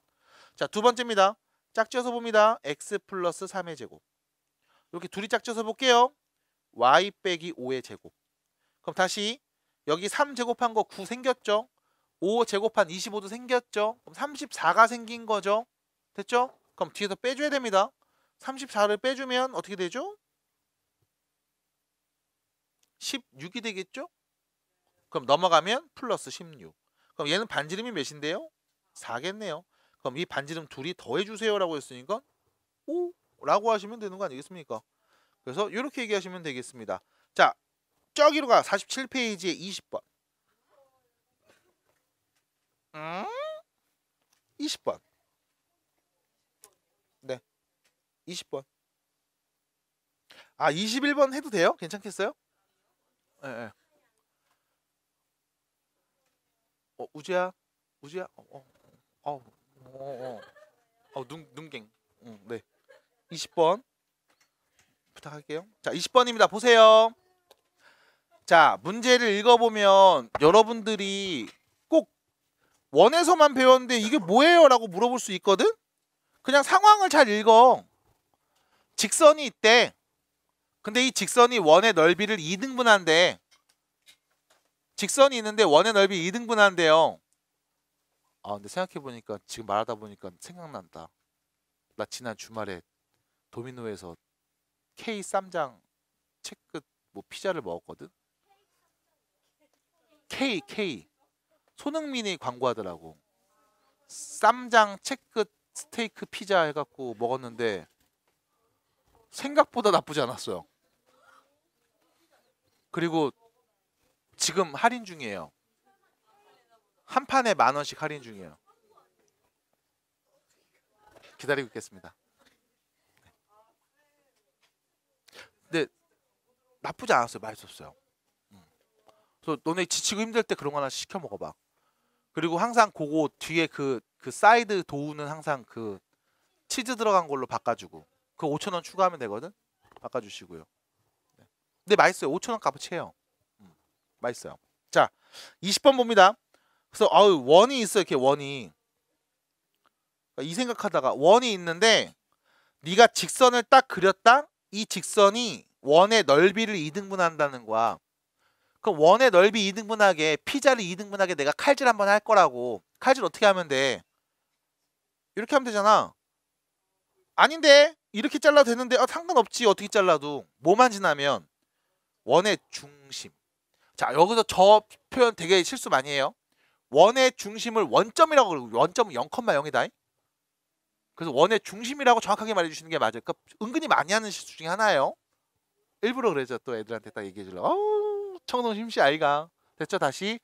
Speaker 1: 자, 두 번째입니다. 짝지어서 봅니다. x 플러스 3의 제곱. 이렇게 둘이 짝지어서 볼게요. y 빼기 5의 제곱. 그럼 다시 여기 3 제곱한 거 9 생겼죠? 5 제곱한 25도 생겼죠? 그럼 34가 생긴 거죠? 됐죠? 그럼 뒤에서 빼줘야 됩니다. 34를 빼주면 어떻게 되죠? 16이 되겠죠? 그럼 넘어가면 플러스 16. 그럼 얘는 반지름이 몇인데요? 4겠네요. 그럼 이 반지름 둘이 더해주세요 라고 했으니까 5 라고 하시면 되는 거 아니겠습니까? 그래서 이렇게 얘기하시면 되겠습니다. 자, 저기로 가. 47페이지에 20번. 20번. 네. 20번. 21번 해도 돼요? 괜찮겠어요? 네. 우지야? 눈갱. 네. 20번 부탁할게요. 자, 20번입니다. 보세요. 자, 문제를 읽어보면 여러분들이 꼭 원에서만 배웠는데 이게 뭐예요? 라고 물어볼 수 있거든? 그냥 상황을 잘 읽어. 직선이 있대. 근데 이 직선이 원의 넓이를 2등분한대. 직선이 있는데 원의 넓이 2등분한대요. 근데 생각해보니까 지금 말하다 보니까 생각난다. 나 지난 주말에 도미노에서 K 쌈장 채끝 뭐 피자를 먹었거든. K 손흥민이 광고하더라고. 쌈장 채끝 스테이크 피자 해갖고 먹었는데 생각보다 나쁘지 않았어요. 그리고 지금 할인 중이에요. 한 판에 10,000원씩 할인 중이에요. 기다리고 있겠습니다. 근데 나쁘지 않았어요. 맛있었어요. 그래서 너네 지치고 힘들 때 그런 거 하나씩 시켜 먹어봐. 그리고 항상 그거 뒤에 그 사이드 도우는 항상 그 치즈 들어간 걸로 바꿔주고, 그 5,000원 추가하면 되거든. 바꿔주시고요. 근데 맛있어요. 5,000원 값어치예요. 맛있어요. 자, 20번 봅니다. 그래서 원이 있어. 이렇게 원이, 이 생각하다가 원이 있는데 네가 직선을 딱 그렸다. 이 직선이 원의 넓이를 2등분한다는 거야. 그럼 원의 넓이 2등분하게, 피자를 2등분하게 내가 칼질 한번 할 거라고. 칼질 어떻게 하면 돼? 이렇게 하면 되잖아. 아닌데 이렇게 잘라도 되는데 상관없지. 어떻게 잘라도. 뭐만 지나면 원의 중심. 자, 여기서 저 표현 되게 실수 많이 해요. 원의 중심을 원점이라고 그러고, 원점은 0,0이다. 그래서 원의 중심이라고 정확하게 말해주시는 게 맞아요. 그러니까 은근히 많이 하는 실수 중에 하나예요. 일부러 그러죠. 또 애들한테 딱 얘기해 주려고. 청동 심씨 아이가. 됐죠? 다시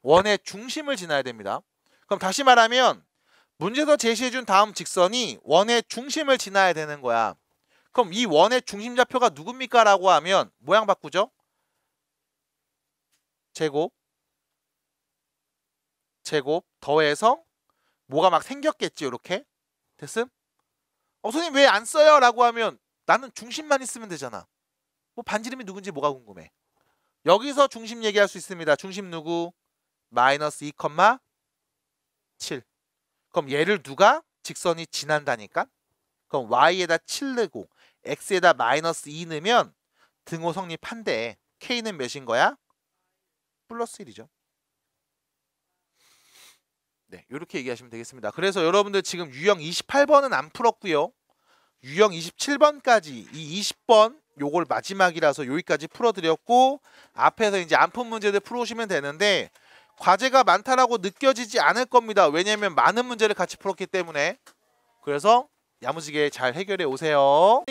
Speaker 1: 원의 중심을 지나야 됩니다. 그럼 다시 말하면 문제에서 제시해준 다음 직선이 원의 중심을 지나야 되는 거야. 그럼 이 원의 중심 좌표가 누굽니까? 라고 하면 모양 바꾸죠. 제곱 더해서 뭐가 막 생겼겠지. 이렇게 됐음? 선생님 왜 안 써요? 라고 하면 나는 중심만 있으면 되잖아. 뭐 반지름이 누군지 뭐가 궁금해. 여기서 중심 얘기할 수 있습니다. 중심 누구? 마이너스 2,7. 그럼 얘를 누가? 직선이 지난다니까? 그럼 y에다 7 넣고 x에다 마이너스 2 넣으면 등호 성립한대. k는 몇인 거야? 플러스 1이죠. 네, 이렇게 얘기하시면 되겠습니다. 그래서 여러분들 지금 유형 28번은 안 풀었고요. 유형 27번까지 이 20번 요걸 마지막이라서 여기까지 풀어드렸고, 앞에서 이제 안 푼 문제들 풀어오시면 되는데 과제가 많다라고 느껴지지 않을 겁니다. 왜냐면 많은 문제를 같이 풀었기 때문에. 그래서 야무지게 잘 해결해 오세요.